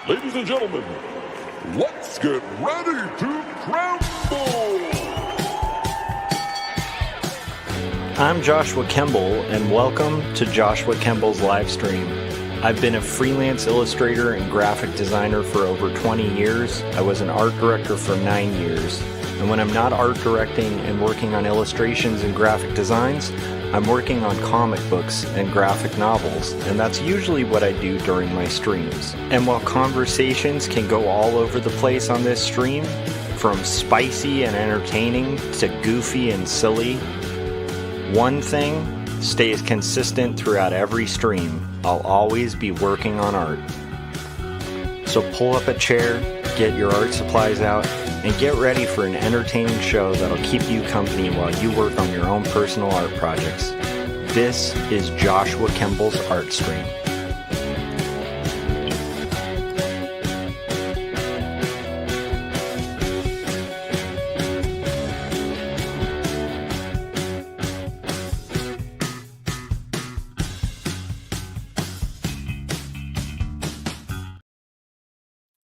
Ladies and gentlemen, let's get ready to crumble! I'm Joshua Kemble, and welcome to Joshua Kemble's Livestream. I've been a freelance illustrator and graphic designer for over 20 years. I was an art director for 9 years. And when I'm not art directing and working on illustrations and graphic designs, I'm working on comic books and graphic novels, and that's usually what I do during my streams. And while conversations can go all over the place on this stream, from spicy and entertaining to goofy and silly, one thing stays consistent throughout every stream. I'll always be working on art. So pull up a chair, get your art supplies out, and get ready for an entertaining show that'll keep you company while you work on your own personal art projects. This is Joshua Kemble's Art Stream.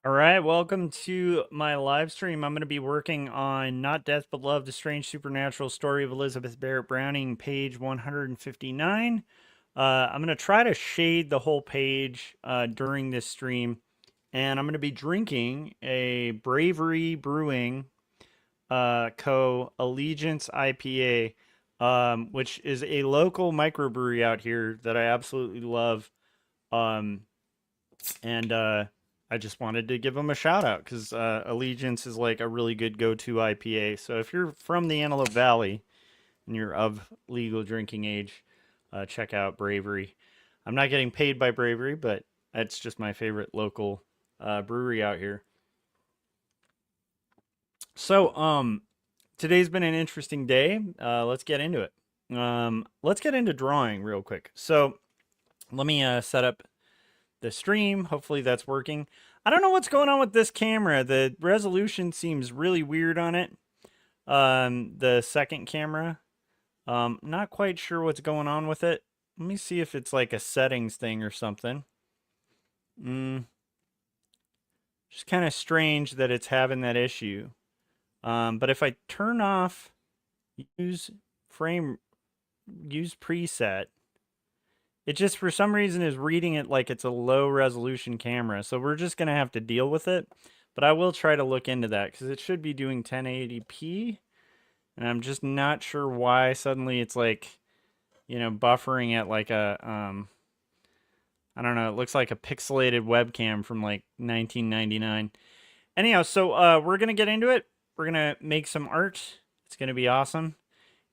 Alright, welcome to my live stream. I'm going to be working on Not Death But Love, the Strange Supernatural Story of Elizabeth Barrett Browning, page 159. I'm going to try to shade the whole page during this stream, and I'm going to be drinking a Bravery Brewing Co. Allegiance IPA, which is a local microbrewery out here that I absolutely love. I just wanted to give them a shout out because Allegiance is like a really good go-to IPA. So if you're from the Antelope Valley and you're of legal drinking age, check out Bravery. I'm not getting paid by Bravery, but it's just my favorite local brewery out here. So today's been an interesting day. Let's get into it. Let's get into drawing real quick. So let me set up the stream. Hopefully that's working. I don't know what's going on with this camera. The resolution seems really weird on it. The second camera. Not quite sure what's going on with it. Let me see if it's like a settings thing or something. Just kind of strange that it's having that issue. But if I turn off use preset, it just, for some reason, is reading it like it's a low-resolution camera. So we're just going to have to deal with it. But I will try to look into that, because it should be doing 1080p. And I'm just not sure why suddenly it's like, you know, buffering at like a, I don't know, it looks like a pixelated webcam from like 1999. Anyhow, so we're going to get into it. We're going to make some art. It's going to be awesome.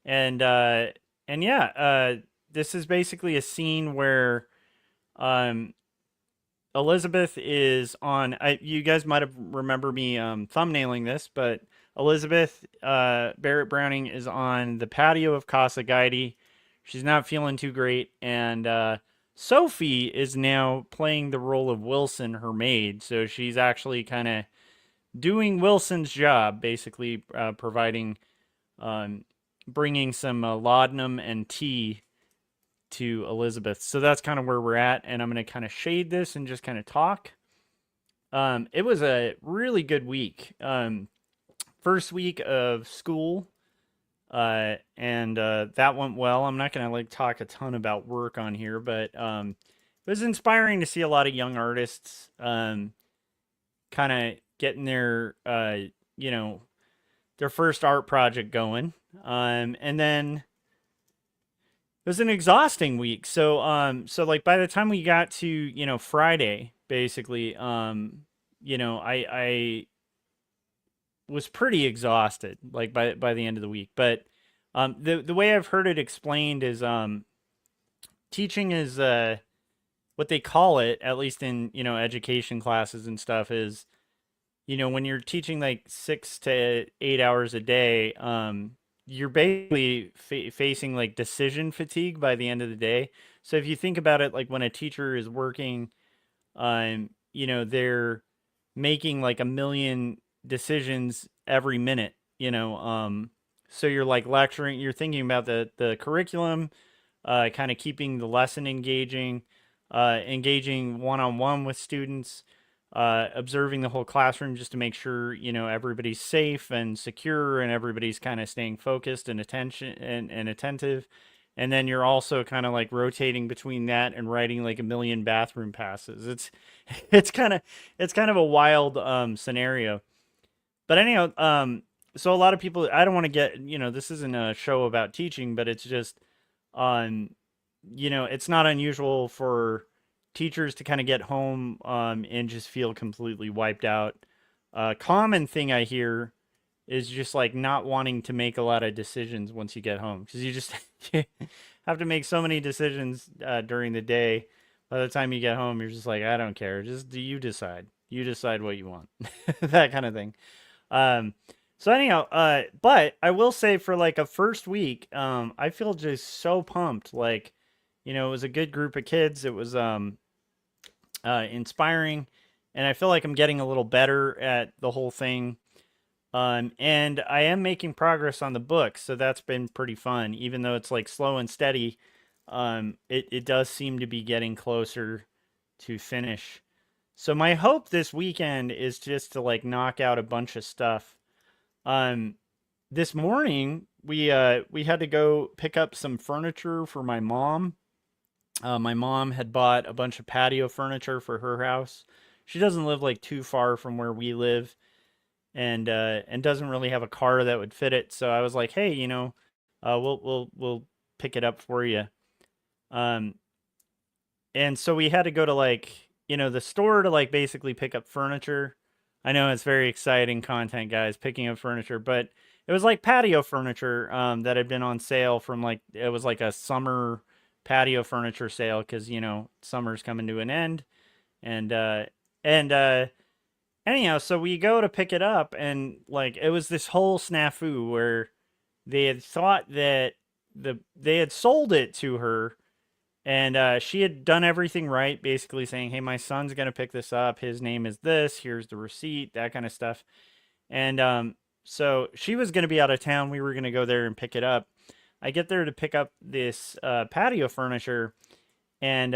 And yeah, this is basically a scene where Elizabeth is on, you guys might have remember me thumbnailing this, but Elizabeth Barrett Browning is on the patio of Casa Guidi. She's not feeling too great, and Sophie is now playing the role of Wilson, her maid, so she's actually kind of doing Wilson's job, basically providing, bringing some laudanum and tea to Elizabeth. So that's kind of where we're at, and I'm going to kind of shade this and just kind of talk. It was a really good week. First week of school, and that went well. I'm not going to like talk a ton about work on here, but it was inspiring to see a lot of young artists kind of getting their you know, their first art project going. And then it was an exhausting week. So like by the time we got to, you know, Friday, basically, you know, I was pretty exhausted, like by the end of the week. But the way I've heard it explained is teaching is what they call it, at least in, you know, education classes and stuff, is, you know, when you're teaching like 6 to 8 hours a day, you're basically facing like decision fatigue by the end of the day. So if you think about it, like when a teacher is working, you know, they're making like a million decisions every minute, you know, so you're like lecturing, you're thinking about the curriculum, kind of keeping the lesson engaging, engaging one-on-one with students, observing the whole classroom just to make sure, everybody's safe and secure and everybody's kind of staying focused and and attentive. And then you're also kind of like rotating between that and writing like a million bathroom passes. It's kind of it's kind of a wild scenario. But anyhow, so a lot of people, I don't want to get, this isn't a show about teaching, but it's just um it's not unusual for teachers to kind of get home and just feel completely wiped out. Common thing I hear is just like not wanting to make a lot of decisions once you get home because you just have to make so many decisions during the day. By the time you get home, you're just like, I don't care. Just do you decide. You decide what you want. That kind of thing. Um, so anyhow, but I will say for like a first week, I feel just so pumped. Like, it was a good group of kids. It was inspiring, and I feel like I'm getting a little better at the whole thing. And I am making progress on the book, so that's been pretty fun. Even though it's like slow and steady, it does seem to be getting closer to finish. So my hope this weekend is just to like knock out a bunch of stuff. Um, this morning we had to go pick up some furniture for my mom. My mom had bought a bunch of patio furniture for her house. She doesn't live like too far from where we live, and doesn't really have a car that would fit it. So I was like, hey, we'll pick it up for you. Um, and so we had to go to like the store to like basically pick up furniture. I know it's very exciting content, guys, picking up furniture, but it was like patio furniture that had been on sale from like it was like a summer patio furniture sale because summer's coming to an end, and anyhow, so we go to pick it up, and like it was this whole snafu where they had thought that they had sold it to her, and she had done everything right, basically saying, "Hey, my son's gonna pick this up. His name is this. Here's the receipt, that kind of stuff." And so she was gonna be out of town. We were gonna go there and pick it up. I get there to pick up this patio furniture, and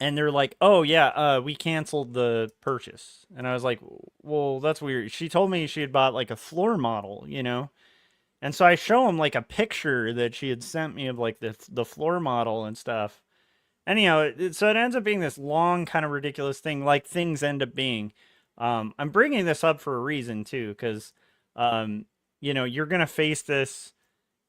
they're like, "Oh yeah, we canceled the purchase." And I was like, "Well, that's weird." She told me she had bought like a floor model. And so I show him like a picture that she had sent me of like the floor model and stuff. Anyhow, so it ends up being this long, kind of ridiculous thing, like things end up being. I'm bringing this up for a reason too, because you're gonna face this.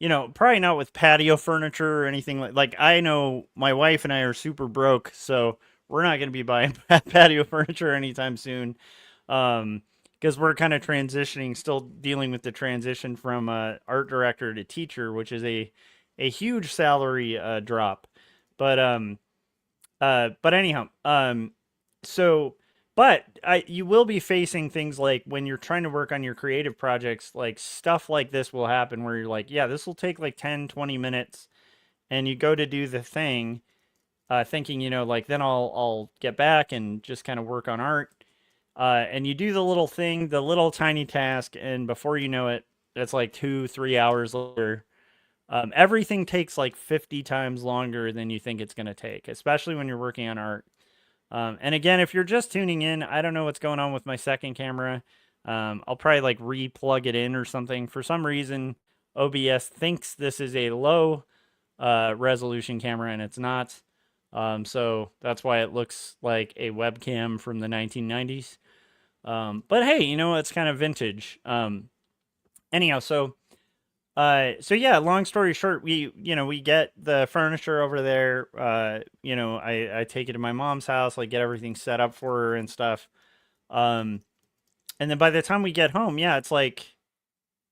Probably not with patio furniture or anything like I know my wife and I are super broke, so we're not going to be buying patio furniture anytime soon. Because we're kind of transitioning, still dealing with the transition from art director to teacher, which is a huge salary drop. But anyhow, so but you will be facing things like when you're trying to work on your creative projects, like stuff like this will happen where you're like, yeah, this will take like 10, 20 minutes. And you go to do the thing, thinking, like then I'll get back and just kind of work on art. And you do the little thing, the little tiny task, and before you know it, it's like 2, 3 hours later. Everything takes like 50 times longer than you think it's going to take, especially when you're working on art. And again, if you're just tuning in, I don't know what's going on with my second camera. I'll probably like re-plug it in or something. For some reason, OBS thinks this is a low resolution camera, and it's not. So that's why it looks like a webcam from the 1990s. But hey, it's kind of vintage. Anyhow, so yeah, long story short, we get the furniture over there. I take it to my mom's house, like get everything set up for her and stuff. And then by the time we get home, yeah,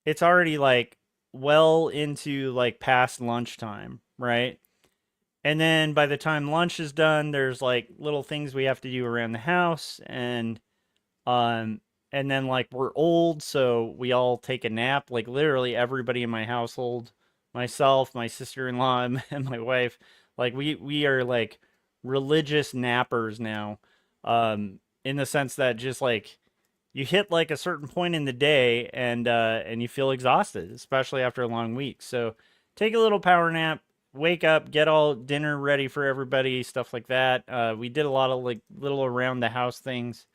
it's already like well into like past lunchtime, right? And then by the time lunch is done, there's like little things we have to do around the house, um and then like we're old, so we all take a nap. Like literally everybody in my household, myself, my sister-in-law, and my wife, like we are like religious nappers now. In the sense that just like you hit like a certain point in the day and you feel exhausted, especially after a long week. So take a little power nap, wake up, get all dinner ready for everybody, stuff like that. We did a lot of like little around the house things.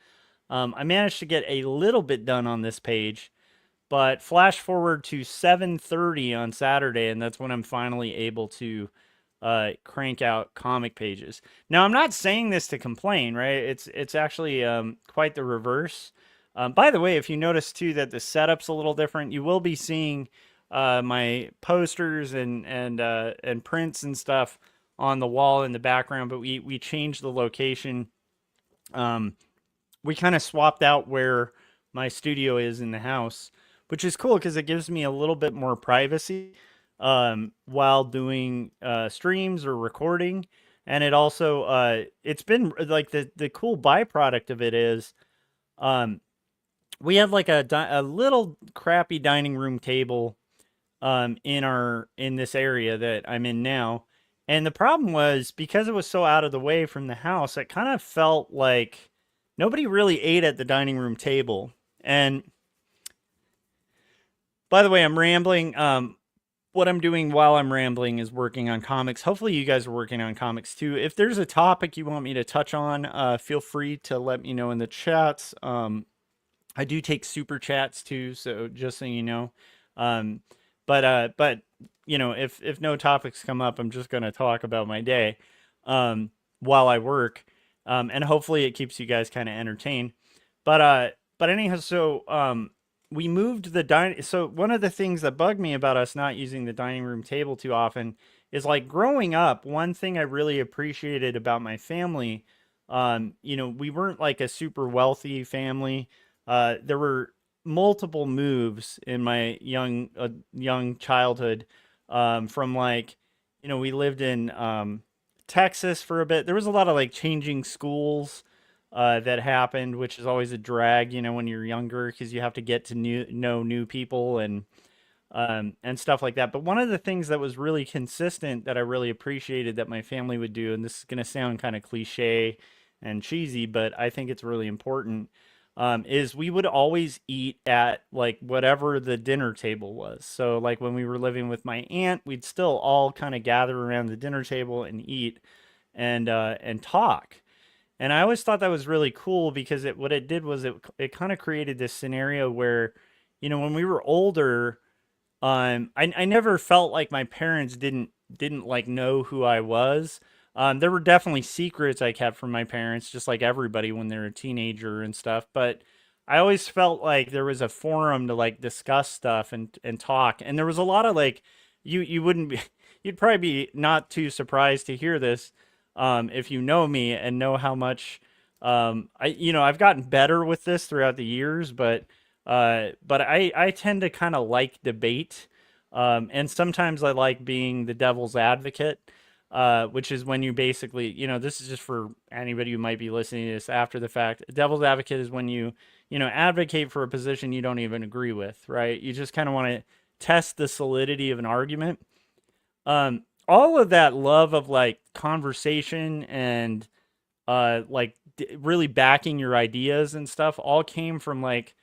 I managed to get a little bit done on this page, but flash forward to 7:30 on Saturday, and that's when I'm finally able to crank out comic pages. Now, I'm not saying this to complain, right? It's actually quite the reverse. By the way, if you notice too that the setup's a little different, you will be seeing my posters and prints and stuff on the wall in the background, but we changed the location. We kind of swapped out where my studio is in the house, which is cool because it gives me a little bit more privacy while doing streams or recording. And it also it's been like the cool byproduct of it is we have like a little crappy dining room table in this area that I'm in now. And the problem was because it was so out of the way from the house, it kind of felt like nobody really ate at the dining room table. And by the way, I'm rambling. What I'm doing while I'm rambling is working on comics. Hopefully you guys are working on comics too. If there's a topic you want me to touch on, feel free to let me know in the chats. I do take super chats too, so just so you know. But you know, if no topics come up, I'm just gonna talk about my day while I work, and hopefully it keeps you guys kind of entertained. But anyhow, so we moved the dining. So one of the things that bugged me about us not using the dining room table too often is like growing up. One thing I really appreciated about my family, you know, we weren't like a super wealthy family. There were multiple moves in my young childhood, from like, you know, we lived in Texas for a bit. There was a lot of like changing schools that happened, which is always a drag, you know, when you're younger because you have to get to know new people and stuff like that. But one of the things that was really consistent that I really appreciated that my family would do, and this is going to sound kind of cliche and cheesy, but I think it's really important, is we would always eat at like whatever the dinner table was. So like when we were living with my aunt, we'd still all kind of gather around the dinner table and eat and talk. And I always thought that was really cool because what it did was it kind of created this scenario where, you know, when we were older, I never felt like my parents didn't like know who I was. There were definitely secrets I kept from my parents, just like everybody when they're a teenager and stuff. But I always felt like there was a forum to like discuss stuff and talk. And there was a lot of like, you wouldn't be, you'd probably be not too surprised to hear this, if you know me and know how much, you know, I've gotten better with this throughout the years, but I tend to kind of like debate. And sometimes I like being the devil's advocate, which is when you basically, you know, this is just for anybody who might be listening to this after the fact. Devil's advocate is when you know, advocate for a position you don't even agree with, right? You just kind of want to test the solidity of an argument. All of that love of like conversation and like really backing your ideas and stuff all came from like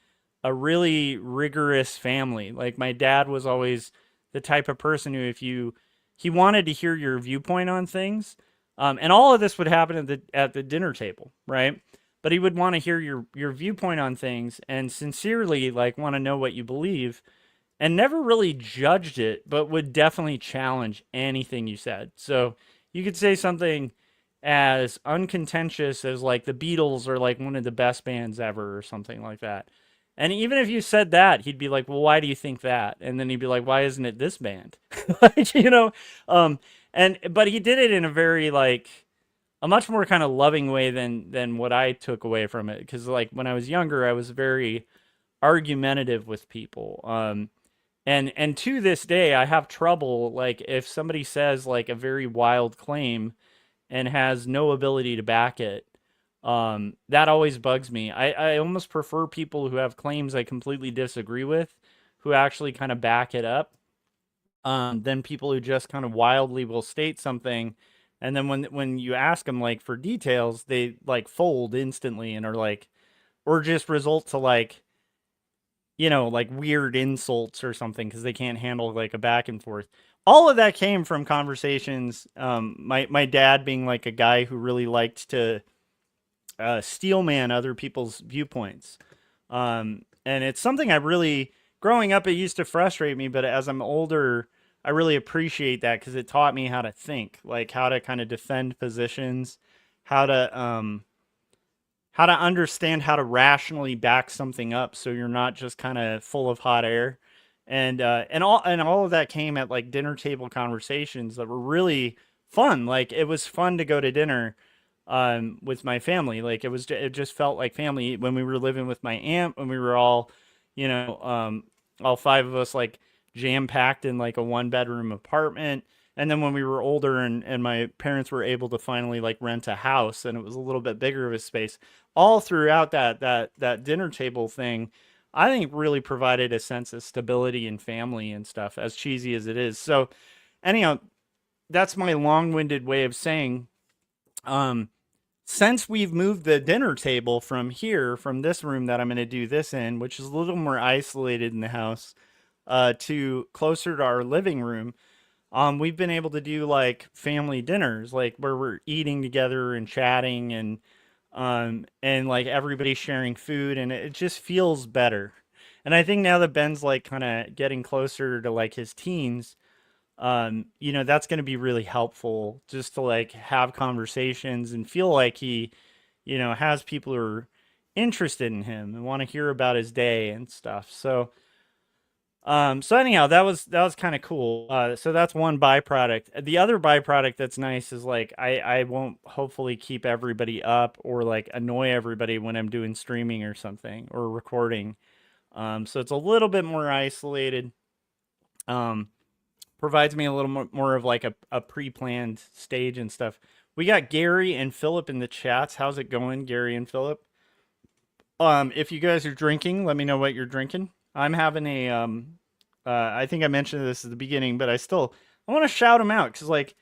a really rigorous family. Like my dad was always the type of person who, if he wanted to hear your viewpoint on things, and all of this would happen at the dinner table, right? But he would want to hear your viewpoint on things and sincerely like want to know what you believe, and never really judged it, but would definitely challenge anything you said. So you could say something as uncontentious as like the Beatles are like one of the best bands ever or something like that. And even if you said that, he'd be like, well, why do you think that? And then he'd be like, why isn't it this band? Like, you know, but he did it in a very like a much more kind of loving way than what I took away from it. Cause like when I was younger, I was very argumentative with people. And to this day, I have trouble, like, if somebody says, like, a very wild claim and has no ability to back it, that always bugs me. I almost prefer people who have claims I completely disagree with, who actually kind of back it up, than people who just kind of wildly will state something, and then when you ask them, like, for details, they, like, fold instantly and are like, or just result to, like, you know, like weird insults or something because they can't handle like a back and forth. all of that came from conversations. My dad being like a guy who really liked to steel man other people's viewpoints. And it's something I really, growing up, it used to frustrate me, but as I'm older, I really appreciate that because it taught me how to think, like how to kind of defend positions, how to how to understand how to rationally back something up so you're not just kind of full of hot air. And all of that came at like dinner table conversations that were really fun. Like it was fun to go to dinner with my family. Like it just felt like family when we were living with my aunt, when we were all, you know, all five of us like jam packed in like a one bedroom apartment. And then when we were older and my parents were able to finally like rent a house and it was a little bit bigger of a space, all throughout that dinner table thing, I think really provided a sense of stability and family and stuff, as cheesy as it is. So anyhow, that's my long-winded way of saying, um, since we've moved the dinner table from here, from this room that I'm going to do this in, which is a little more isolated in the house, to closer to our living room, we've been able to do like family dinners, like where we're eating together and chatting and like everybody sharing food, and it just feels better. And I think now that Ben's like kind of getting closer to like his teens, that's going to be really helpful just to like have conversations and feel like he, has people who are interested in him and want to hear about his day and stuff. So anyhow, that was kind of cool. So that's one byproduct. The other byproduct that's nice is like I won't hopefully keep everybody up or like annoy everybody when I'm doing streaming or something or recording. So it's a little bit more isolated. Um, Provides me a little more of like a pre-planned stage and stuff. We got Gary and Philip in the chats. How's it going, Gary and Philip? If you guys are drinking, let me know what you're drinking. I'm having a I think I mentioned this at the beginning, but I want to shout them out because like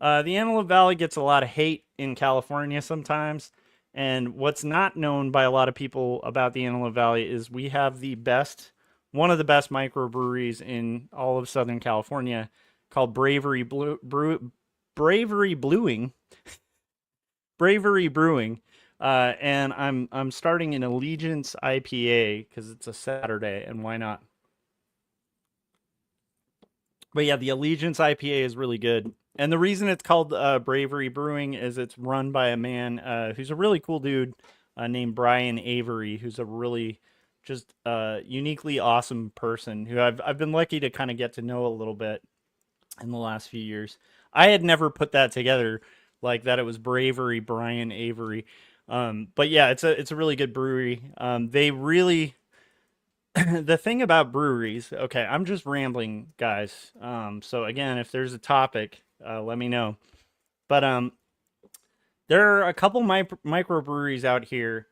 the Antelope Valley gets a lot of hate in California sometimes, and what's not known by a lot of people about the Antelope Valley is we have one of the best microbreweries in all of Southern California, called Bravery Brewing, Bravery Brewing. And I'm starting an Allegiance IPA because it's a Saturday, and why not? But yeah, the Allegiance IPA is really good. And the reason it's called Bravery Brewing is it's run by a man who's a really cool dude named Brian Avery, who's a really just uniquely awesome person who I've been lucky to kind of get to know a little bit in the last few years. I had never put that together like that. It was Bravery Brian Avery. But yeah, it's a really good brewery. They really the thing about breweries. Okay, I'm just rambling, guys. So again, if there's a topic, let me know. But there are a couple microbreweries out here,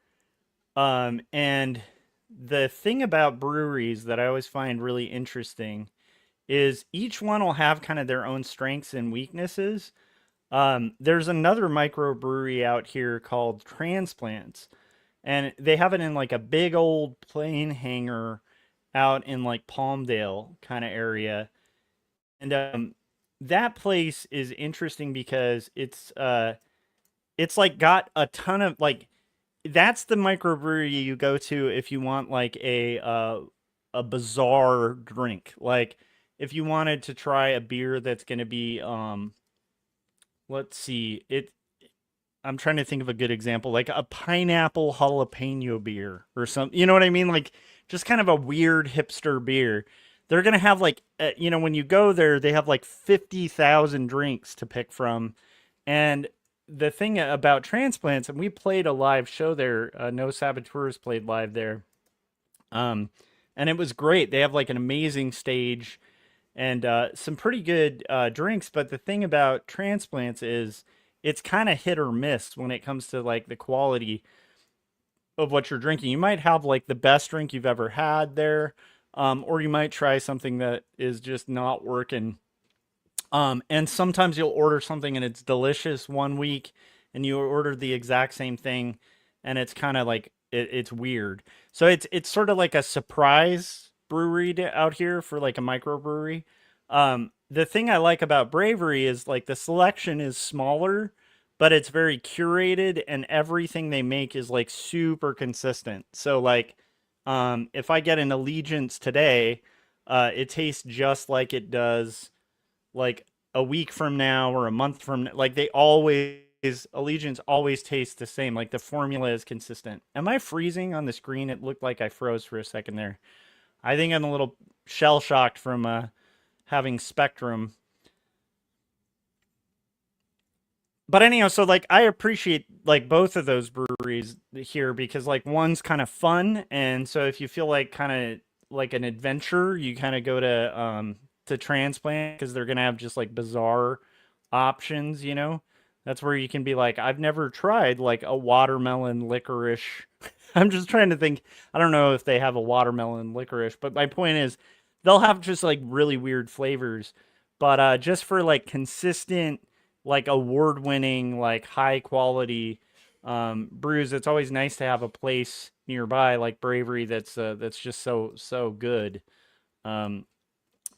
and the thing about breweries that I always find really interesting is each one will have kind of their own strengths and weaknesses. There's another microbrewery out here called Transplants, and they have it in like a big old plane hangar out in like Palmdale kind of area. And that place is interesting because it's like got a ton of like that's the microbrewery you go to if you want like a bizarre drink. Like if you wanted to try a beer that's going to be let's see. I'm trying to think of a good example, like a pineapple jalapeno beer or something. You know what I mean? Like just kind of a weird hipster beer. They're gonna have like, when you go there, they have like 50,000 drinks to pick from. And the thing about Transplants, and we played a live show there. No Saboteurs played live there, and it was great. They have like an amazing stage and some pretty good drinks. But the thing about Transplants is it's kind of hit or miss when it comes to like the quality of what you're drinking. You might have like the best drink you've ever had there, or you might try something that is just not working. And sometimes you'll order something and it's delicious one week, and you order the exact same thing, and it's kind of like it's weird. So it's sort of like a surprise brewery out here for like a microbrewery. the thing I like about Bravery is like the selection is smaller, but it's very curated and everything they make is like super consistent. So like if I get an Allegiance today, it tastes just like it does like a week from now or a month from now. Like they always Allegiance always tastes the same. Like the formula is consistent. Am I freezing on the screen? It looked like I froze for a second there. I think I'm a little shell shocked from having Spectrum. But anyhow, so like I appreciate like both of those breweries here because like one's kind of fun, and so if you feel like kind of like an adventure, you kind of go to Transplant because they're gonna have just like bizarre options, you know. That's where you can be like, I've never tried like a watermelon licorice. I'm just trying to think. I don't know if they have a watermelon licorice, but my point is, they'll have just like really weird flavors. But just for like consistent like award winning, like high quality brews. It's always nice to have a place nearby like Bravery that's just so good. Um,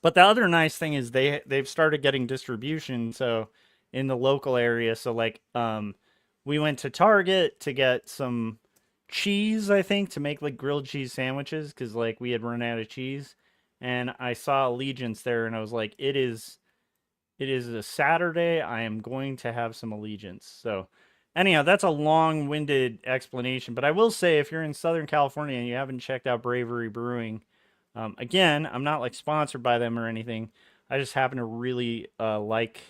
but the other nice thing is they've started getting distribution so in the local area. So like we went to Target to get some cheese, I think, to make like grilled cheese sandwiches because like we had run out of cheese. And I saw Allegiance there and I was like, it is a Saturday. I am going to have some Allegiance. So, anyhow, that's a long winded explanation. But I will say, if you're in Southern California and you haven't checked out Bravery Brewing, again, I'm not like sponsored by them or anything. I just happen to really like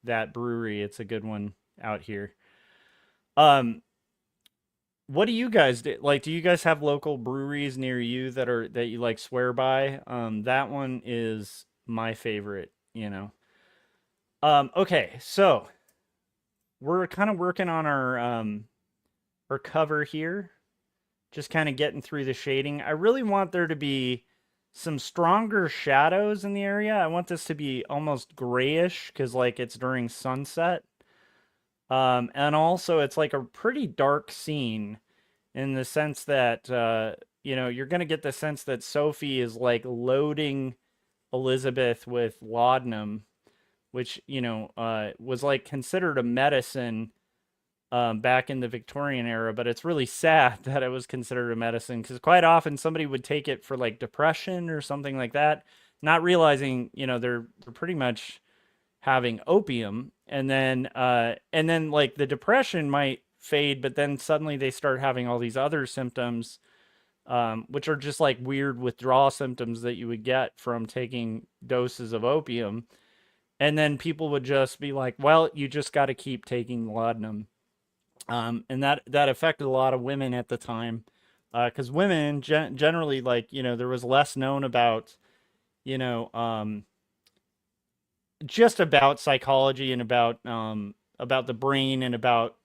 that brewery. It's a good one out here. Um, what do you guys do? Like, do you guys have local breweries near you that you like swear by? That one is my favorite, you know. Okay, so we're kind of working on our cover here, just kind of getting through the shading. I really want there to be some stronger shadows in the area. I want this to be almost grayish because like it's during sunset. And also it's like a pretty dark scene in the sense that you're gonna get the sense that Sophie is like loading Elizabeth with laudanum, which was like considered a medicine back in the Victorian era, but it's really sad that it was considered a medicine because quite often somebody would take it for like depression or something like that, not realizing they're pretty much having opium, and then like the depression might fade, but then suddenly they start having all these other symptoms, which are just like weird withdrawal symptoms that you would get from taking doses of opium. And then people would just be like, well, you just got to keep taking laudanum. And that affected a lot of women at the time because women generally, like, there was less known about, you know, just about psychology and about the brain and about,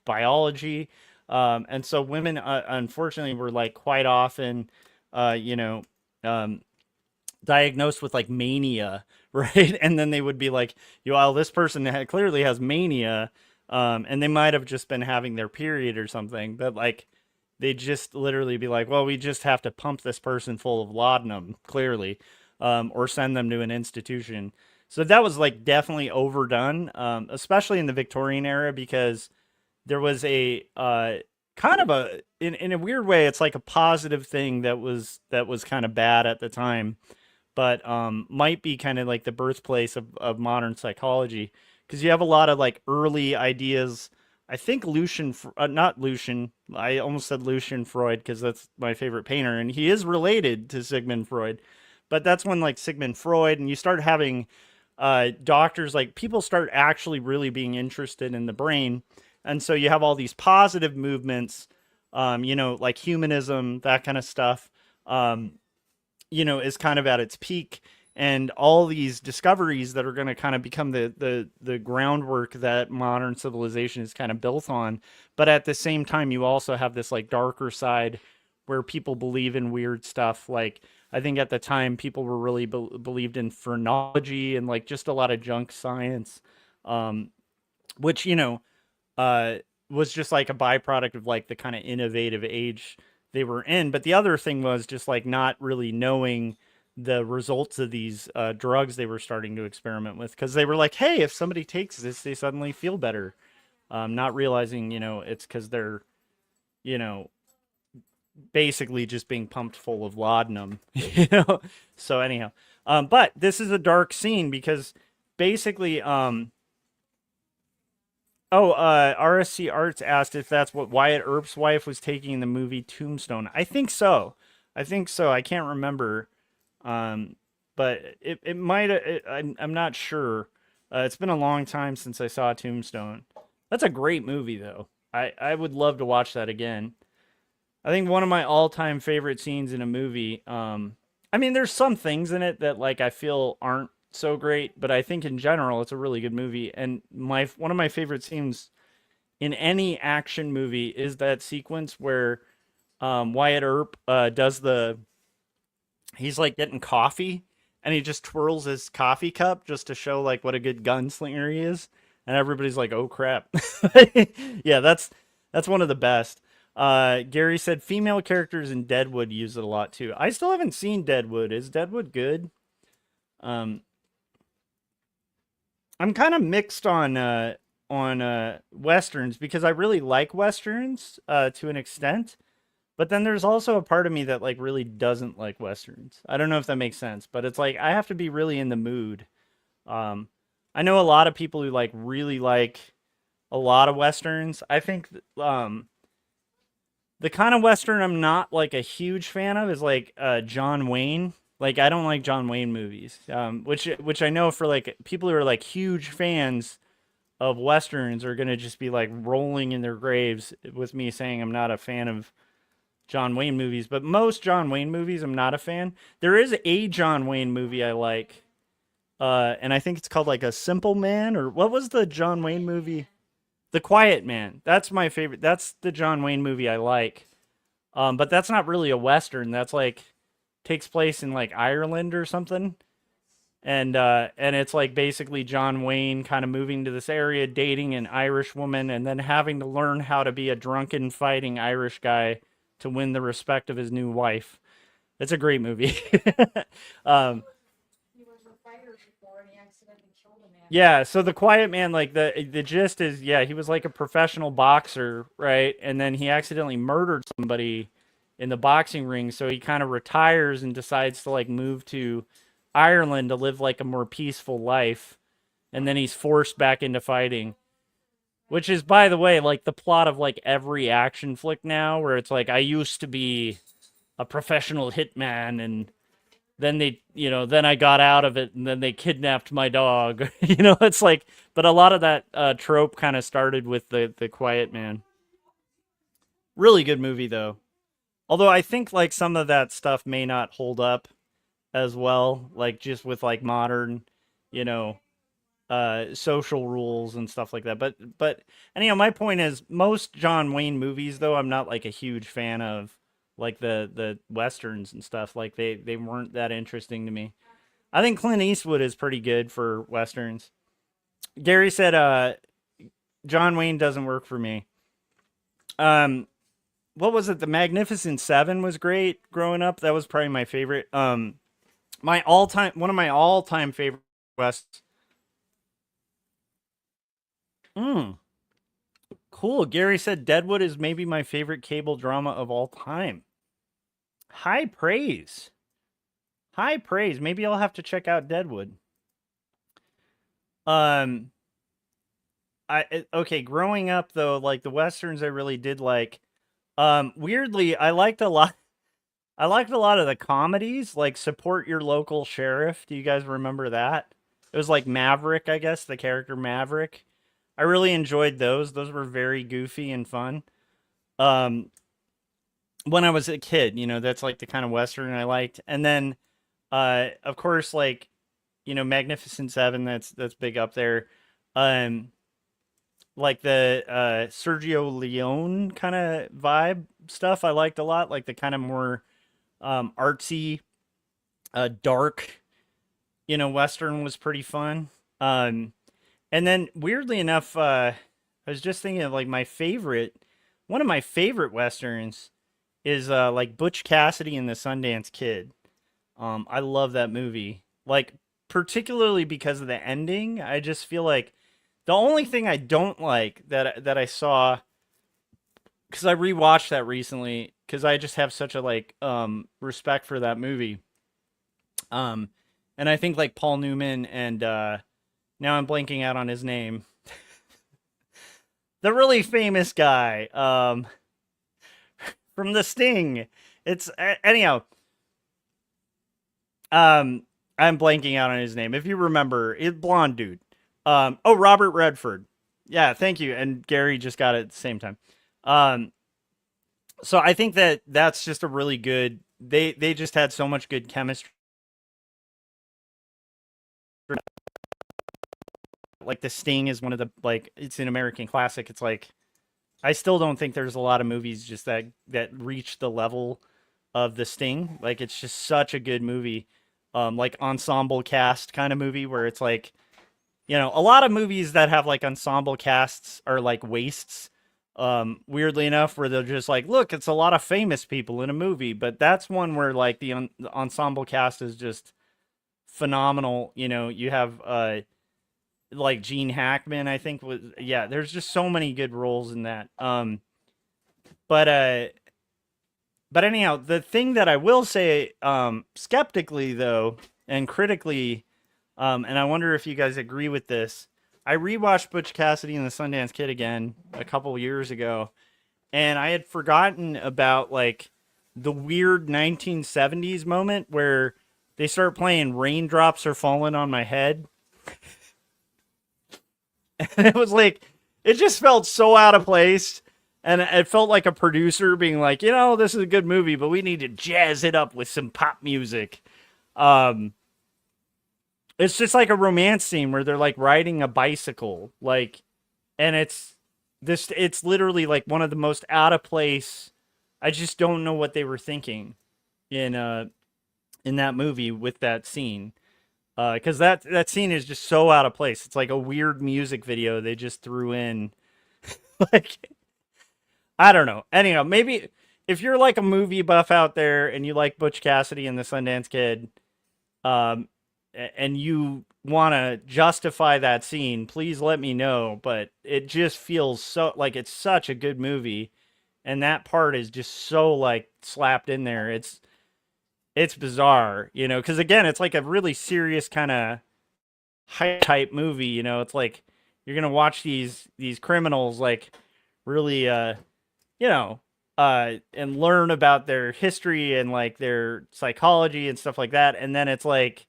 biology. And so women, unfortunately, were like quite often, uh, you know, um, diagnosed with like mania, right? And then they would be like, well, this person clearly has mania, and they might have just been having their period or something, but like they just literally be like, well, we just have to pump this person full of laudanum, clearly, or send them to an institution. So that was like definitely overdone, especially in the Victorian era, because there was a kind of a in a weird way, it's like a positive thing that was kind of bad at the time, but might be kind of like the birthplace of modern psychology because you have a lot of like early ideas. I think not Lucian, I almost said Lucian Freud because that's my favorite painter, and he is related to Sigmund Freud. But that's when like Sigmund Freud, and you start having doctors, like people start actually really being interested in the brain. And so you have all these positive movements, like humanism, that kind of stuff. Is kind of at its peak, and all these discoveries that are going to kind of become the groundwork that modern civilization is kind of built on. But at the same time, you also have this like darker side where people believe in weird stuff. Like I think at the time, people were really believed in phrenology and like just a lot of junk science, um, which uh, was just like a byproduct of like the kind of innovative age they were in. But the other thing was just like not really knowing the results of these drugs they were starting to experiment with, because they were like, hey, if somebody takes this, they suddenly feel better. Not realizing, it's because they're, you know, basically just being pumped full of laudanum, So anyhow, but this is a dark scene because basically, RSC Arts asked if that's what Wyatt Earp's wife was taking in the movie Tombstone. I think so. I can't remember. Um, but it might. I'm not sure. It's been a long time since I saw Tombstone. That's a great movie, though. I would love to watch that again. I think one of my all-time favorite scenes in a movie. I mean, there's some things in it that like I feel aren't so great, but I think in general it's a really good movie. And one of my favorite scenes in any action movie is that sequence where Wyatt Earp does he's like getting coffee and he just twirls his coffee cup just to show like what a good gunslinger he is, and everybody's like, "Oh crap!" Yeah, that's one of the best. Gary said female characters in Deadwood use it a lot too. I still haven't seen Deadwood. Is Deadwood good? Um, I'm kind of mixed on westerns because I really like westerns to an extent, but then there's also a part of me that like really doesn't like westerns. I don't know if that makes sense, but it's like I have to be really in the mood. Um, I know a lot of people who like really like a lot of westerns. I think the kind of western I'm not like a huge fan of is like John Wayne. Like I don't like John Wayne movies, which I know for like people who are like huge fans of westerns are gonna just be like rolling in their graves with me saying I'm not a fan of John Wayne movies. But most John Wayne movies I'm not a fan. There is a John Wayne movie I like, and I think it's called like A Simple Man, or what was the John Wayne movie? The Quiet Man. That's my favorite. That's the John Wayne movie I like. But that's not really a western. That's like takes place in like Ireland or something. And it's like basically John Wayne kind of moving to this area, dating an Irish woman, and then having to learn how to be a drunken fighting Irish guy to win the respect of his new wife. It's a great movie. um, Yeah, so the Quiet Man, like the gist is, yeah, he was like a professional boxer, right? And then he accidentally murdered somebody in the boxing ring, so he kind of retires and decides to like move to Ireland to live like a more peaceful life. And then he's forced back into fighting, which is, by the way, like the plot of like every action flick now, where it's like I used to be a professional hitman, and then then I got out of it, and then they kidnapped my dog. It's like, but a lot of that trope kind of started with the Quiet Man. Really good movie though. Although I think like some of that stuff may not hold up as well, like just with like modern, you know, social rules and stuff like that. But anyhow, my point is most John Wayne movies though I'm not like a huge fan of, like the westerns and stuff. Like they weren't that interesting to me. I think Clint Eastwood is pretty good for westerns. Gary said John Wayne doesn't work for me. Um what was it? The Magnificent Seven was great growing up. That was probably my favorite. My all-time one of my all-time favorite wests. Mm, cool. Gary said Deadwood is maybe my favorite cable drama of all time. High praise. High praise. Maybe I'll have to check out Deadwood. Um okay, growing up though, like the westerns I really did like. Weirdly, I liked a lot of the comedies, like Support Your Local Sheriff. Do you guys remember that? It was like Maverick, I guess, the character Maverick. I really enjoyed those. Those were very goofy and fun. Um, when I was a kid, that's like the kind of western I liked. And then, of course, like Magnificent Seven. That's big up there. Um, like the Sergio Leone kind of vibe stuff. I liked a lot. Like the kind of more artsy, dark, western was pretty fun. And then weirdly enough, I was just thinking of like one of my favorite westerns is like Butch Cassidy and the Sundance Kid. I love that movie. Like, particularly because of the ending. I just feel like the only thing I don't like that I saw, because I rewatched that recently because I just have such a like respect for that movie. Um and I think like Paul Newman and now I'm blanking out on his name. The really famous guy from The Sting. It's anyhow, um I'm blanking out on his name. If you remember, it blonde dude. Oh, Robert Redford. Yeah, thank you. And Gary just got it at the same time. Um so I think that that's just a really good, they just had so much good chemistry. Like The Sting is one of the, like, it's an American classic. It's like I still don't think there's a lot of movies just that reach the level of The Sting. Like it's just such a good movie. Like ensemble cast kind of movie where it's like, a lot of movies that have like ensemble casts are like wastes. Weirdly enough, where they're just like, look, it's a lot of famous people in a movie, but that's one where like the ensemble cast is just phenomenal. You have like Gene Hackman, I think was, yeah. There's just so many good roles in that. But anyhow, the thing that I will say, skeptically though, and critically, and I wonder if you guys agree with this. I rewatched Butch Cassidy and the Sundance Kid again a couple years ago, and I had forgotten about like the weird 1970s moment where they start playing "Raindrops Are Falling on My Head." And it was like, it just felt so out of place. And it felt like a producer being like, this is a good movie, but we need to jazz it up with some pop music. Um, it's just like a romance scene where they're like riding a bicycle, like, and it's literally like one of the most out of place. I just don't know what they were thinking in that movie with that scene. Because that scene is just so out of place. It's like a weird music video they just threw in. Like, I don't know. Anyhow, maybe if you're like a movie buff out there and you like Butch Cassidy and the Sundance Kid, um, and you want to justify that scene, please let me know. But it just feels so like it's such a good movie, and that part is just so like slapped in there. It's bizarre, because again, it's like a really serious kind of high type movie. It's like you're gonna watch these criminals like really you know and learn about their history and like their psychology and stuff like that, and then it's like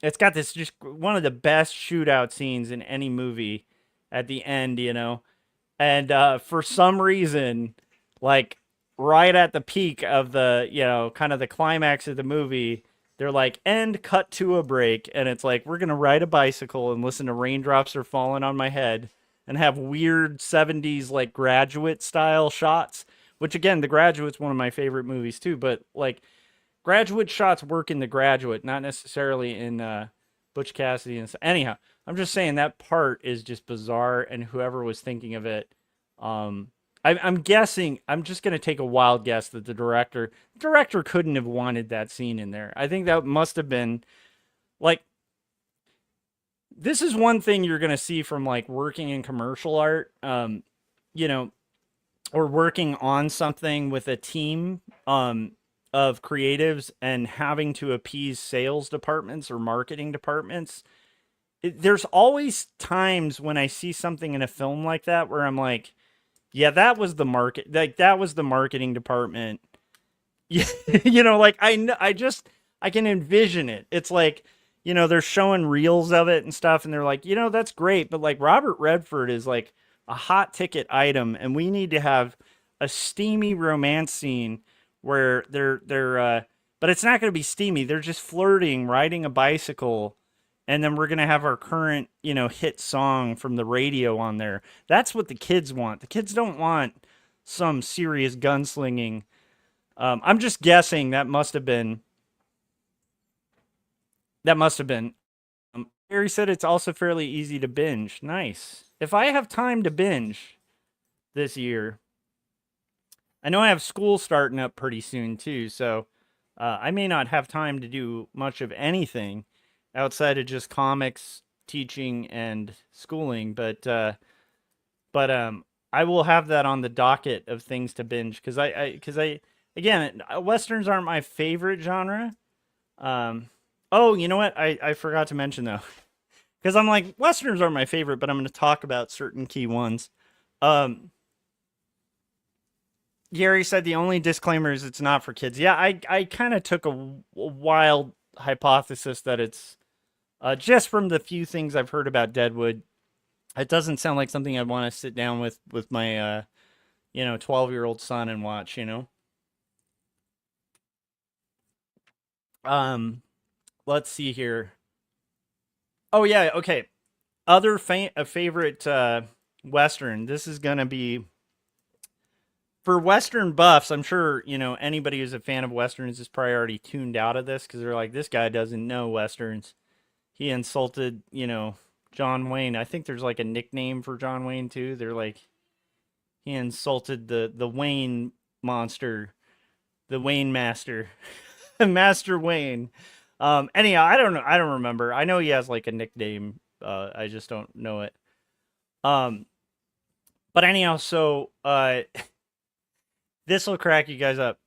it's got this just one of the best shootout scenes in any movie at the end, and for some reason, like right at the peak of the, kind of the climax of the movie, they're like, end, cut to a break. And it's like, we're going to ride a bicycle and listen to Raindrops Are Falling on My Head and have weird 70s, like Graduate style shots, which again, The Graduate's one of my favorite movies too. But like Graduate shots work in The Graduate, not necessarily in Butch Cassidy. And anyhow, I'm just saying that part is just bizarre. And whoever was thinking of it, I'm guessing, I'm just going to take a wild guess that the director couldn't have wanted that scene in there. I think that must have been like, this is one thing you're going to see from like working in commercial art, you know, or working on something with a team, of creatives and having to appease sales departments or marketing departments. There's always times when I see something in a film like that where I'm like, yeah, that was the market. Like that was the marketing department. Yeah, like I know, I can envision it. It's like, they're showing reels of it and stuff, and they're like, that's great, but like Robert Redford is like a hot ticket item, and we need to have a steamy romance scene where but it's not going to be steamy. They're just flirting, riding a bicycle, and then we're going to have our current, hit song from the radio on there. That's what the kids want. The kids don't want some serious gunslinging. I'm just guessing that must have been. Harry said it's also fairly easy to binge. Nice. If I have time to binge this year, I know I have school starting up pretty soon too. So, I may not have time to do much of anything outside of just comics, teaching, and schooling, but I will have that on the docket of things to binge because I again, westerns aren't my favorite genre. Um, oh, you know what? I forgot to mention though, because I'm like westerns are my favorite, but I'm going to talk about certain key ones. Um, Gary said the only disclaimer is it's not for kids. Yeah, I kind of took a wild hypothesis that it's just from the few things I've heard about Deadwood. It doesn't sound like something I'd want to sit down with my 12-year-old son and watch. Um, let's see here. Oh yeah, okay. Other a favorite western. This is gonna be for Western buffs. I'm sure anybody who's a fan of westerns is probably already tuned out of this because they're like, this guy doesn't know westerns. He insulted John Wayne. I think there's like a nickname for John Wayne too. They're like he insulted the Wayne monster, the Wayne master, Master Wayne. Anyhow, I don't know. I don't remember. I know he has like a nickname. I just don't know it. Um, but anyhow, so this will crack you guys up.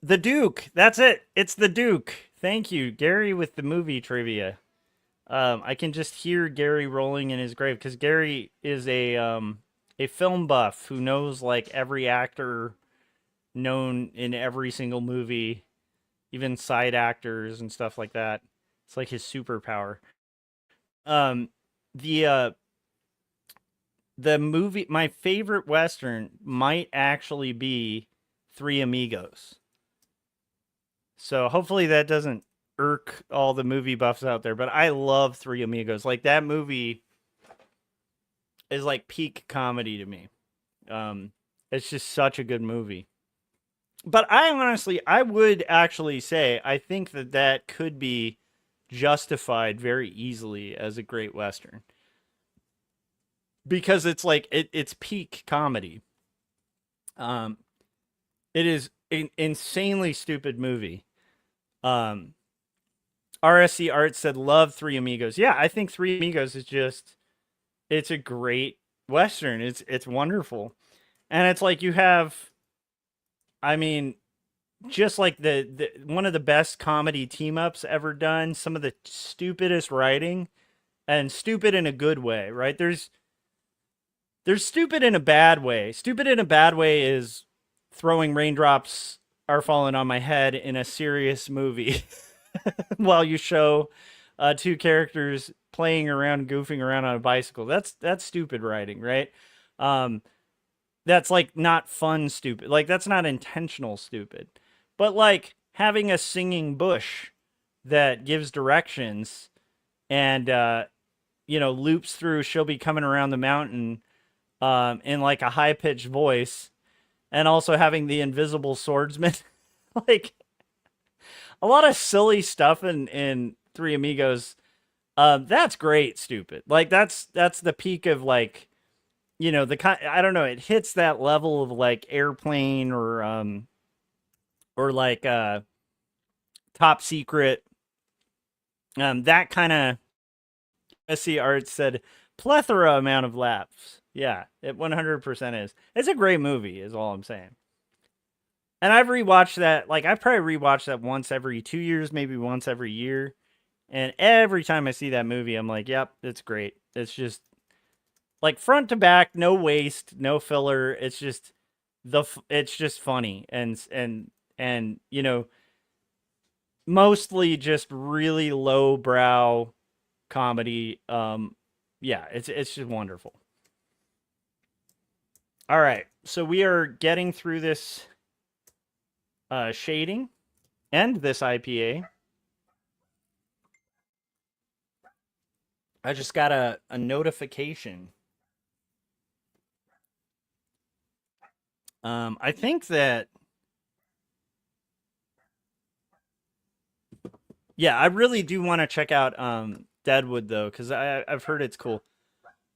The Duke. That's it. It's the Duke. Thank you, Gary, with the movie trivia. I can just hear Gary rolling in his grave because Gary is a film buff who knows like every actor known in every single movie, even side actors and stuff like that. It's like his superpower. Um, the the movie, my favorite western might actually be Three Amigos. So hopefully that doesn't irk all the movie buffs out there, but I love Three Amigos. Like that movie is like peak comedy to me. It's just such a good movie. But I would actually say I think that could be justified very easily as a great western because it's like it's peak comedy. Um, it is an insanely stupid movie. Um, RSC Art said love Three Amigos. Yeah, I think Three Amigos is just it's a great western. It's wonderful. And it's like you have I mean just like the one of the best comedy team ups ever done, some of the stupidest writing and stupid in a good way, right? There's stupid in a bad way. Stupid in a bad way is throwing raindrops are falling on my head in a serious movie while you show two characters playing around, goofing around on a bicycle. That's stupid writing, right? Um, that's like not fun stupid. Like that's not intentional stupid. But like having a singing bush that gives directions and loops through she'll be coming around the mountain in like a high pitched voice and also having the invisible swordsman like a lot of silly stuff in Three Amigos. That's great stupid. Like that's the peak of like I don't know, it hits that level of like Airplane or like Top Secret. That kind of SC Art said plethora amount of laughs. Yeah, it 100% is. It's a great movie, is all I'm saying. And I've rewatched that. Like I probably rewatched that once every 2 years, maybe once every year. And every time I see that movie, I'm like, yep, it's great. It's just like front to back, no waste, no filler. It's just it's just funny and mostly just really low brow comedy. Yeah, it's just wonderful. All right, so we are getting through this shading and this IPA. I just got a notification. I think that yeah, I really do want to check out Deadwood though, because I've heard it's cool.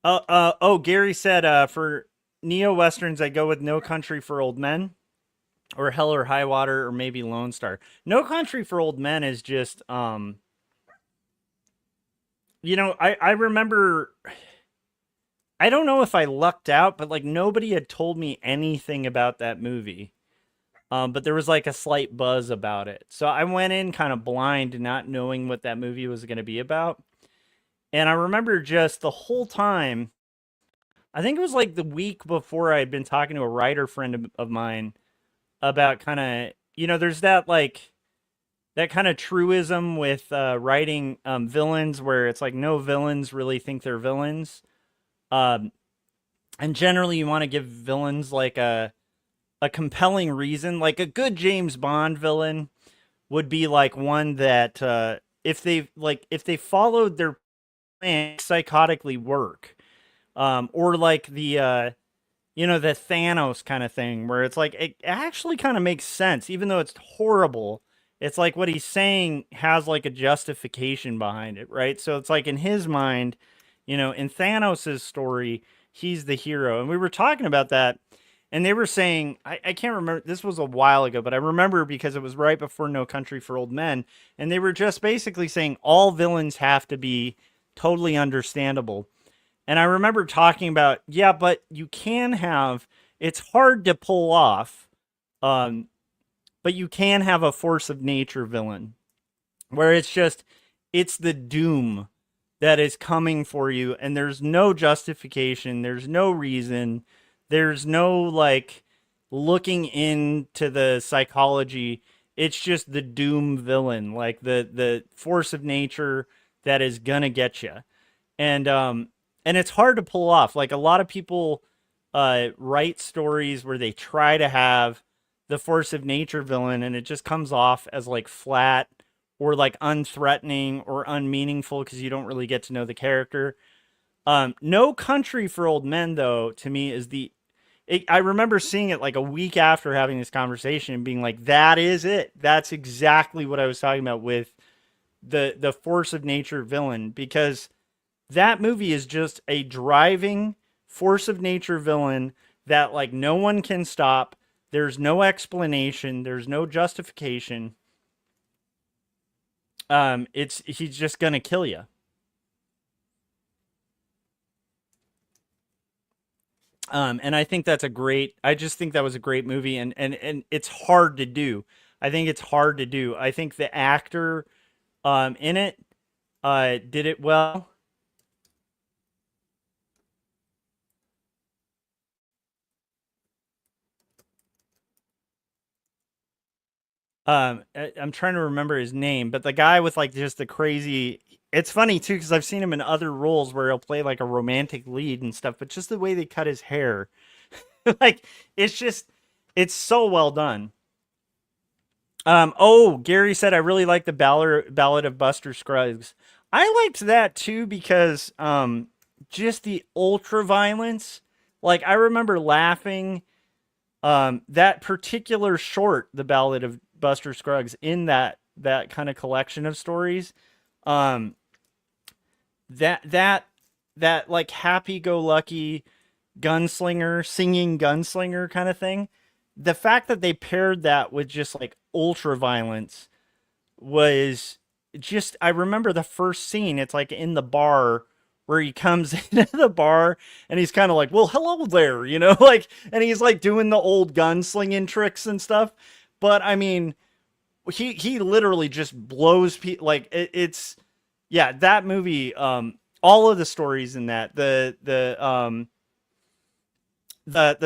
Oh, Gary said for neo westerns I go with No Country for Old Men. or Hell or High Water, or maybe Lone Star. No Country for Old Men is just I remember, I don't know if I lucked out, but like nobody had told me anything about that movie. But there was like a slight buzz about it. So I went in kind of blind, not knowing what that movie was going to be about. And I remember just the whole time, I think it was like the week before I had been talking to a writer friend of mine about kind of, there's that like, that kind of truism with writing villains where it's like no villains really think they're villains. Um, and generally you want to give villains like a compelling reason. Like a good James Bond villain would be like one that if they followed their plan psychotically work. Or like the Thanos kind of thing where it's like it actually kind of makes sense, even though it's horrible. It's like what he's saying has like a justification behind it, right? So it's like in his mind, in Thanos's story, he's the hero. And we were talking about that, and they were saying, I can't remember, this was a while ago, but I remember because it was right before No Country for Old Men, and they were just basically saying all villains have to be totally understandable. And I remember talking about, yeah, but you can have, it's hard to pull off, um, but you can have a force of nature villain where it's the doom that is coming for you, and there's no justification, there's no reason, there's no like looking into the psychology. It's just the doom villain, like the force of nature that is gonna get you. And it's hard to pull off. Like a lot of people write stories where they try to have the force of nature villain, and it just comes off as like flat or like unthreatening or unmeaningful because you don't really get to know the character. No Country for Old Men, though, to me is I remember seeing it like a week after having this conversation and being like, that is it. That's exactly what I was talking about with the force of nature villain, because that movie is just a driving force of nature villain that like no one can stop. There's no explanation. There's no justification. He's just gonna kill you. And I think that's a great. I just think that was a great movie, and it's hard to do. I think it's hard to do. I think the actor, in it, did it well. I'm trying to remember his name, but the guy with like just the crazy. It's funny too because I've seen him in other roles where he'll play like a romantic lead and stuff, but just the way they cut his hair, like it's just it's so well done. Oh, Gary said I really like the Ballad of Buster Scruggs. I liked that too because just the ultra violence. Like I remember laughing that particular short, the Ballad of Buster Scruggs, in that kind of collection of stories. Um, that like happy-go-lucky gunslinger singing gunslinger kind of thing. The fact that they paired that with just like ultra violence was just. I remember the first scene. It's like in the bar where he comes into the bar and he's kind of like, well, hello there, like, and he's like doing the old gunslinging tricks and stuff. But I mean, he literally just blows people. Like it's, yeah, that movie. All of the stories in that, the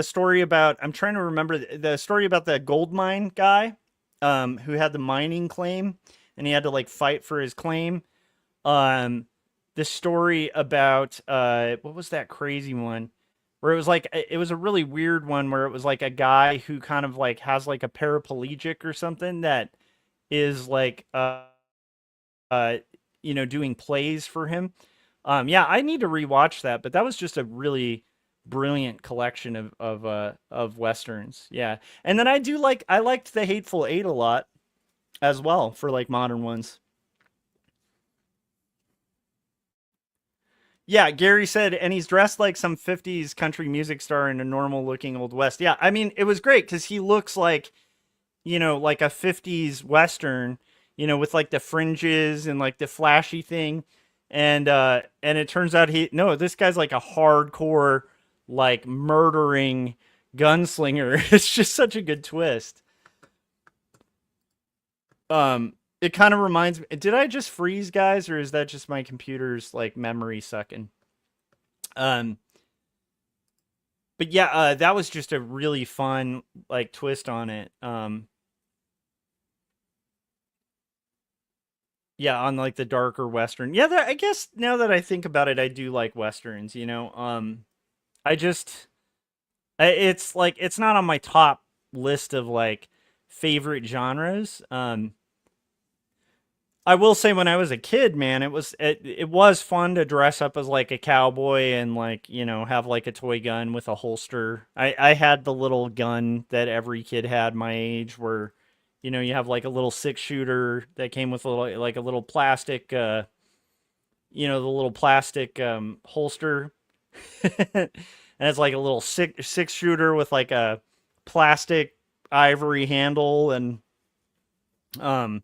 story about, I'm trying to remember the story about the gold mine guy, who had the mining claim and he had to like fight for his claim. Um, the story about what was that crazy one where it was a really weird one where it was like a guy who kind of like has like a paraplegic or something that is like uh doing plays for him. Yeah, I need to rewatch that, but that was just a really brilliant collection of westerns. Yeah. And then I liked The Hateful Eight a lot as well for like modern ones. Yeah, Gary said, and he's dressed like some 50s country music star in a normal looking Old West. Yeah, I mean, it was great because he looks like like a 50s Western, with like the fringes and like the flashy thing. And it turns out no, this guy's like a hardcore, like murdering gunslinger. It's just such a good twist. It kind of reminds me, did I just freeze, guys, or is that just my computer's like memory sucking? Um, but yeah, that was just a really fun like twist on it. Yeah, on like the darker western. Yeah, I guess now that I think about it, I do like westerns. I just it's like it's not on my top list of like favorite genres. I will say when I was a kid, man, it was fun to dress up as like a cowboy and like, have like a toy gun with a holster. I had the little gun that every kid had my age where, you have like a little 6 shooter that came with a little plastic the little plastic holster. And it's like a little six shooter with like a plastic ivory handle um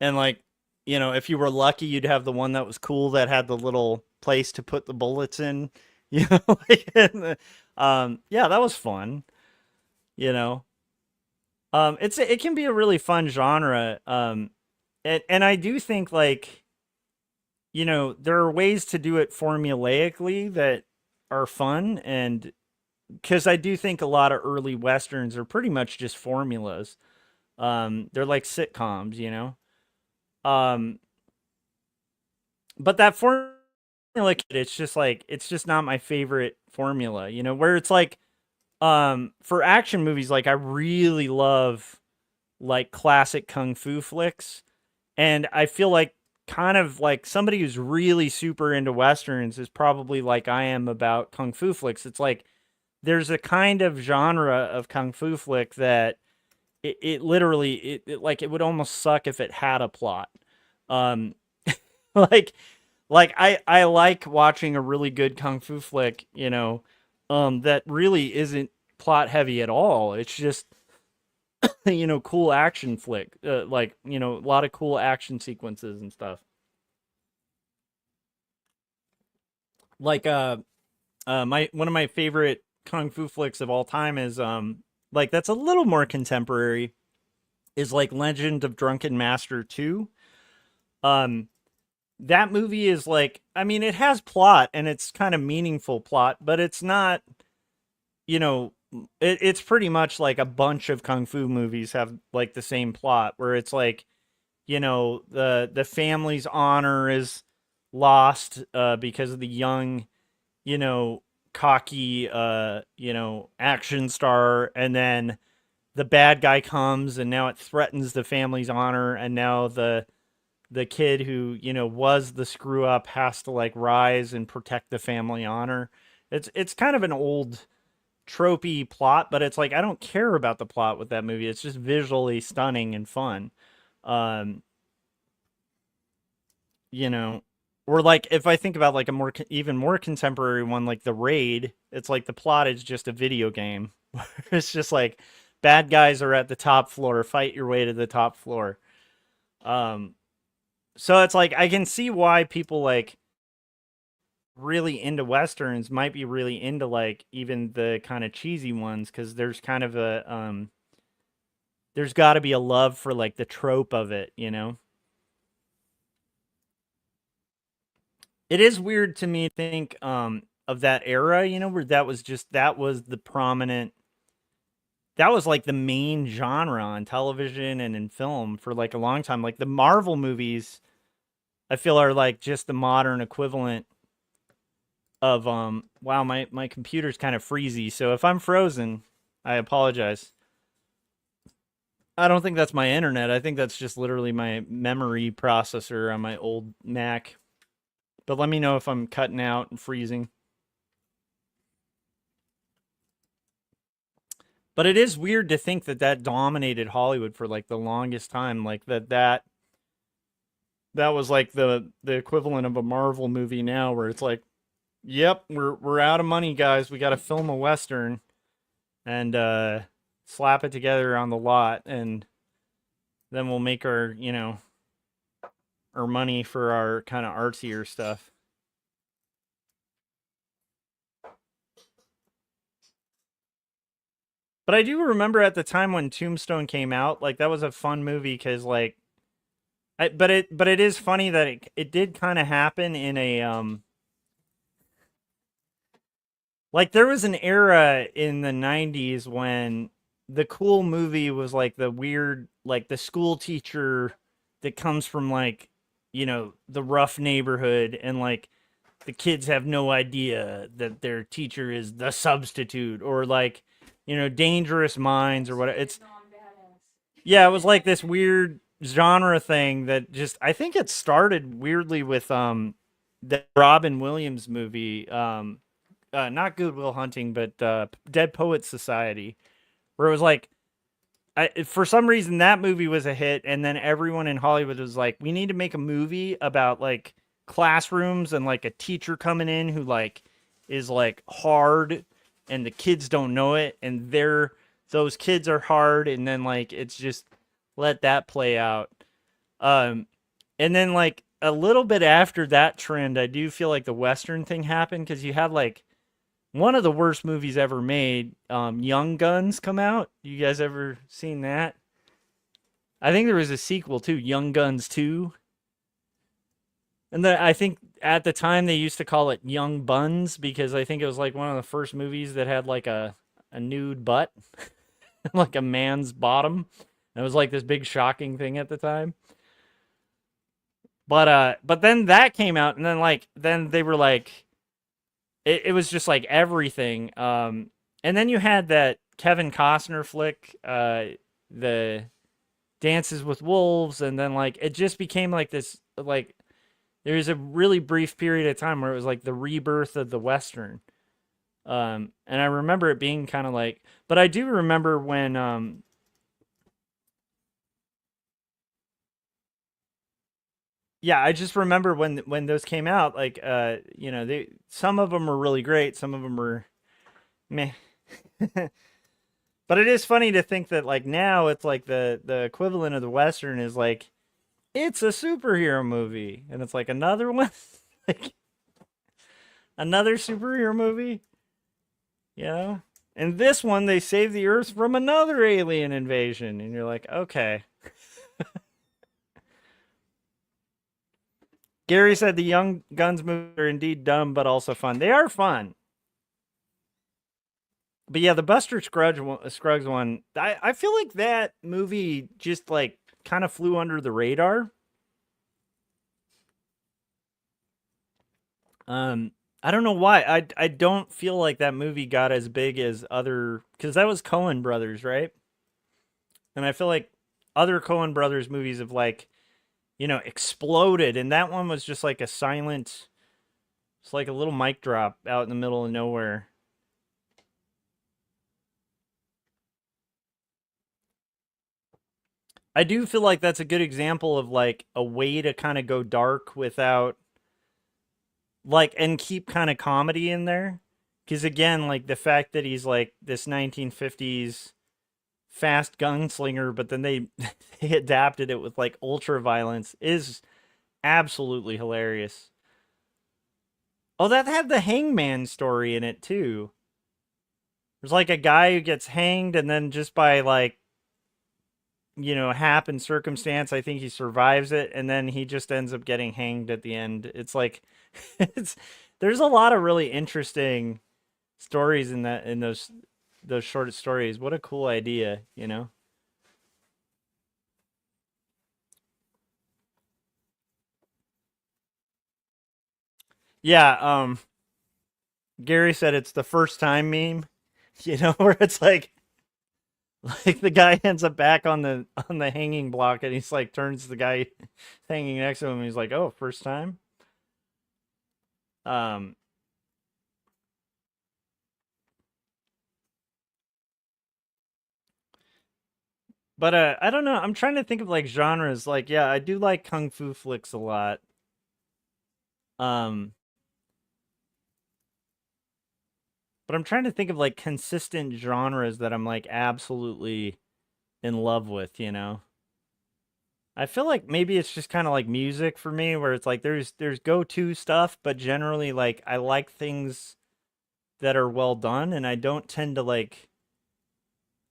and like, if you were lucky, you'd have the one that was cool that had the little place to put the bullets in. Like, yeah, that was fun. You know, it can be a really fun genre. And I do think like, there are ways to do it formulaically that are fun, and because I do think a lot of early westerns are pretty much just formulas. They're like sitcoms. Um, but that formula, it's just like it's just not my favorite formula. Where it's like, for action movies, like I really love like classic kung fu flicks, and I feel like kind of like somebody who's really super into westerns is probably like I am about kung fu flicks. It's like there's a kind of genre of kung fu flick that it literally like it would almost suck if it had a plot. Um, like I like watching a really good kung fu flick, that really isn't plot heavy at all. It's just cool action flick, like a lot of cool action sequences and stuff. Like my one of my favorite kung fu flicks of all time is like that's a little more contemporary, is like Legend of Drunken Master 2. Um that movie is like, I mean, it has plot and it's kind of meaningful plot, but it's not, you know, it's pretty much like a bunch of kung fu movies have like the same plot where it's like, the family's honor is lost because of the young, you know, cocky action star, and then the bad guy comes and now it threatens the family's honor, and now the kid who was the screw up has to like rise and protect the family honor. It's kind of an old tropey plot, but it's like I don't care about the plot with that movie. It's just visually stunning and fun. um you know or like if I think about like a even more contemporary one like The Raid, it's like the plot is just a video game. It's just like bad guys are at the top floor, fight your way to the top floor. um so it's like I can see why people like really into westerns might be really into like even the kind of cheesy ones, because there's kind of a there's got to be a love for like the trope of it. It is weird to me to think of that era, where that was the prominent, that was like the main genre on television and in film for like a long time. Like the Marvel movies, I feel are like just the modern equivalent of wow, my computer's kind of freezy, so if I'm frozen, I apologize. I don't think that's my internet. I think that's just literally my memory processor on my old Mac. But let me know if I'm cutting out and freezing. But it is weird to think that that dominated Hollywood for like the longest time, like that was like the equivalent of a Marvel movie now, where it's like, yep, we're out of money, guys. We got to film a western, and slap it together on the lot, and then we'll make our, our money for our kind of artsier stuff. But I do remember at the time when Tombstone came out, like that was a fun movie because like, but it is funny that it did kind of happen in a like there was an era in the 90s when the cool movie was like the weird, like the school teacher that comes from like, the rough neighborhood, and like the kids have no idea that their teacher is the substitute, or like, Dangerous Minds or whatever. Yeah, it was like this weird genre thing that just, I think it started weirdly with the Robin Williams movie, not Good Will Hunting, but Dead Poets Society, where it was like, for some reason that movie was a hit, and then everyone in Hollywood was like, we need to make a movie about like classrooms and like a teacher coming in who like is like hard, and the kids don't know it, and those kids are hard, and then like it's just let that play out. Um, and then like a little bit after that trend, I do feel like the Western thing happened because you had like one of the worst movies ever made, Young Guns, come out. You guys ever seen that? I think there was a sequel too, Young Guns 2. And I think at the time they used to call it Young Buns because I think it was like one of the first movies that had like a nude butt, like a man's bottom. It was like this big shocking thing at the time. But then that came out, and then they were like, it was just like everything. And then you had that Kevin Costner flick, the Dances with Wolves, and then like it just became like this, like there was a really brief period of time where it was like the rebirth of the Western. And I remember it being kind of like, but I do remember when yeah, I just remember when those came out, like they, some of them were really great, some of them were meh. But it is funny to think that like now it's like the equivalent of the Western is like it's a superhero movie, and it's like another one, like another superhero movie, you know. And this one they save the Earth from another alien invasion, and you're like, okay. Gary said the Young Guns movies are indeed dumb, but also fun. They are fun. But yeah, the Buster Scruggs one, I feel like that movie just like kind of flew under the radar. Um, I don't know why. I don't feel like that movie got as big as other, because that was Coen Brothers, right? And I feel like other Coen Brothers movies have like, exploded, and that one was just like a silent, it's like a little mic drop out in the middle of nowhere. I do feel like that's a good example of like a way to kind of go dark without like, and keep kind of comedy in there. Because again, like the fact that he's like this 1950s fast gunslinger, but then they they adapted it with like ultra violence is absolutely hilarious. Oh, that had the hangman story in it too. There's like a guy who gets hanged, and then just by like, happen circumstance, I think he survives it, and then he just ends up getting hanged at the end. It's like it's there's a lot of really interesting stories in those short stories. What a cool idea, you know? Yeah, Gary said it's the first time meme, where it's like the guy ends up back on the hanging block, and he's like turns the guy hanging next to him, and he's like, "Oh, first time." Um, but I don't know. I'm trying to think of like genres. Like, yeah, I do like kung fu flicks a lot. Um, But I'm trying to think of like consistent genres that I'm like absolutely in love with, you know? I feel like maybe it's just kind of like music for me where it's like there's go-to stuff, but generally like I like things that are well done and I don't tend to like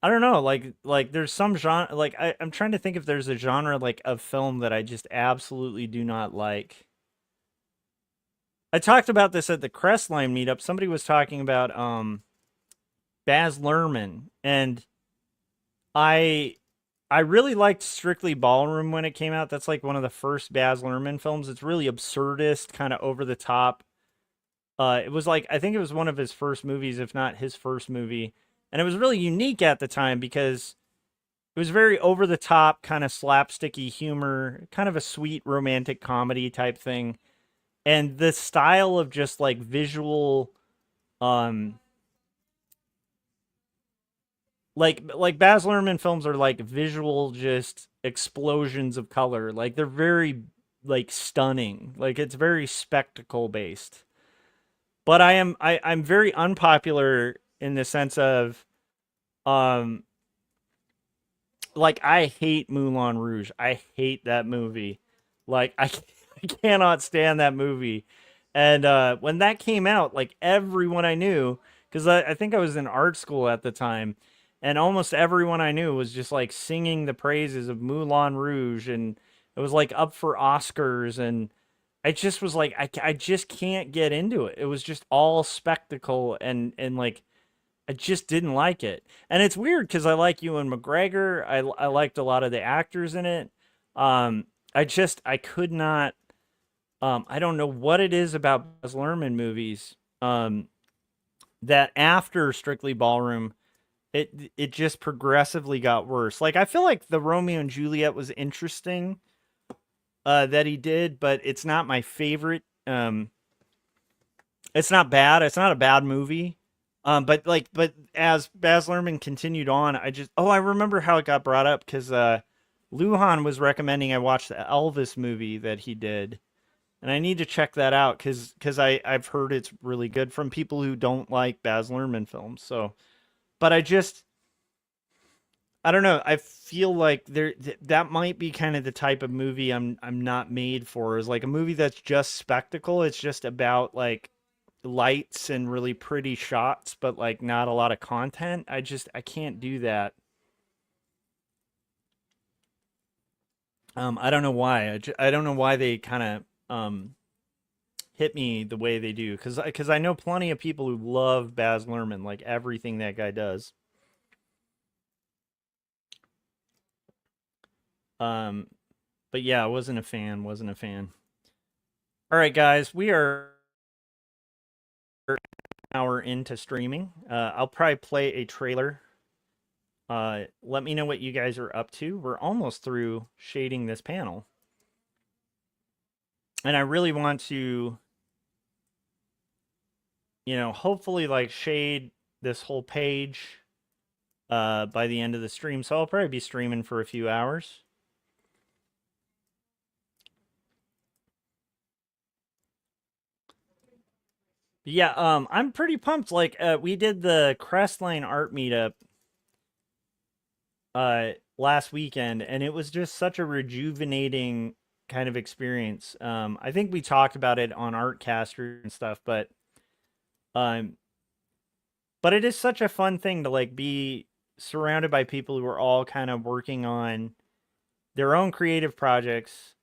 I don't know, like there's some genre like I'm trying to think if there's a genre like of film that I just absolutely do not like. I talked about this at the Crestline meetup. Somebody was talking about Baz Luhrmann, and I I really liked Strictly Ballroom when it came out. That's like one of the first Baz Luhrmann films. It's really absurdist, kind of over the top. It was like I think it was one of his first movies, if not his first movie, and it was really unique at the time because it was very over the top, kind of slapsticky humor, kind of a sweet romantic comedy type thing, and the style of just like visual, um, like Baz Luhrmann films are like visual, just explosions of color. Like they're very like stunning. Like it's very spectacle based. But I'm very unpopular in the sense of um like I hate Moulin Rouge. I hate that movie. Like I cannot stand that movie. And when that came out, like everyone I knew, because I think I was in art school at the time, and almost everyone I knew was just like singing the praises of Moulin Rouge, and it was like up for Oscars, and I just was like, I just can't get into it. It was just all spectacle and like I just didn't like it. And it's weird because I like Ewan McGregor. I liked a lot of the actors in it. I could not. I don't know what it is about Baz Luhrmann movies. That after Strictly Ballroom, it just progressively got worse. Like I feel like the Romeo and Juliet was interesting. That he did, but it's not my favorite. It's not bad. It's not a bad movie. But as Baz Luhrmann continued on, I remember how it got brought up because Luhan was recommending I watch the Elvis movie that he did, and I need to check that out because I've heard it's really good from people who don't like Baz Luhrmann films. So, but I don't know. I feel like that might be kind of the type of movie I'm not made for. Is like a movie that's just spectacle. It's just about like lights and really pretty shots, but like not a lot of content. I can't do that. I don't know why. I don't know why they kind of hit me the way they do because I know plenty of people who love Baz Luhrmann, like everything that guy does. Um, but yeah, I wasn't a fan. Wasn't a fan. All right, guys, we are an hour into streaming. I'll probably play a trailer. Let me know what you guys are up to. We're almost through shading this panel. And I really want to, hopefully like shade this whole page by the end of the stream. So I'll probably be streaming for a few hours. But yeah, I'm pretty pumped. Like we did the Crestline art meetup last weekend, and it was just such a rejuvenating kind of experience. I think we talked about it on Artcaster and stuff, um but it is such a fun thing to like be surrounded by people who are all kind of working on their own creative projects.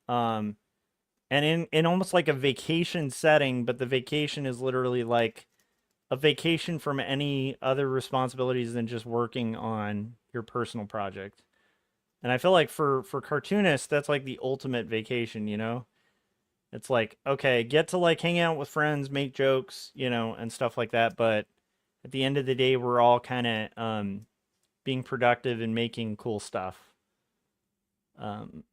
And in almost like a vacation setting, but the vacation is literally like a vacation from any other responsibilities than just working on your personal project. And I feel like for cartoonists, that's like the ultimate vacation, you know? It's like, okay, get to like hang out with friends, make jokes, and stuff like that, but at the end of the day, we're all kind of being productive and making cool stuff. Um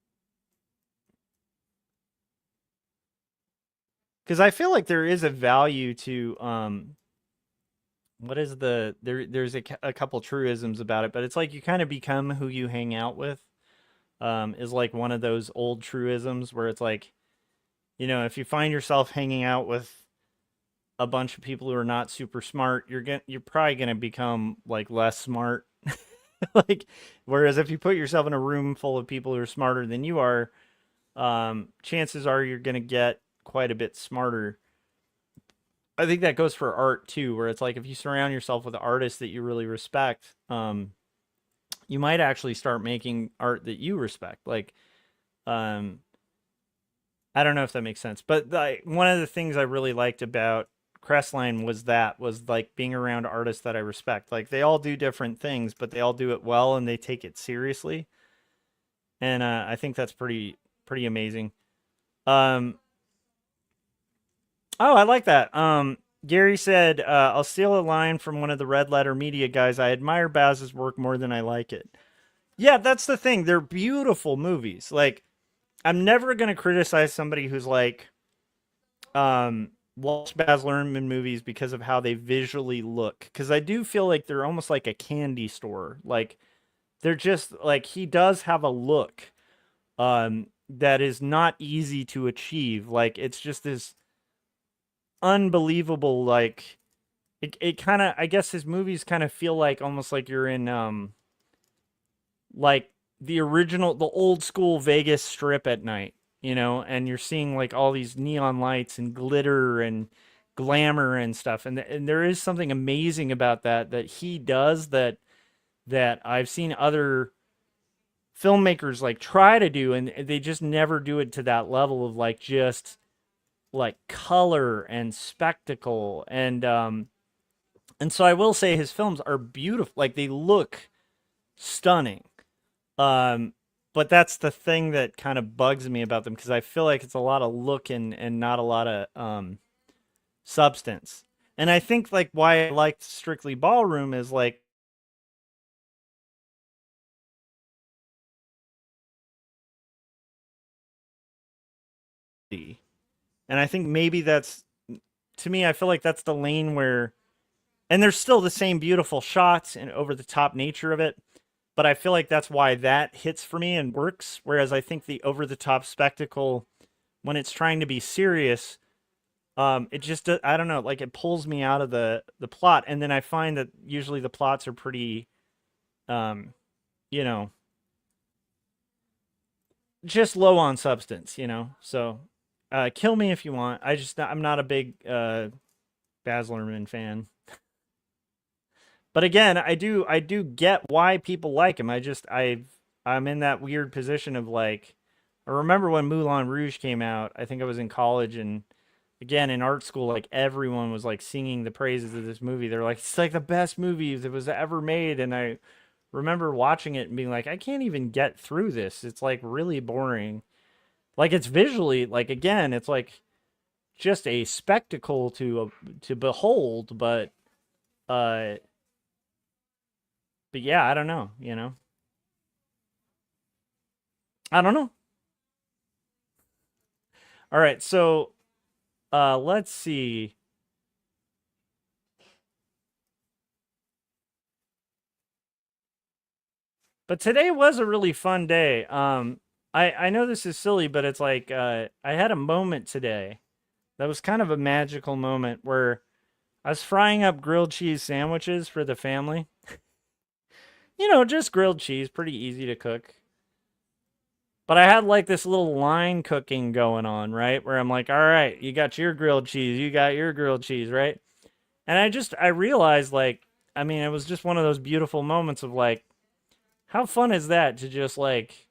because I feel like there is a value to what is there's a couple truisms about it, but it's like you kind of become who you hang out with. Is like one of those old truisms where it's like, if you find yourself hanging out with a bunch of people who are not super smart, you're probably gonna become like less smart. Like, whereas if you put yourself in a room full of people who are smarter than you are, chances are you're gonna get quite a bit smarter. I think that goes for art too, where it's like if you surround yourself with artists that you really respect, you might actually start making art that you respect. Like, um, I don't know if that makes sense, but one of the things I really liked about Crestline was like being around artists that I respect. Like they all do different things, but they all do it well and they take it seriously, and I think that's pretty amazing. Um, oh, I like that. Gary said, "I'll steal a line from one of the Red Letter Media guys. I admire Baz's work more than I like it." Yeah, that's the thing. They're beautiful movies. Like I'm never gonna criticize somebody who's like watch Baz Luhrmann movies because of how they visually look. Because I do feel like they're almost like a candy store. Like they're just like he does have a look that is not easy to achieve. Like it's just this unbelievable like it kind of I guess his movies kind of feel like almost like you're in like the old school Vegas strip at night, you know, and you're seeing like all these neon lights and glitter and glamour and stuff. And there is something amazing about that he does that I've seen other filmmakers like try to do and they just never do it to that level of like just like color and spectacle and so I will say his films are beautiful, like they look stunning. um, but that's the thing that kind of bugs me about them because I feel like it's a lot of look and not a lot of substance. And I think like why I liked Strictly Ballroom is like and I think maybe that's to me I feel like that's the lane where and there's still the same beautiful shots and over the top nature of it, but I feel like that's why that hits for me and works. Whereas I think the over the top spectacle, when it's trying to be serious, it just I don't know, like it pulls me out of the plot, and then I find that usually the plots are pretty, um, you know, just low on substance, you know. So, kill me if you want. I'm not a big Baz Luhrmann fan. But again, I do get why people like him. I'm in that weird position of like I remember when Moulin Rouge came out. I think I was in college and again in art school like everyone was like singing the praises of this movie. They're like it's like the best movie that was ever made and I remember watching it and being like I can't even get through this. It's like really boring. Like it's visually like again, it's like just a spectacle to behold, uh but yeah, I don't know, you know. I don't know. All right, so let's see. But today was a really fun day. I know this is silly, but it's like I had a moment today that was kind of a magical moment where I was frying up grilled cheese sandwiches for the family. You know, just grilled cheese, pretty easy to cook. But I had like this little line cooking going on, right? Where I'm like, all right, you got your grilled cheese, you got your grilled cheese, right? And I realized like, I mean, it was just one of those beautiful moments of like, how fun is that to just like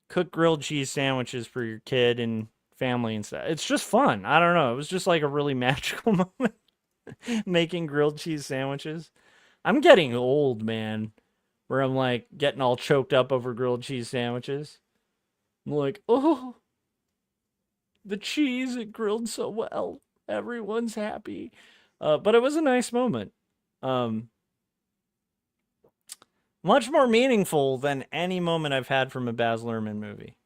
cook grilled cheese sandwiches for your kid and family and stuff? It's just fun. I don't know. It was just like a really magical moment making grilled cheese sandwiches. I'm getting old, man, where I'm like getting all choked up over grilled cheese sandwiches. I'm like, oh, the cheese, it grilled so well. Everyone's happy. But it was a nice moment. Um, much more meaningful than any moment I've had from a Baz Luhrmann movie.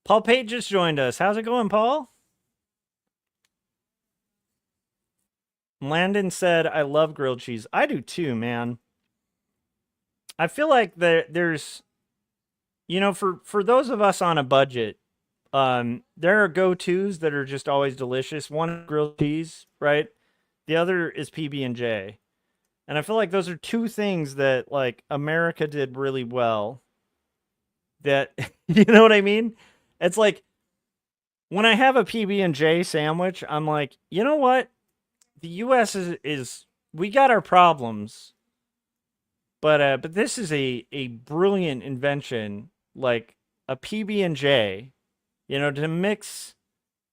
Paul Pate just joined us. How's it going, Paul? Landon said, I love grilled cheese. I do too, man. I feel like there's, you know, for those of us on a budget, There are go-tos that are just always delicious. One is grilled cheese, right? The other is PB&J. And I feel like those are two things that like America did really well. That you know what I mean? It's like when I have a PB&J sandwich, I'm like, you know what? The U.S. is we got our problems, but this is a brilliant invention, like a PB&J. You know, to mix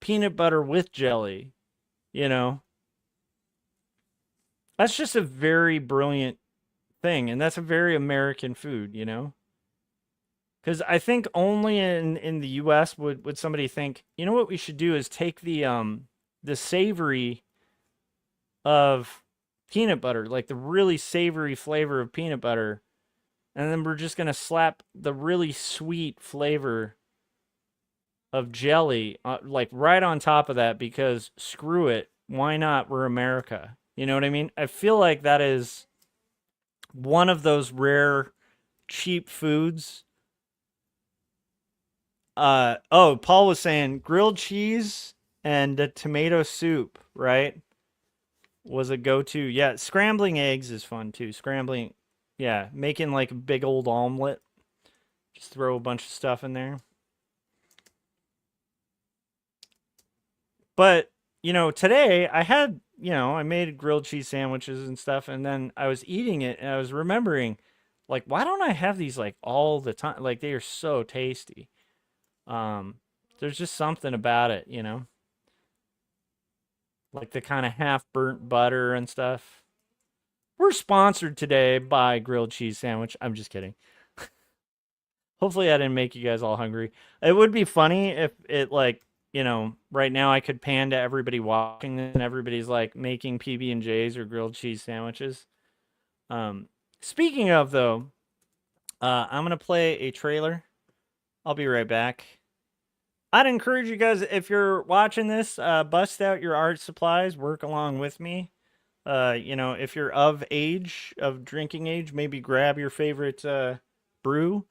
peanut butter with jelly. You know, that's just a very brilliant thing, and that's a very American food. You know, because I think only in the U.S. would somebody think, you know what we should do is take the savory of peanut butter, like the really savory flavor of peanut butter, and then we're just gonna slap the really sweet flavor of jelly, like right on top of that, because screw it, why not? We're America. You know what I mean? I feel like that is one of those rare cheap foods. Oh, Paul was saying grilled cheese and a tomato soup, right? Was a go-to. Yeah, scrambling eggs is fun too. Scrambling, yeah, making like a big old omelet. Just throw a bunch of stuff in there. But, you know, today I had, you know, I made grilled cheese sandwiches and stuff, and then I was eating it and I was remembering, like, why don't I have these like all the time? Like they are so tasty. Um, there's just something about it, you know, like the kind of half burnt butter and stuff. We're sponsored today by grilled cheese sandwich. I'm just kidding. Hopefully I didn't make you guys all hungry. It would be funny if it like, you know, right now I could pan to everybody watching this and everybody's like making PB&Js or grilled cheese sandwiches. Speaking of though, I'm gonna play a trailer. I'll be right back. I'd encourage you guys, if you're watching this, bust out your art supplies, work along with me. You know, if you're of age, of drinking age, maybe grab your favorite brew.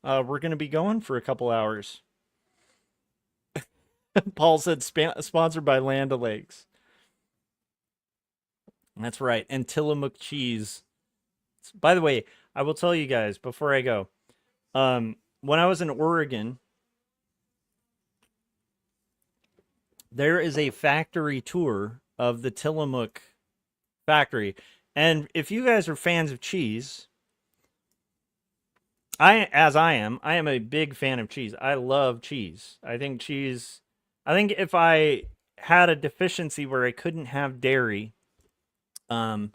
We're going to be going for a couple hours. Paul said sponsored by Land O'Lakes. That's right. And Tillamook cheese. By the way, I will tell you guys before I go. When I was in Oregon, there is a factory tour of the Tillamook factory. And if you guys are fans of cheese, I am a big fan of cheese. I love cheese. I think cheese, I think if I had a deficiency where I couldn't have dairy, um,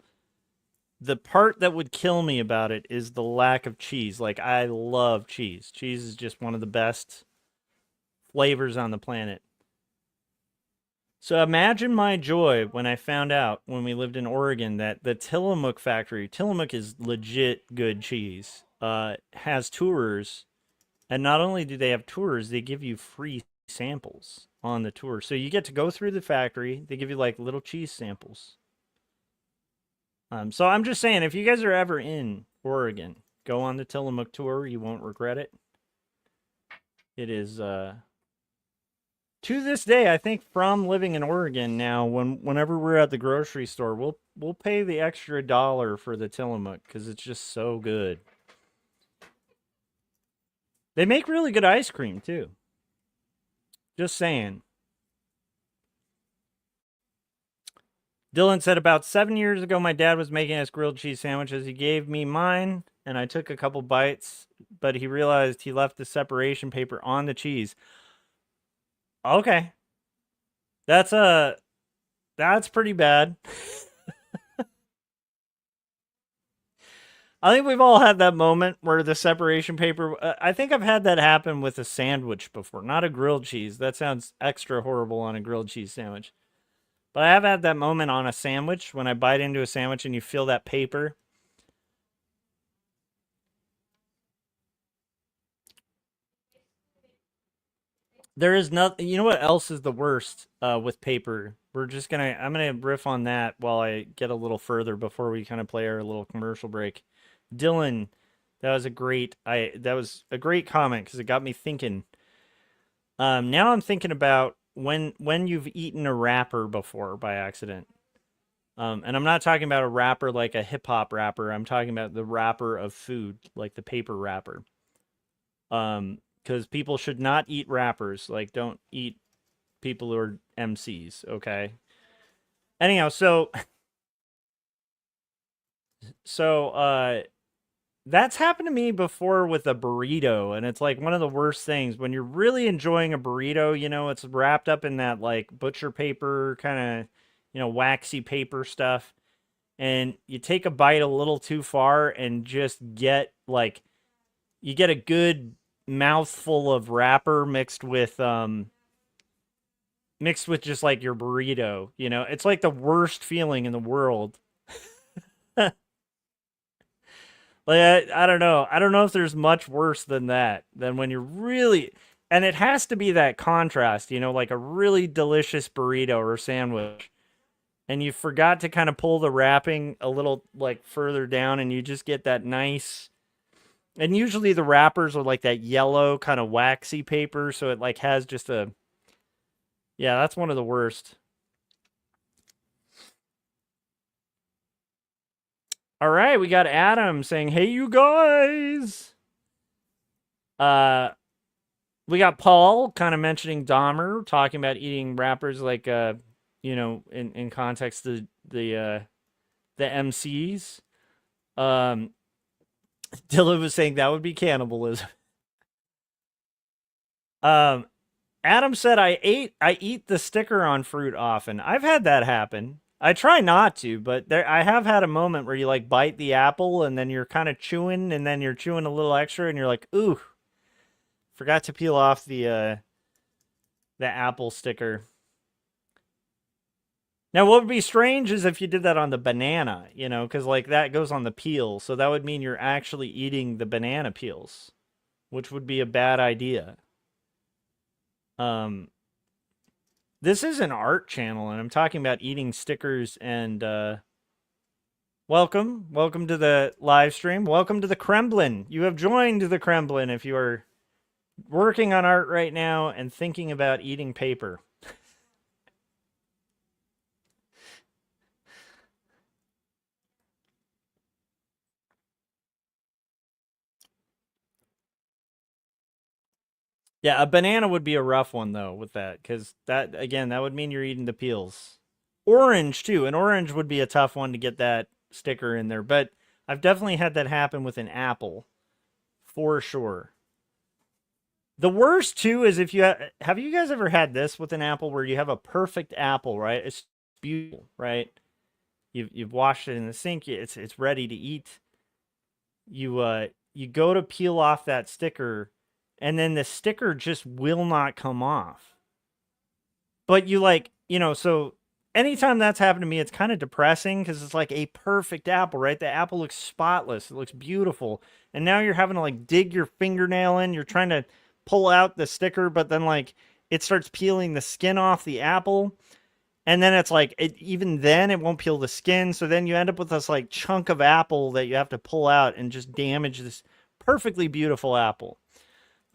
the part that would kill me about it is the lack of cheese. Like I love cheese. Cheese is just one of the best flavors on the planet. So imagine my joy when I found out when we lived in Oregon that the Tillamook factory, Tillamook is legit good cheese, has tours. And not only do they have tours, they give you free samples on the tour. So you get to go through the factory. They give you like little cheese samples. So I'm just saying, if you guys are ever in Oregon, go on the Tillamook tour. You won't regret it. It is to this day, I think from living in Oregon now, whenever we're at the grocery store, we'll pay the extra $1 for the Tillamook because it's just so good. They make really good ice cream too. Just saying. Dylan said about 7 years ago, my dad was making us grilled cheese sandwiches. He gave me mine, and I took a couple bites, but he realized he left the separation paper on the cheese. Okay. That's pretty bad. I think we've all had that moment where the separation paper. I think I've had that happen with a sandwich before, not a grilled cheese. That sounds extra horrible on a grilled cheese sandwich. But I have had that moment on a sandwich when I bite into a sandwich and you feel that paper. There is nothing. You know what else is the worst with paper? I'm gonna riff on that while I get a little further before we kind of play our little commercial break. Dylan, that was a great comment because it got me thinking. Now I'm thinking about when you've eaten a wrapper before by accident. And I'm not talking about a wrapper like a hip hop wrapper. I'm talking about the wrapper of food, like the paper wrapper. Because people should not eat wrappers. Like, don't eat people who are MCs. Okay. Anyhow, so that's happened to me before with a burrito, and it's like one of the worst things when you're really enjoying a burrito. It's wrapped up in that like butcher paper kind of, waxy paper stuff, and you take a bite a little too far and just get like you get a good mouthful of wrapper mixed with just like your burrito. It's like the worst feeling in the world. Like I don't know. I don't know if there's much worse than that. Than when you're really, and it has to be that contrast, like a really delicious burrito or sandwich, and you forgot to kind of pull the wrapping a little like further down, and you just get that nice. And usually the wrappers are like that yellow kind of waxy paper, so it like has just a. Yeah, that's one of the worst. All right, we got Adam saying, "Hey, you guys." Uh, we got Paul kind of mentioning Dahmer, talking about eating wrappers like in context to the MCs. Um, Dylan was saying that would be cannibalism. Um, Adam said I eat the sticker on fruit often. I've had that happen. I try not to, but I have had a moment where you like bite the apple and then you're kind of chewing and then you're chewing a little extra and you're like, ooh, forgot to peel off the apple sticker. Now, what would be strange is if you did that on the banana, because like that goes on the peel. So that would mean you're actually eating the banana peels, which would be a bad idea. Um, this is an art channel, and I'm talking about eating stickers and welcome to the live stream. Welcome to the Kremlin. You have joined the Kremlin if you are working on art right now and thinking about eating paper. Yeah, a banana would be a rough one though with that, because that again, that would mean you're eating the peels. Orange too. An orange would be a tough one to get that sticker in there, but I've definitely had that happen with an apple, for sure. The worst too is if have you guys ever had this with an apple where you have a perfect apple, right? It's beautiful, right? You've washed it in the sink, it's ready to eat. You go to peel off that sticker and then the sticker just will not come off. But you like, so anytime that's happened to me, it's kind of depressing because it's like a perfect apple, right? The apple looks spotless, it looks beautiful. And now you're having to like dig your fingernail in, you're trying to pull out the sticker, but then like it starts peeling the skin off the apple. And then it's like, even then it won't peel the skin. So then you end up with this like chunk of apple that you have to pull out and just damage this perfectly beautiful apple.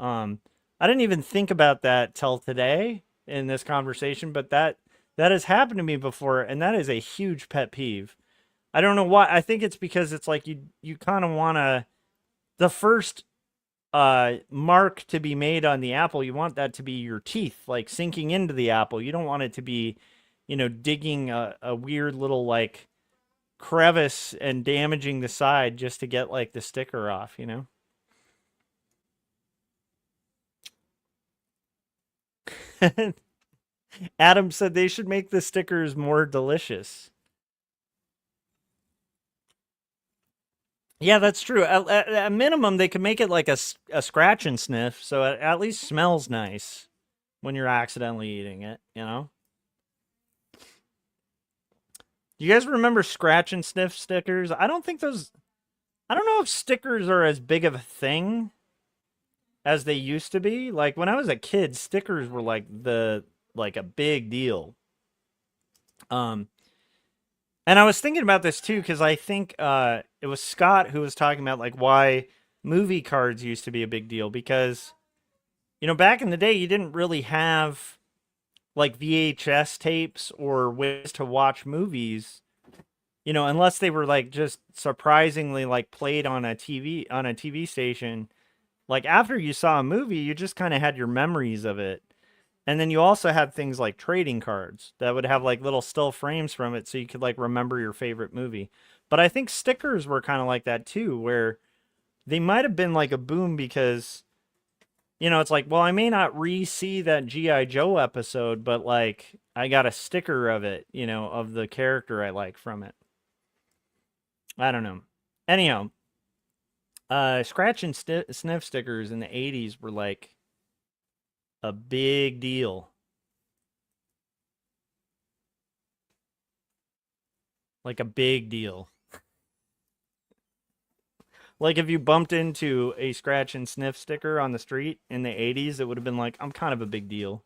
I didn't even think about that till today in this conversation, but that has happened to me before, and that is a huge pet peeve. I don't know why. I think it's because it's like you kind of want to the first mark to be made on the apple, you want that to be your teeth like sinking into the apple. You don't want it to be, digging a weird little like crevice and damaging the side just to get like the sticker off. Adam said they should make the stickers more delicious. Yeah, that's true. At minimum, they could make it like a scratch and sniff, so it at least smells nice when you're accidentally eating it. Do you guys remember scratch and sniff stickers? I don't think those. I don't know if stickers are as big of a thing as they used to be. Like when I was a kid, stickers were like a big deal. Um, and I was thinking about this too because I think it was Scott who was talking about like why movie cards used to be a big deal because back in the day, you didn't really have like VHS tapes or ways to watch movies, unless they were like just surprisingly like played on a TV station. Like after you saw a movie, you just kind of had your memories of it. And then you also had things like trading cards that would have like little still frames from it so you could like remember your favorite movie. But I think stickers were kind of like that too, where they might have been like a boom because, it's like, well, I may not re-see that G.I. Joe episode, but like I got a sticker of it, of the character I like from it. I don't know. Anyhow, scratch and sniff stickers in the 80s were like a big deal. Like a big deal. Like if you bumped into a scratch and sniff sticker on the street in the 80s, it would have been like, I'm kind of a big deal.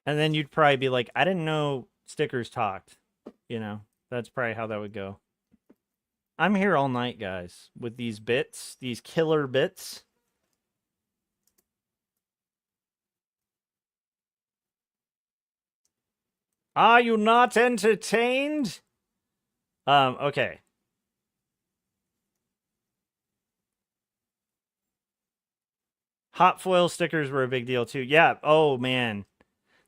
And then you'd probably be like, I didn't know stickers talked. That's probably how that would go. I'm here all night, guys, with these bits, these killer bits. Are you not entertained? Okay. Hot foil stickers were a big deal too. Yeah. Oh man.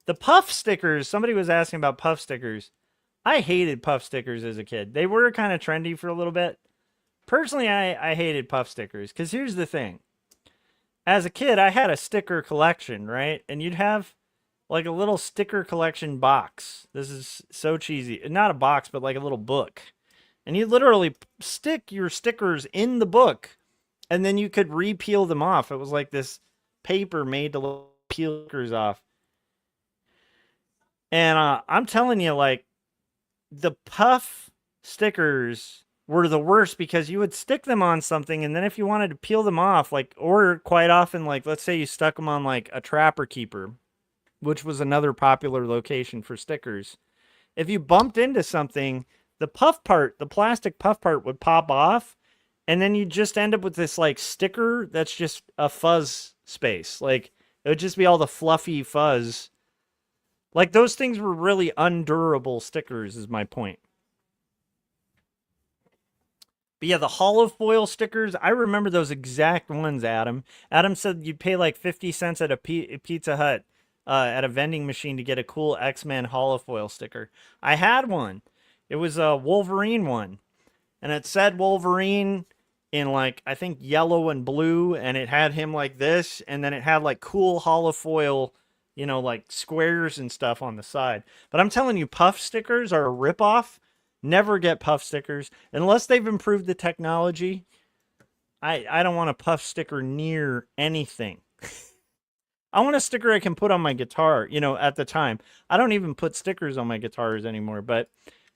The puff stickers, somebody was asking about puff stickers. I hated puff stickers as a kid. They were kind of trendy for a little bit. Personally, I hated puff stickers because here's the thing. As a kid, I had a sticker collection, right? And you'd have like a little sticker collection box. This is so cheesy. Not a box, but like a little book. And you literally stick your stickers in the book and then you could re-peel them off. It was like this paper made to peel stickers off. And I'm telling you, like, the puff stickers were the worst because you would stick them on something, and then if you wanted to peel them off, like, or quite often, like, let's say you stuck them on, like, a Trapper Keeper, which was another popular location for stickers. If you bumped into something, the puff part, the plastic puff part would pop off, and then you just end up with this, like, sticker that's just a fuzz space. Like, it would just be all the fluffy fuzz. Like, those things were really undurable stickers, is my point. But yeah, the hollow foil stickers, I remember those exact ones, Adam. Adam said you'd pay like 50 cents at a Pizza Hut at a vending machine to get a cool X-Men hollow foil sticker. I had one. It was a Wolverine one. And it said Wolverine in like, I think yellow and blue. And it had him like this. And then it had like cool hollow foil, like squares and stuff on the side. But I'm telling you, puff stickers are a ripoff. Never get puff stickers unless they've improved the technology. I don't want a puff sticker near anything. I want a sticker I can put on my guitar, at the time. I don't even put stickers on my guitars anymore, but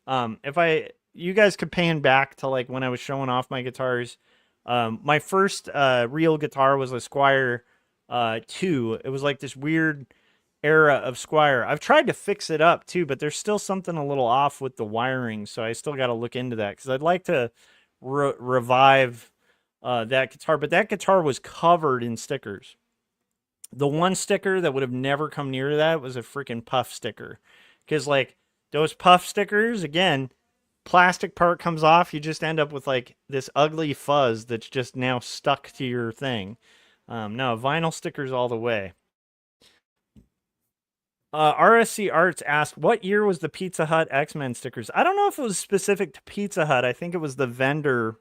if you guys could pan back to like when I was showing off my guitars. My first real guitar was a Squire 2. It was like this weird era of Squire. I've tried to fix it up too, but there's still something a little off with the wiring, so I still got to look into that because I'd like to revive that guitar. But that guitar was covered in stickers. The one sticker that would have never come near that was a freaking puff sticker, because like those puff stickers, again, plastic part comes off, you just end up with like this ugly fuzz that's just now stuck to your thing. No, vinyl stickers all the way. RSC Arts asked, what year was the Pizza Hut X-Men stickers? I don't know if it was specific to Pizza Hut. I think it was the vendor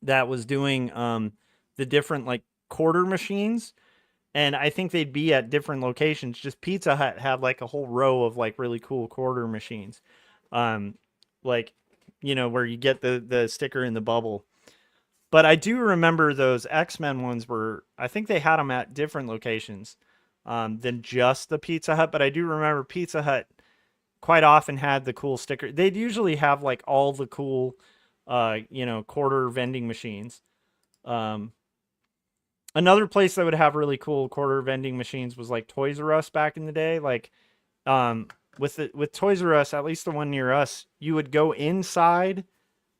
that was doing the different like quarter machines. And I think they'd be at different locations. Just Pizza Hut had like a whole row of like really cool quarter machines. Like, where you get the sticker in the bubble. But I do remember those X-Men ones I think they had them at different locations than just the Pizza Hut. But I do remember Pizza Hut quite often had the cool sticker. They'd usually have like all the cool, quarter vending machines. Another place that would have really cool quarter vending machines was like Toys R Us back in the day. Like, with Toys R Us, at least the one near us, you would go inside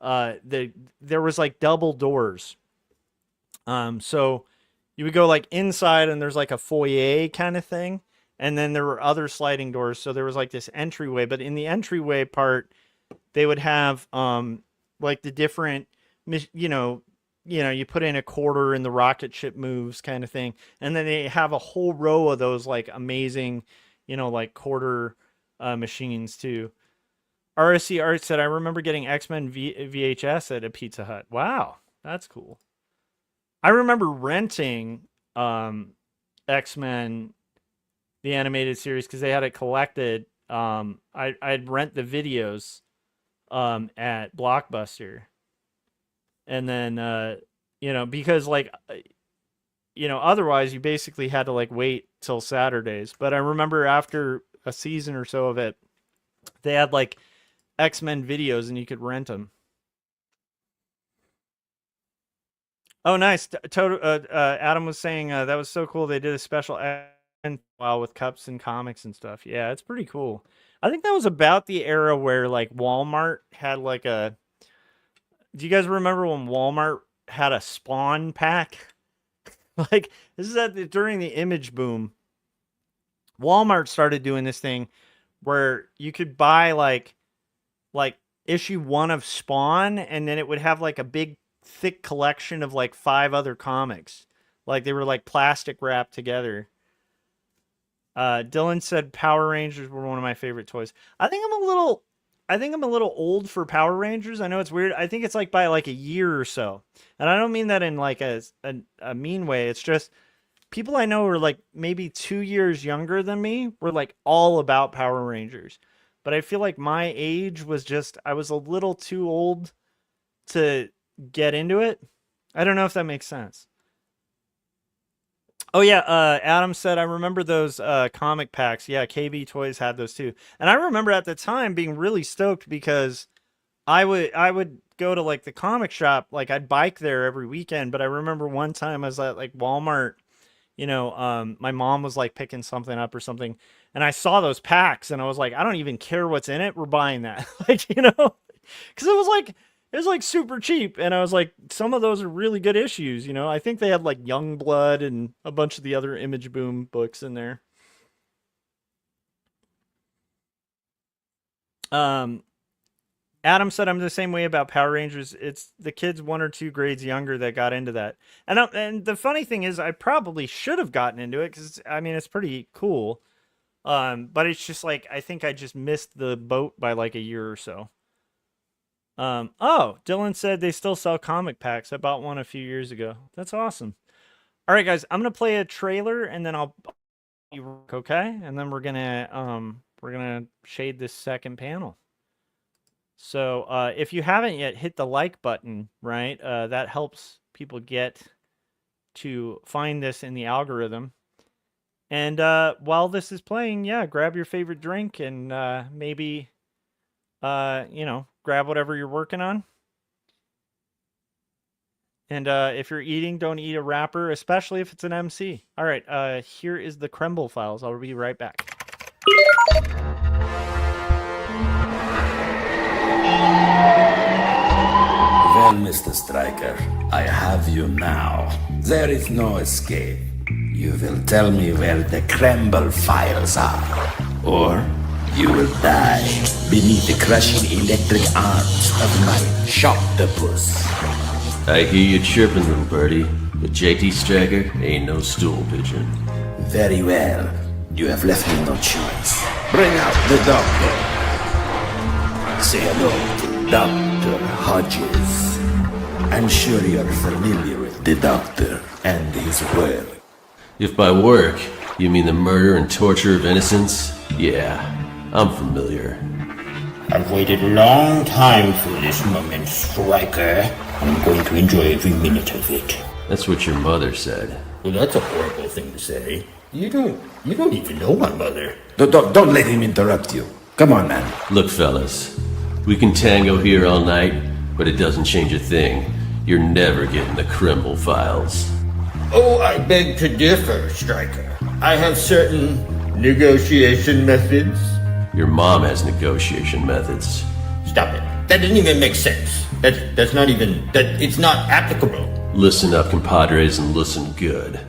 there was like double doors. So you would go like inside and there's like a foyer kind of thing. And then there were other sliding doors. So there was like this entryway, but in the entryway part, they would have, like the different, you put in a quarter and the rocket ship moves kind of thing. And then they have a whole row of those like amazing, like quarter, machines too. RSC Art said, I remember getting X-Men VHS at a Pizza Hut. Wow. That's cool. I remember renting X-Men, the animated series, because they had it collected. I'd rent the videos at Blockbuster. And then, because like, otherwise you basically had to like wait till Saturdays. But I remember after a season or so of it, they had like X-Men videos and you could rent them. Oh, nice. Adam was saying that was so cool. They did a special while with cups and comics and stuff. Yeah, it's pretty cool. I think that was about the era where like Walmart had like a. Do you guys remember when Walmart had a Spawn pack? Like this is during the Image boom. Walmart started doing this thing where you could buy like issue 1 of Spawn, and then it would have like a big thick collection of like 5 other comics. Like they were like plastic wrapped together. Dylan said Power Rangers were one of my favorite toys. I think I'm a little old for Power Rangers. I know it's weird. I think it's like by like a year or so. And I don't mean that in like a mean way. It's just people I know are like maybe 2 years younger than me were like all about Power Rangers. But I feel like my age was just, I was a little too old to get into it. I don't know if that makes sense. Oh yeah, Adam said, I remember those comic packs. Yeah, KB Toys had those too. And I remember at the time being really stoked because I would go to like the comic shop, like I'd bike there every weekend, but I remember one time I was at like Walmart, my mom was like picking something up or something, and I saw those packs and I was like, I don't even care what's in it, we're buying that. Like, because it was like super cheap, and I was like, some of those are really good issues, I think they had like Youngblood and a bunch of the other Image Boom books in there. Adam said, I'm the same way about Power Rangers. It's the kids 1 or 2 grades younger that got into that. And the funny thing is, I probably should have gotten into it because, I mean, it's pretty cool. But it's just like, I think I just missed the boat by like a year or so. Oh, Dylan said they still sell comic packs. I bought one a few years ago. That's awesome. All right, guys, I'm going to play a trailer and then I'll okay? And then we're going to shade this second panel. So if you haven't yet, hit the like button, right? That helps people get to find this in the algorithm. And while this is playing, yeah, grab your favorite drink and maybe, grab whatever you're working on. And if you're eating, don't eat a wrapper, especially if it's an MC. All right, here is the Kemble files. I'll be right back. Well, Mr. Stryker, I have you now. There is no escape. You will tell me where the Kemble files are, or you will die beneath the crushing electric arms of my Shocktopus. I hear you chirping, little birdie, but JT Stryker ain't no stool pigeon. Very well. You have left me no choice. Bring out the doctor. Say hello to Dr. Hodges. I'm sure you're familiar with the doctor and his work. If by work you mean the murder and torture of innocents, yeah, I'm familiar. I've waited a long time for this moment, Stryker. I'm going to enjoy every minute of it. That's what your mother said. Well, that's a horrible thing to say. You don't even know my mother. Don't let him interrupt you. Come on, man. Look, fellas, we can tango here all night, but it doesn't change a thing. You're never getting the Kemble files. Oh, I beg to differ, Stryker. I have certain negotiation methods. Your mom has negotiation methods. Stop it. That didn't even make sense. That's not even, it's not applicable. Listen up, compadres, and listen good.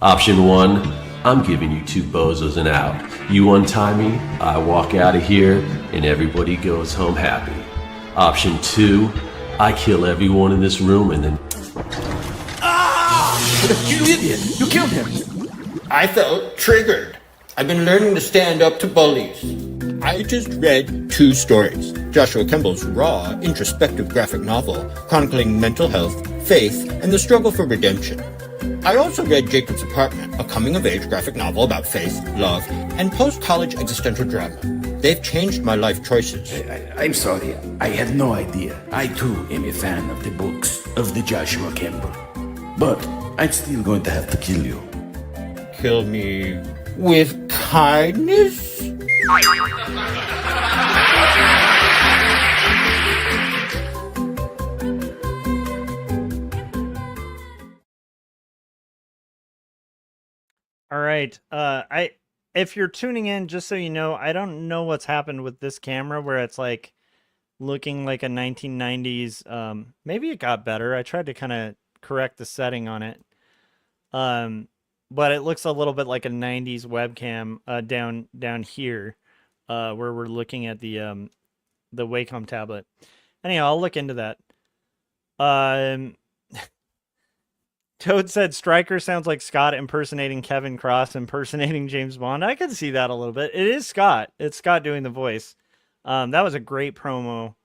Option 1, I'm giving you 2 bozos and out. You untie me, I walk out of here, and everybody goes home happy. Option 2, I kill everyone in this room and then... You idiot! You killed him! I felt triggered. I've been learning to stand up to bullies. I just read 2 stories. Joshua Kemble's raw, introspective graphic novel chronicling mental health, faith, and the struggle for redemption. I also read Jacob's Apartment, a coming-of-age graphic novel about faith, love, and post-college existential drama. They've changed my life choices. I'm sorry. I had no idea. I too am a fan of the books of the Joshua Kemble. But I'm still going to have to kill you. Kill me with kindness? All right. If you're tuning in, just so you know, I don't know what's happened with this camera where it's like looking like a 1990s. Maybe it got better. I tried to kind of correct the setting on it. But it looks a little bit like a 90s webcam down here, where we're looking at the Wacom tablet. Anyhow, I'll look into that. Toad said Stryker sounds like Scott impersonating Kevin Cross impersonating James Bond. I can see that a little bit. It is Scott. It's Scott doing the voice. That was a great promo.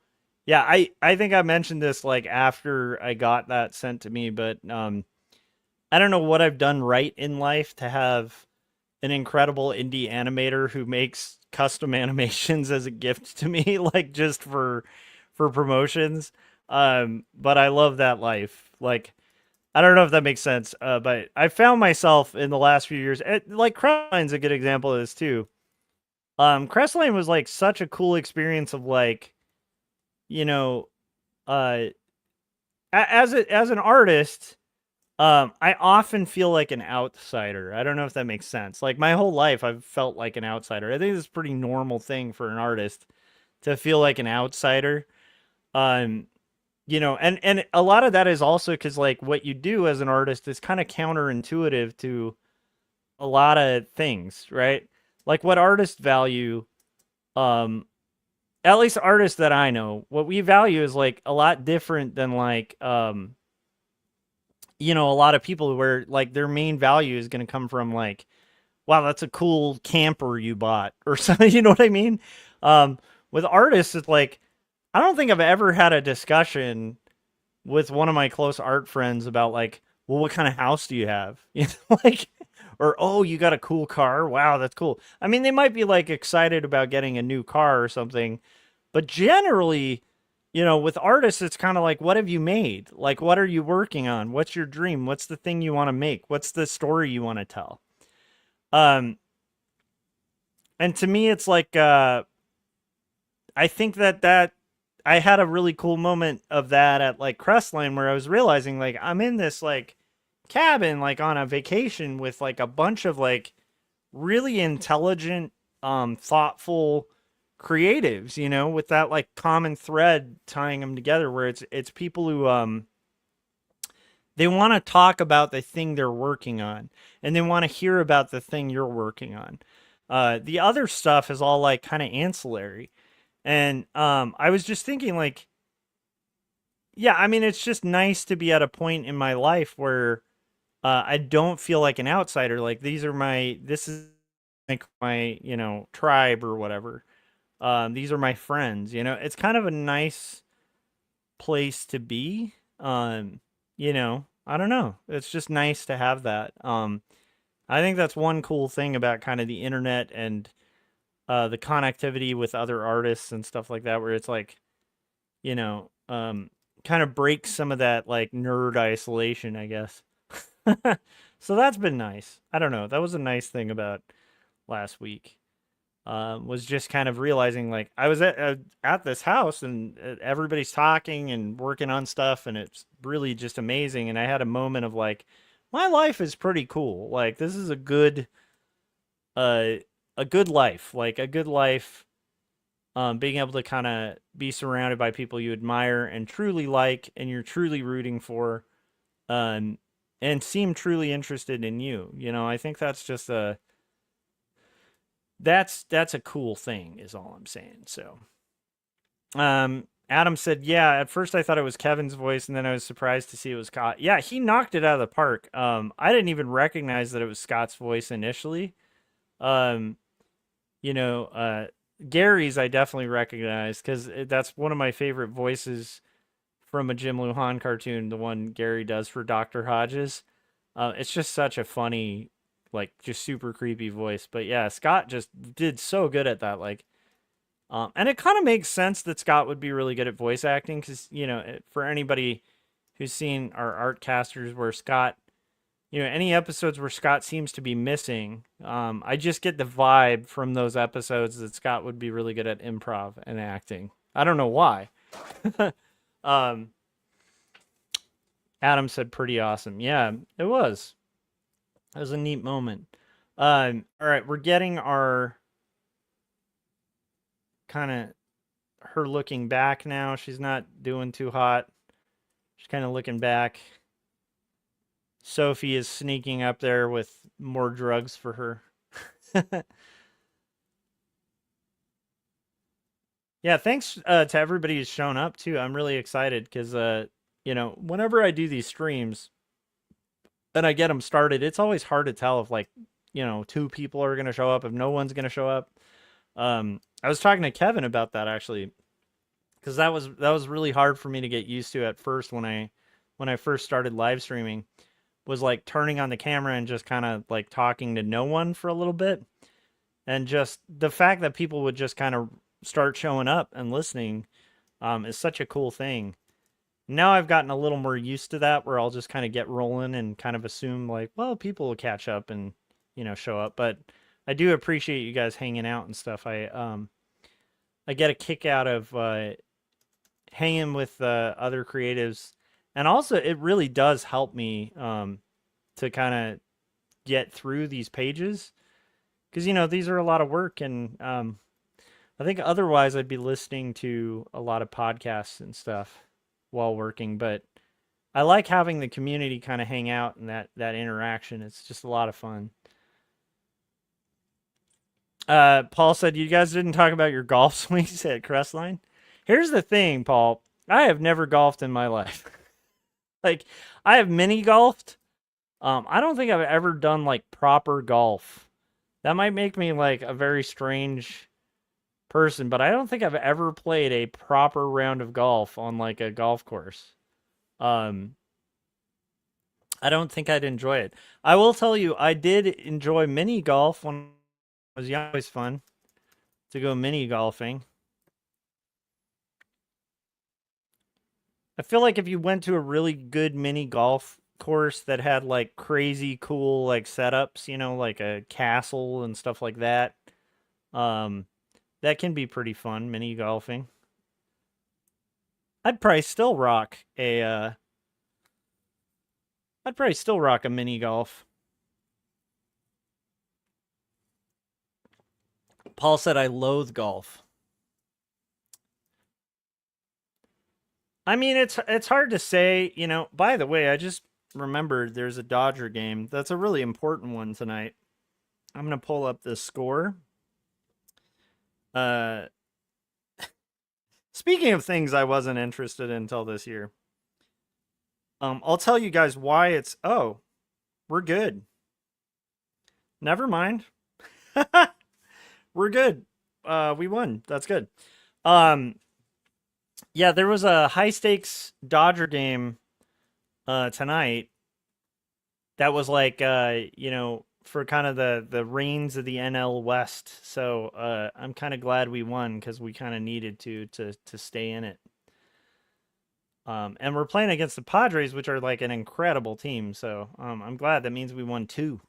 Yeah, I think I mentioned this like after I got that sent to me, but I don't know what I've done right in life to have an incredible indie animator who makes custom animations as a gift to me, like just for promotions. But I love that life. Like, I don't know if that makes sense, but I found myself in the last few years, like Crestline's a good example of this too. Crestline was like such a cool experience of like, you know, as an artist, I often feel like an outsider. I don't know if that makes sense. Like my whole life, I've felt like an outsider. I think it's a pretty normal thing for an artist to feel like an outsider. You know, and a lot of that is also because like what you do as an artist is kind of counterintuitive to a lot of things, right? Like what artists value, at least artists that I know, what we value is like a lot different than like, you know, a lot of people where like their main value is going to come from like, wow, that's a cool camper you bought or something. You know what I mean? With artists, it's like, I don't think I've ever had a discussion with one of my close art friends about like, well, what kind of house do you have? You know, like, or, oh, you got a cool car. Wow, that's cool. I mean, they might be like excited about getting a new car or something, but generally, you know, with artists, it's kind of like, what have you made? Like, what are you working on? What's your dream? What's the thing you want to make? What's the story you want to tell? And to me, it's like, I think that I had a really cool moment of that at like Crestline where I was realizing like I'm in this like cabin like on a vacation with like a bunch of like really intelligent, thoughtful creatives, you know, with that like common thread tying them together where it's people who they want to talk about the thing they're working on and they want to hear about the thing you're working on. The other stuff is all like kind of ancillary. And I was just thinking like, yeah, I mean, it's just nice to be at a point in my life where I don't feel like an outsider. Like this is like my, you know, tribe or whatever. These are my friends, you know, it's kind of a nice place to be. You know, I don't know. It's just nice to have that. I think that's one cool thing about kind of the internet and the connectivity with other artists and stuff like that, where it's like, you know, kind of breaks some of that like nerd isolation, I guess. So that's been nice. I don't know. That was a nice thing about last week. Was just kind of realizing like I was at this house and everybody's talking and working on stuff and it's really just amazing. And I had a moment of like, my life is pretty cool. Like this is a good life, like a good life being able to kind of be surrounded by people you admire and truly like, and you're truly rooting for, and seem truly interested in you. You know, I think that's just that's a cool thing, is all I'm saying. So, Adam said, yeah, at first I thought it was Kevin's voice, and then I was surprised to see it was Scott. Yeah, he knocked it out of the park. I didn't even recognize that it was Scott's voice initially. Um, Gary's I definitely recognize, because that's one of my favorite voices from a Jim Lujan cartoon, the one Gary does for Dr. Hodges. It's just such a funny, like, just super creepy voice. But yeah, Scott just did so good at that. Like, and it kind of makes sense that Scott would be really good at voice acting, because, for anybody who's seen our art casters where Scott, any episodes where Scott seems to be missing, I just get the vibe from those episodes that Scott would be really good at improv and acting. I don't know why. Adam said pretty awesome. Yeah, it was. It was a neat moment. All right, we're getting our kind of her looking back now. She's not doing too hot. She's kind of looking back. Sophie is sneaking up there with more drugs for her. Yeah, thanks to everybody who's shown up too. I'm really excited because whenever I do these streams and I get them started, it's always hard to tell if, like, 2 people are going to show up, if no one's going to show up. I was talking to Kevin about that, actually, because that was really hard for me to get used to at first when I first started live streaming, was like turning on the camera and just kind of like talking to no one for a little bit. And just the fact that people would just kind of start showing up and listening is such a cool thing. Now I've gotten a little more used to that, where I'll just kind of get rolling and kind of assume, like, well, people will catch up and, show up. But I do appreciate you guys hanging out and stuff. I get a kick out of hanging with other creatives. And also, it really does help me to kind of get through these pages. Because, these are a lot of work. And I think otherwise I'd be listening to a lot of podcasts and stuff while working. But I like having the community kind of hang out and that interaction. It's just a lot of fun. Paul said, you guys didn't talk about your golf swings at Crestline? Here's the thing, Paul. I have never golfed in my life. Like, I have mini golfed. I don't think I've ever done, like, proper golf. That might make me, like, a very strange person, but I don't think I've ever played a proper round of golf on, like, a golf course. I don't think I'd enjoy it. I will tell you, I did enjoy mini golf when I was young. It was fun to go mini golfing. I feel like if you went to a really good mini golf course that had, like, crazy cool, like, setups, like a castle and stuff like that, that can be pretty fun, mini golfing. I'd probably still rock a mini golf. Paul said, I loathe golf. I mean, it's hard to say, By the way, I just remembered there's a Dodger game. That's a really important one tonight. I'm going to pull up the score. Speaking of things I wasn't interested in until this year. I'll tell you guys why it's... Oh, we're good. Never mind. We're good. We won. That's good. Yeah, there was a high-stakes Dodger game tonight that was like, for kind of the reins of the NL West. So I'm kind of glad we won, because we kind of needed to stay in it. And we're playing against the Padres, which are like an incredible team. So I'm glad. That means we won 2.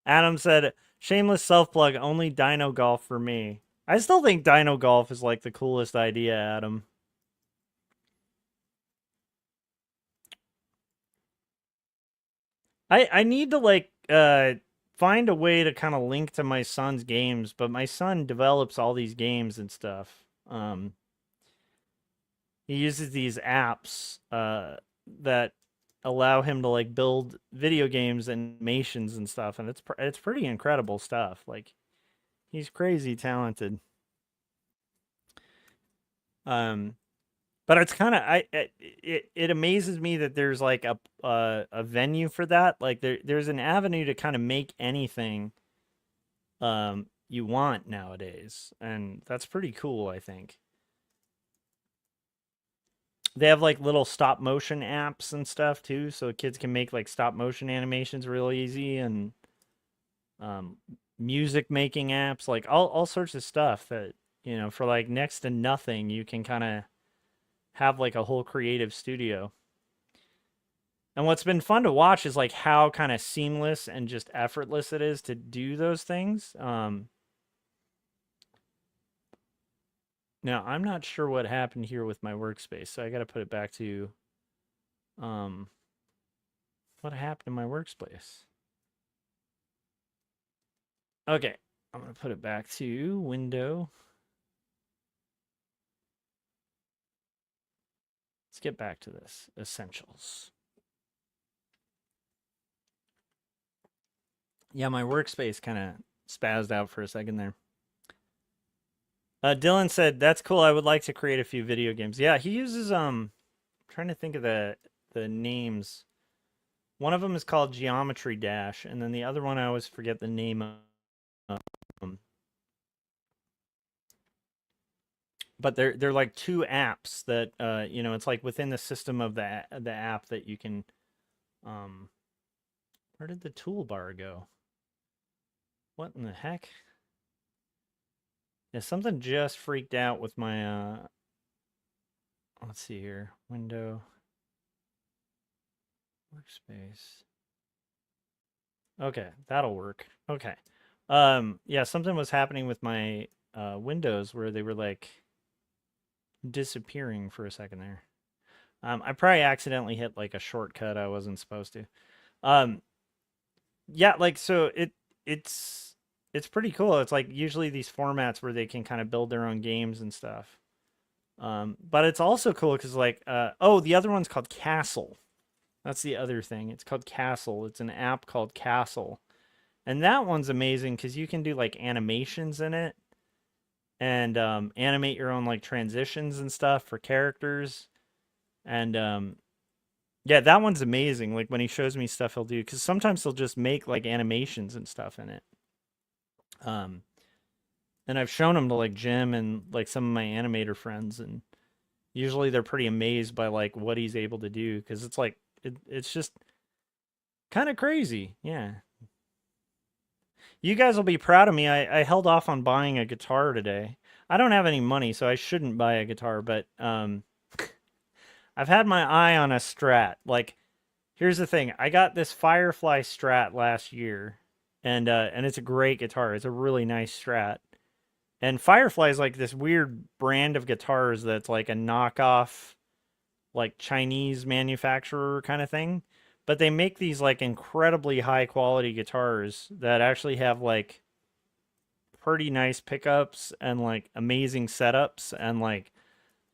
Adam said, shameless self-plug, only Dino Golf for me. I still think Dino Golf is like the coolest idea, Adam. I need to, like, find a way to kind of link to my son's games, but my son develops all these games and stuff. He uses these apps that allow him to like build video games, animations and stuff, and it's pretty incredible stuff. Like, he's crazy talented. But it's kind of it amazes me that there's like a venue for that. Like there's an avenue to kind of make anything you want nowadays, and that's pretty cool, I think. They have like little stop motion apps and stuff too, so kids can make like stop motion animations real easy, and music making apps, like all sorts of stuff that, you know, for like next to nothing, you can kind of have like a whole creative studio. And what's been fun to watch is like how kind of seamless and just effortless it is to do those things. Now, I'm not sure what happened here with my workspace, so I got to put it back to what happened to my workspace. Okay, I'm going to put it back to window. Let's get back to this. Essentials. Yeah, my workspace kind of spazzed out for a second there. Dylan said, that's cool. I would like to create a few video games. Yeah, he uses, I'm trying to think of the names. One of them is called Geometry Dash, and then the other one I always forget the name of. But they're like two apps that you know, it's like within the system of the app that you can where did the toolbar go? What in the heck? Yeah, something just freaked out with my let's see here. Window, workspace. Okay, that'll work. Okay. Yeah, something was happening with my windows where they were like disappearing for a second there. I probably accidentally hit like a shortcut I wasn't supposed to. Yeah, like, so it's pretty cool. It's like usually these formats where they can kind of build their own games and stuff. But it's also cool because like oh, the other one's called Castle. That's the other thing. It's called Castle. It's an app called Castle. And that one's amazing because you can do like animations in it, and animate your own like transitions and stuff for characters. And yeah, that one's amazing. Like when he shows me stuff he'll do, because sometimes he'll just make like animations and stuff in it. And I've shown him to like Jim and like some of my animator friends, and usually they're pretty amazed by like what he's able to do, because it's like it's just kind of crazy. Yeah. You guys will be proud of me. I held off on buying a guitar today. I don't have any money, so I shouldn't buy a guitar, but I've had my eye on a Strat. Like, here's the thing. I got this Firefly Strat last year, and it's a great guitar. It's a really nice Strat. And Firefly is like this weird brand of guitars that's like a knockoff, like Chinese manufacturer kind of thing. But they make these like incredibly high quality guitars that actually have like pretty nice pickups and like amazing setups and like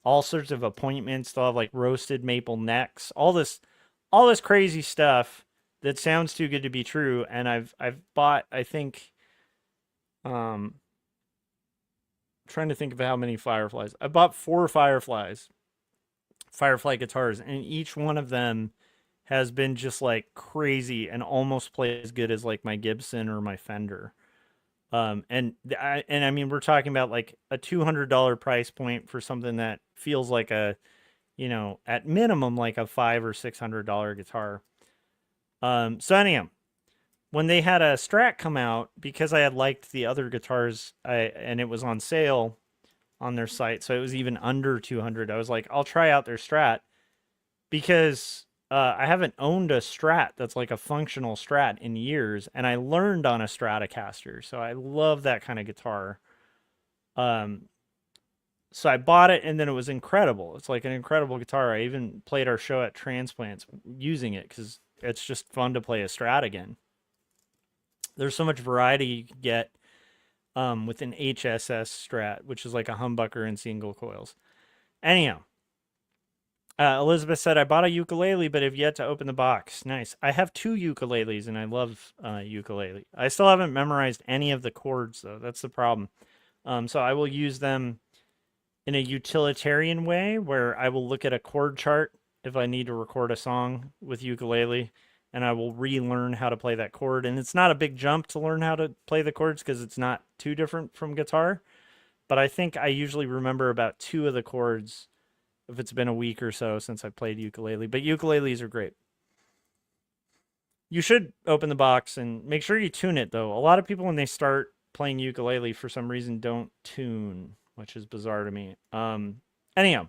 all sorts of appointments. They'll have like roasted maple necks, all this crazy stuff that sounds too good to be true. And I've bought, I think, trying to think of how many Fireflies. I bought 4 Firefly guitars, and each one of them has been just like crazy and almost play as good as like my Gibson or my Fender. And I mean, we're talking about like a $200 price point for something that feels like a, you know, at minimum like a $500 or $600 guitar. So anyhow, when they had a Strat come out, because I had liked the other guitars, and it was on sale on their site, so it was even under 200. I was like, I'll try out their Strat, because I haven't owned a Strat that's like a functional Strat in years, and I learned on a Stratocaster, so I love that kind of guitar. So I bought it, and then it was incredible. It's like an incredible guitar. I even played our show at Transplants using it, because it's just fun to play a Strat again. There's so much variety you can get with an HSS Strat, which is like a humbucker and single coils. Anyhow, Elizabeth said, I bought a ukulele, but have yet to open the box. Nice. I have 2 ukuleles, and I love ukulele. I still haven't memorized any of the chords, though. That's the problem. So I will use them in a utilitarian way, where I will look at a chord chart if I need to record a song with ukulele, and I will relearn how to play that chord. And it's not a big jump to learn how to play the chords because it's not too different from guitar. But I think I usually remember about 2 of the chords if it's been a week or so since I played ukulele. But ukuleles are great. You should open the box and make sure you tune it, though. A lot of people, when they start playing ukulele, for some reason don't tune, which is bizarre to me. Anyhow,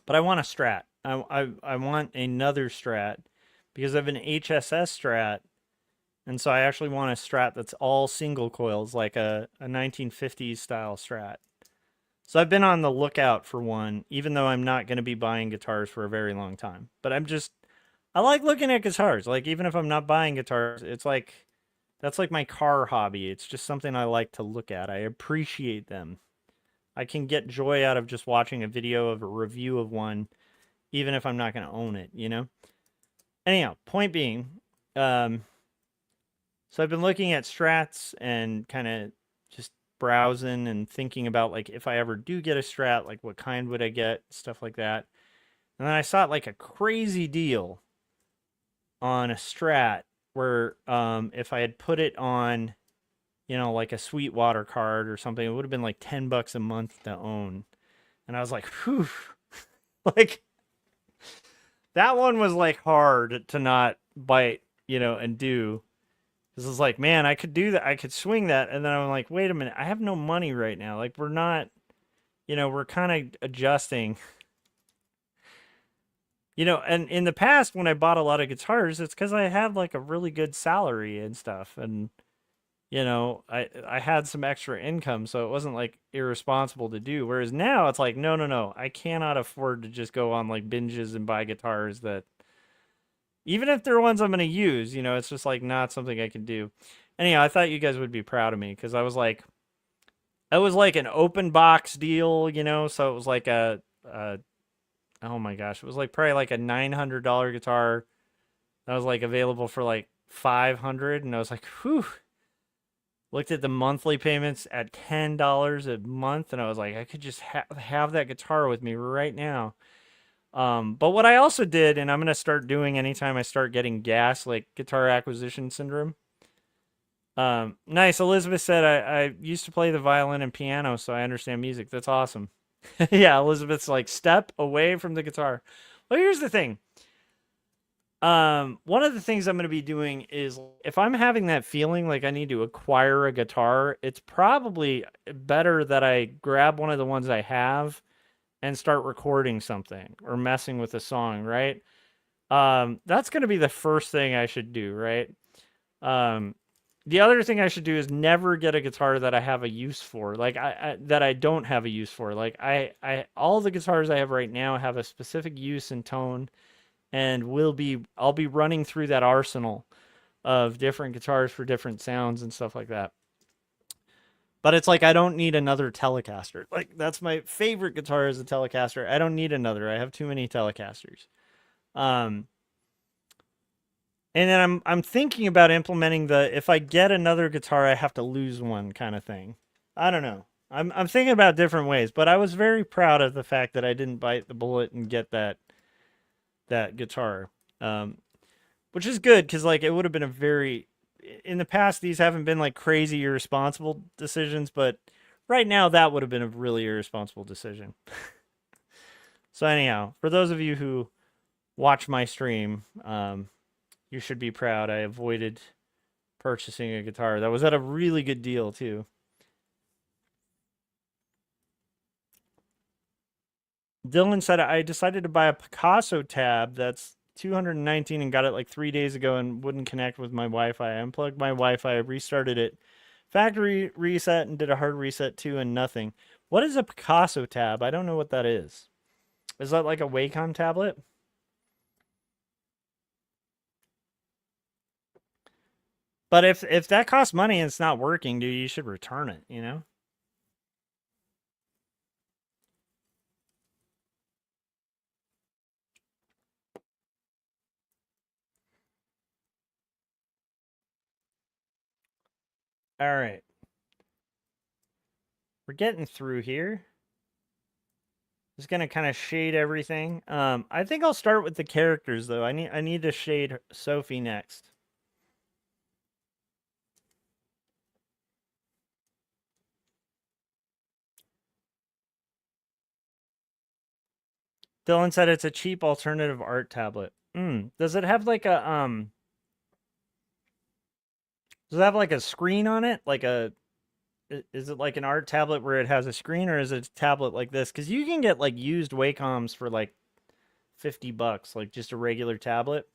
but I want a Strat. I want another Strat because I have an HSS Strat, and so I actually want a Strat that's all single coils, like a 1950s style Strat. So I've been on the lookout for one, even though I'm not going to be buying guitars for a very long time. But I like looking at guitars. Like, even if I'm not buying guitars, it's like, that's like my car hobby. It's just something I like to look at. I appreciate them. I can get joy out of just watching a video of a review of one, even if I'm not going to own it, you know? Anyhow, point being, so I've been looking at Strats and kind of just browsing and thinking about, like, if I ever do get a Strat, like, what kind would I get, stuff like that. And then I saw like a crazy deal on a Strat where if I had put it on, you know, like a Sweetwater card or something, it would have been like $10 a month to own. And I was like, whew, like, that one was like hard to not bite, you know, and do. This is like, man, I could do that. I could swing that. And then I'm like, wait a minute. I have no money right now. Like, we're not, you know, we're kind of adjusting. You know, and in the past, when I bought a lot of guitars, it's because I had like a really good salary and stuff. And, you know, I had some extra income. So it wasn't like irresponsible to do. Whereas now it's like, no. I cannot afford to just go on like binges and buy guitars that, even if they're ones I'm going to use, you know, it's just like not something I can do. Anyhow, I thought you guys would be proud of me because I was like, it was like an open box deal, you know, so it was like oh my gosh, it was like probably like a $900 guitar that was like available for like $500, and I was like, whew. Looked at the monthly payments at $10 a month, and I was like, I could just have that guitar with me right now. But what I also did, and I'm going to start doing anytime I start getting gas, like guitar acquisition syndrome. Nice. Elizabeth said, I used to play the violin and piano, so I understand music. That's awesome. Yeah, Elizabeth's like, step away from the guitar. Well, here's the thing. One of the things I'm going to be doing is, if I'm having that feeling like I need to acquire a guitar, it's probably better that I grab one of the ones I have and start recording something or messing with a song, right? That's going to be the first thing I should do, right? The other thing I should do is never get a guitar that I have a use for, like that I don't have a use for. Like all the guitars I have right now have a specific use and tone, and I'll be running through that arsenal of different guitars for different sounds and stuff like that. But it's like, I don't need another Telecaster. Like, that's my favorite guitar is a Telecaster. I don't need another. I have too many Telecasters. And then I'm thinking about implementing the, if I get another guitar, I have to lose one kind of thing. I don't know. I'm thinking about different ways, but I was very proud of the fact that I didn't bite the bullet and get that guitar. Which is good, because like, it would have been a very, in the past, these haven't been like crazy irresponsible decisions, but right now that would have been a really irresponsible decision. So anyhow, for those of you who watch my stream, you should be proud. I avoided purchasing a guitar that was at a really good deal too. Dylan said, I decided to buy a Picasso tab that's 219 and got it like 3 days ago and wouldn't connect with my Wi-Fi. I unplugged my Wi-Fi, restarted it, factory reset, and did a hard reset too, and nothing. What is a Picasso tab? I don't know what that is. Is that like a Wacom tablet? But if that costs money and it's not working, dude, you should return it, you know? All right. We're getting through here. Just gonna kind of shade everything. I think I'll start with the characters though. I need to shade Sophie next. Dylan said it's a cheap alternative art tablet. Does it have like a Does it have like a screen on it? Is it like an art tablet where it has a screen, or is it a tablet like this? Because you can get like used Wacoms for like $50, like just a regular tablet.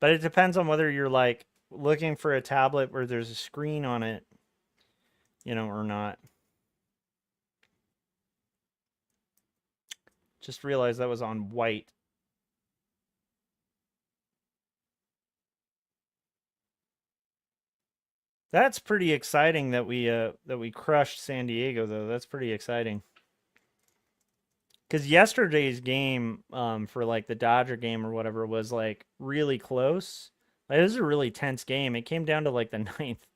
But it depends on whether you're like looking for a tablet where there's a screen on it, or not. Just realized that was on white. That's pretty exciting that we crushed San Diego though. That's pretty exciting. Cuz yesterday's game for like the Dodger game or whatever was like really close. Like, it was a really tense game. It came down to like the ninth.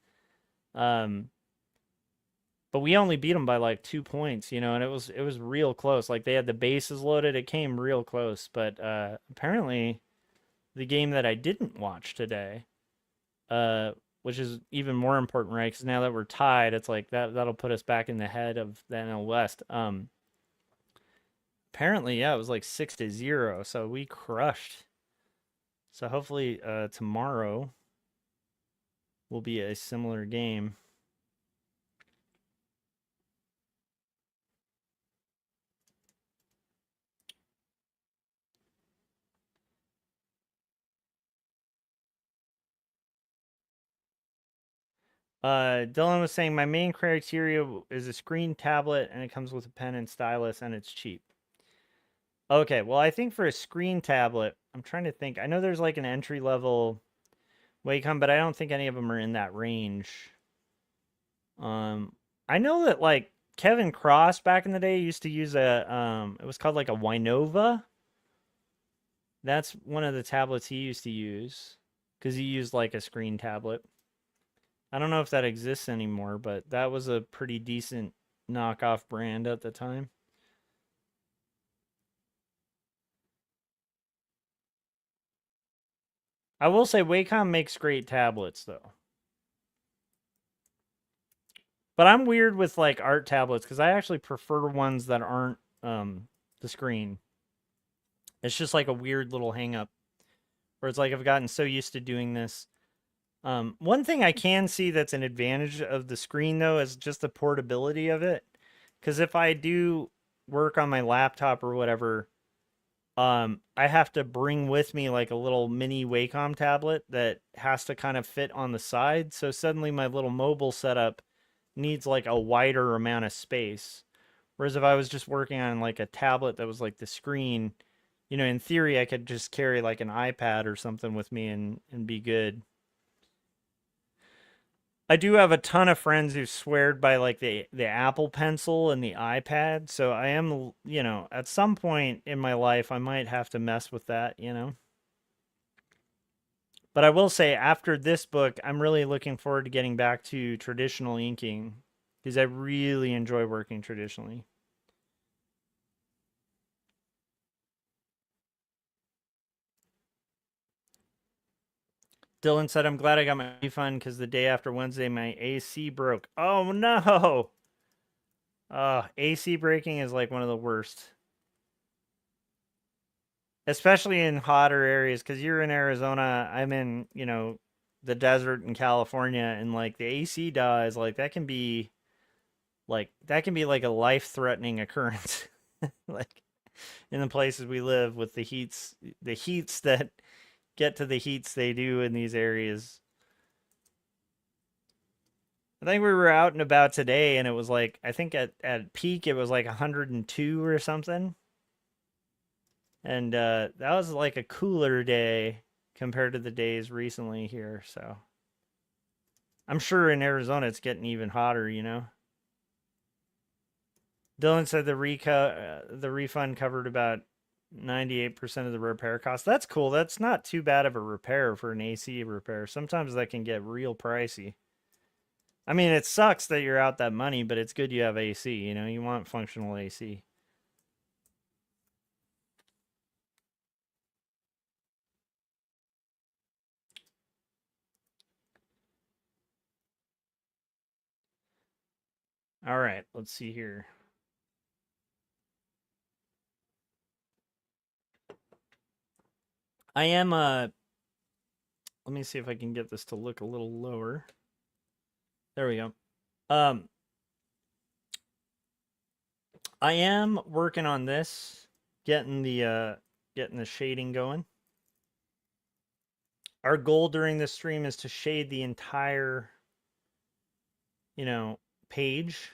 But we only beat them by like 2 points, and it was real close. Like they had the bases loaded. It came real close, but apparently the game that I didn't watch today, which is even more important, right? Because now that we're tied, it's like that'll put us back in the head of the NL West. Apparently, yeah, it was like 6-0, so we crushed. So hopefully, tomorrow will be a similar game. Dylan was saying my main criteria is a screen tablet and it comes with a pen and stylus and it's cheap. Okay, well, I think for a screen tablet, I'm trying to think. I know there's like an entry level Wacom, but I don't think any of them are in that range. I know that like Kevin Cross back in the day used to use it was called like a Winova. That's one of the tablets he used to use because he used like a screen tablet. I don't know if that exists anymore, but that was a pretty decent knockoff brand at the time. I will say Wacom makes great tablets though. But I'm weird with like art tablets because I actually prefer ones that aren't the screen. It's just like a weird little hang up where it's like I've gotten so used to doing this. One thing I can see that's an advantage of the screen though is just the portability of it. Because if I do work on my laptop or whatever, I have to bring with me like a little mini Wacom tablet that has to kind of fit on the side. So suddenly my little mobile setup needs like a wider amount of space. Whereas if I was just working on like a tablet that was like the screen, in theory I could just carry like an iPad or something with me and be good. I do have a ton of friends who swear by like the Apple Pencil and the iPad, so I am, at some point in my life I might have to mess with that, But I will say after this book, I'm really looking forward to getting back to traditional inking because I really enjoy working traditionally. Dylan said, I'm glad I got my refund because the day after Wednesday, my AC broke. Oh, no. AC breaking is like one of the worst. Especially in hotter areas because you're in Arizona. I'm in, the desert in California. And like the AC dies, like that can be like a life-threatening occurrence. Like in the places we live with the heats that get to the heats they do in these areas. I think we were out and about today and it was like, I think at peak it was like 102 or something. And that was like a cooler day compared to the days recently here, so. I'm sure in Arizona it's getting even hotter, you know. Dylan said the refund covered about 98% of the repair cost. That's cool. That's not too bad of a repair for an AC repair. Sometimes that can get real pricey. I mean, it sucks that you're out that money, but it's good you have AC, you know. You want functional AC. All right, let's see here. I am let me see if I can get this to look a little lower. There we go. I am working on this, getting the shading going. Our goal during this stream is to shade the entire, you know, page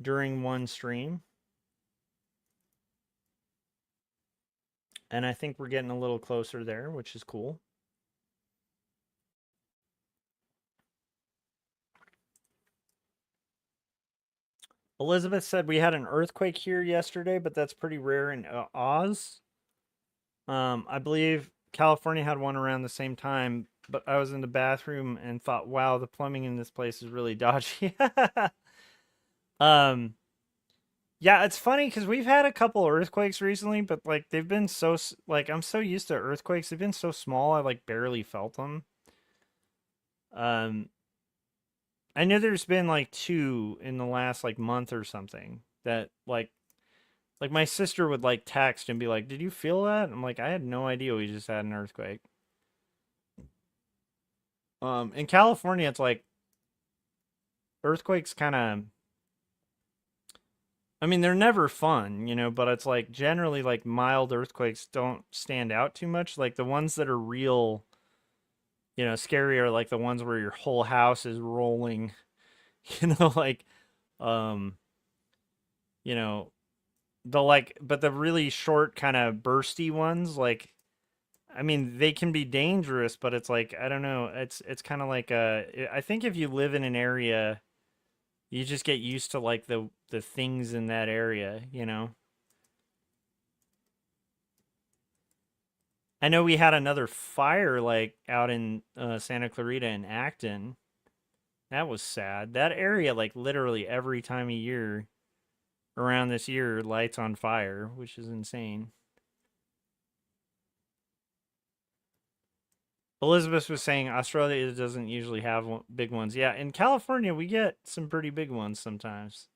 during one stream. And I think we're getting a little closer there, which is cool. Elizabeth said we had an earthquake here yesterday, but that's pretty rare in Oz. I believe California had one around the same time, but I was in the bathroom and thought, wow, the plumbing in this place is really dodgy. Yeah, it's funny because we've had a couple earthquakes recently, but like they've been so like I'm so used to earthquakes. They've been so small, I like barely felt them. I know there's been like 2 in the last like month or something that like my sister would like text and be like, "Did you feel that?" I'm like, "I had no idea we just had an earthquake." In California, it's like earthquakes kind of, I mean, they're never fun, you know, but it's like generally like mild earthquakes don't stand out too much. Like the ones that are real, you know, scary are like the ones where your whole house is rolling, you know, like, um, you know, but the really short kind of bursty ones, like, I mean, they can be dangerous, but it's like, I don't know, it's kind of like I think if you live in an area, you just get used to like the things in that area, you know. I know we had another fire like out in Santa Clarita and Acton. That was sad. That area, like literally every time of year around this year, lights on fire, which is insane. Elizabeth was saying Australia doesn't usually have big ones. Yeah, in California we get some pretty big ones sometimes.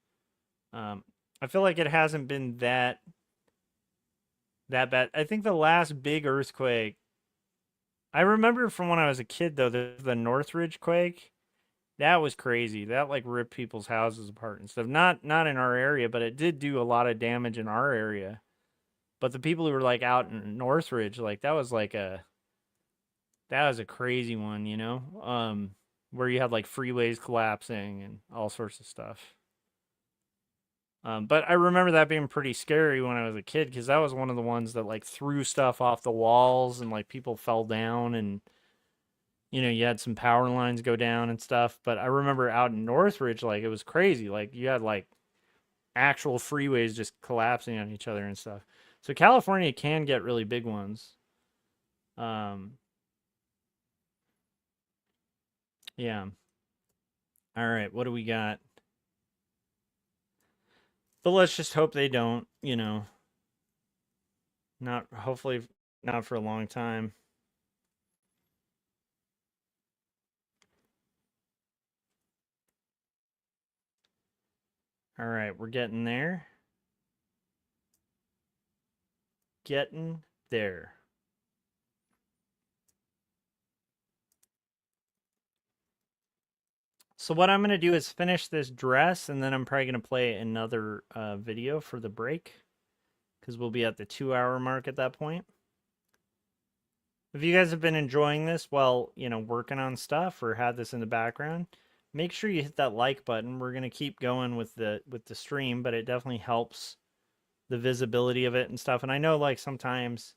I feel like it hasn't been that bad. I think the last big earthquake I remember from when I was a kid though, the Northridge quake. That was crazy. That like ripped people's houses apart and stuff. Not in our area, but it did do a lot of damage in our area. But the people who were like out in Northridge, like that was a crazy one, you know? Where you had like freeways collapsing and all sorts of stuff. But I remember that being pretty scary when I was a kid because that was one of the ones that like threw stuff off the walls and like people fell down and you know, you had some power lines go down and stuff. But I remember out in Northridge, like it was crazy. Like you had like actual freeways just collapsing on each other and stuff. So California can get really big ones. Yeah. All right, what do we got? But let's just hope they don't, you know. Not hopefully not for a long time. All right, we're getting there. Getting there. So what I'm going to do is finish this dress, and then I'm probably going to play another video for the break, because we'll be at the 2-hour mark at that point. If you guys have been enjoying this while, you know, working on stuff or had this in the background, make sure you hit that like button. We're going to keep going with the stream, but it definitely helps the visibility of it and stuff. And I know like sometimes,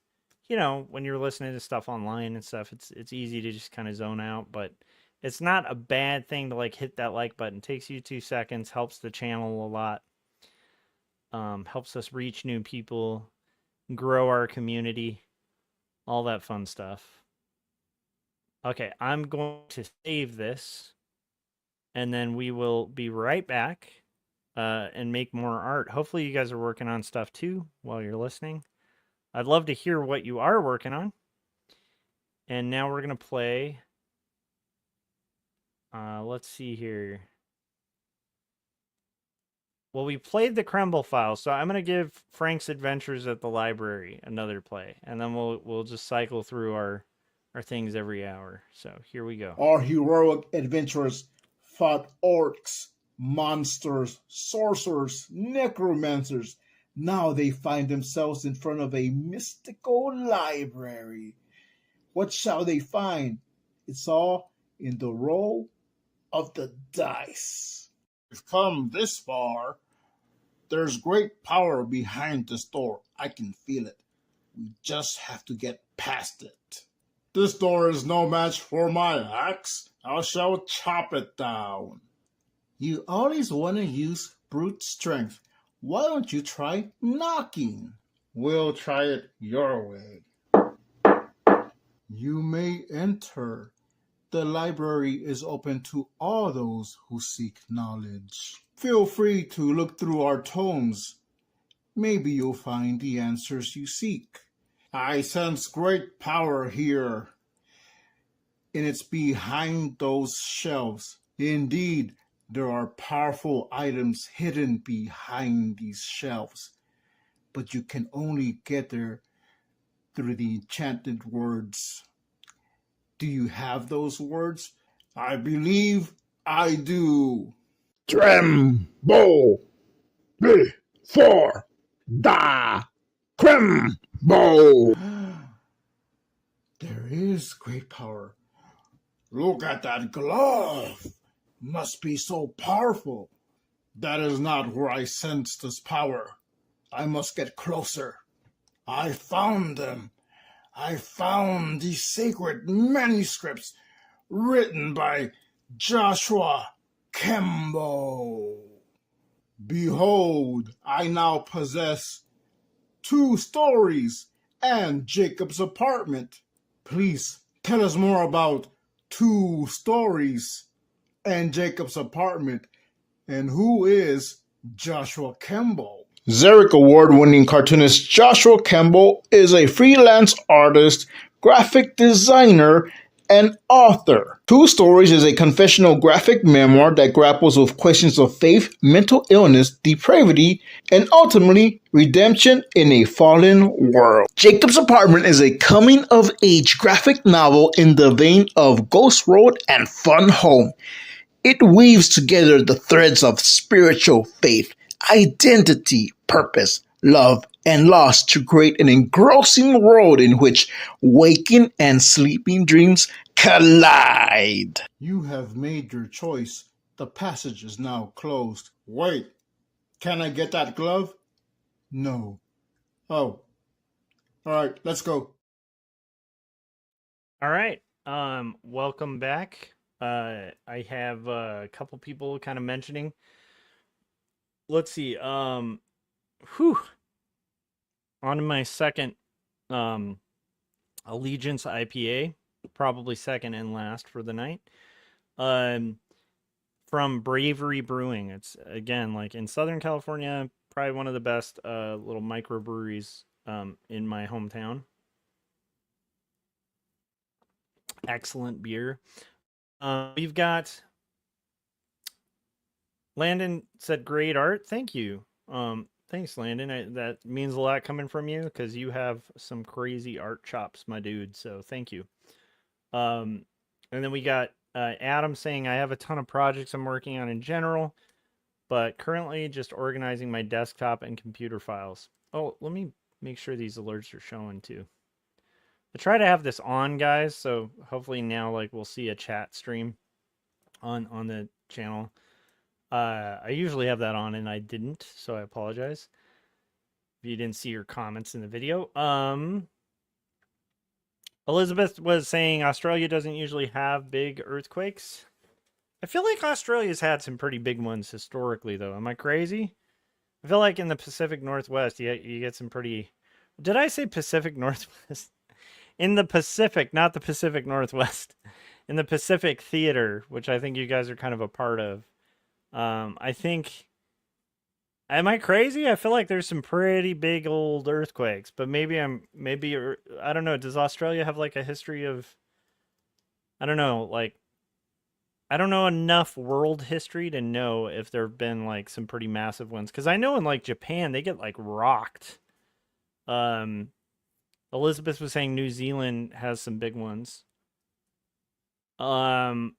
you know, when you're listening to stuff online and stuff, it's easy to just kind of zone out, but It's not a bad thing to like hit that like button. It takes you 2 seconds, helps the channel a lot. Helps us reach new people, grow our community, all that fun stuff. Okay, I'm going to save this, and then we will be right back and make more art. Hopefully you guys are working on stuff too while you're listening. I'd love to hear what you are working on. And now we're going to play. Let's see here. Well, we played the Kemble file, so I'm going to give Frank's Adventures at the Library another play, and then we'll just cycle through our things every hour. So here we go. Our heroic adventurers fought orcs, monsters, sorcerers, necromancers. Now they find themselves in front of a mystical library. What shall they find? It's all in the roll of the dice. We've come this far. There's great power behind this door. I can feel it. We just have to get past it. This door is no match for my axe. I shall chop it down. You always want to use brute strength. Why don't you try knocking? We'll try it your way. You may enter. The library is open to all those who seek knowledge. Feel free to look through our tomes. Maybe you'll find the answers you seek. I sense great power here, and it's behind those shelves. Indeed, there are powerful items hidden behind these shelves, but you can only get there through the enchanted words. Do you have those words? I believe I do. Tremble before the Krembo. There is great power. Look at that glove. Must be so powerful. That is not where I sense this power. I must get closer. I found them. I found the sacred manuscripts written by Joshua Kemble. Behold, I now possess 2 stories and Jacob's apartment. Please tell us more about 2 stories and Jacob's apartment, and who is Joshua Kemble? Xeric Award-winning cartoonist Joshua Kemble is a freelance artist, graphic designer, and author. 2 Stories is a confessional graphic memoir that grapples with questions of faith, mental illness, depravity, and ultimately redemption in a fallen world. Jacob's Apartment is a coming-of-age graphic novel in the vein of Ghost Road and Fun Home. It weaves together the threads of spiritual faith, identity, purpose, love, and loss to create an engrossing world in which waking and sleeping dreams collide. You have made your choice. The passage is now closed. Wait, can I get that glove? No. Oh. All right, let's go. All right. Welcome back. I have a couple people kind of mentioning. Let's see. On to my second Allegiance IPA, probably second and last for the night. From Bravery Brewing. It's again like in Southern California, probably one of the best little microbreweries in my hometown. Excellent beer. We've got Landon said great art. Thank you. Thanks, Landon. That means a lot coming from you because you have some crazy art chops, my dude. So thank you. And then we got Adam saying I have a ton of projects I'm working on in general, but currently just organizing my desktop and computer files. Oh, let me make sure these alerts are showing too. I try to have this on, guys, so hopefully now like we'll see a chat stream on the channel. I usually have that on and I didn't, so I apologize if you didn't see your comments in the video. Elizabeth was saying Australia doesn't usually have big earthquakes. I feel like Australia's had some pretty big ones historically, though. Am I crazy? I feel like in the Pacific Northwest, you get some pretty. Did I say Pacific Northwest? In the Pacific, not the Pacific Northwest. In the Pacific Theater, which I think you guys are kind of a part of. I think. Am I crazy? I feel like there's some pretty big old earthquakes, but maybe I don't know. Does Australia have like a history of? I don't know, like I don't know enough world history to know if there have been like some pretty massive ones. Because I know in like Japan they get like rocked. Um, Elizabeth was saying New Zealand has some big ones. Um,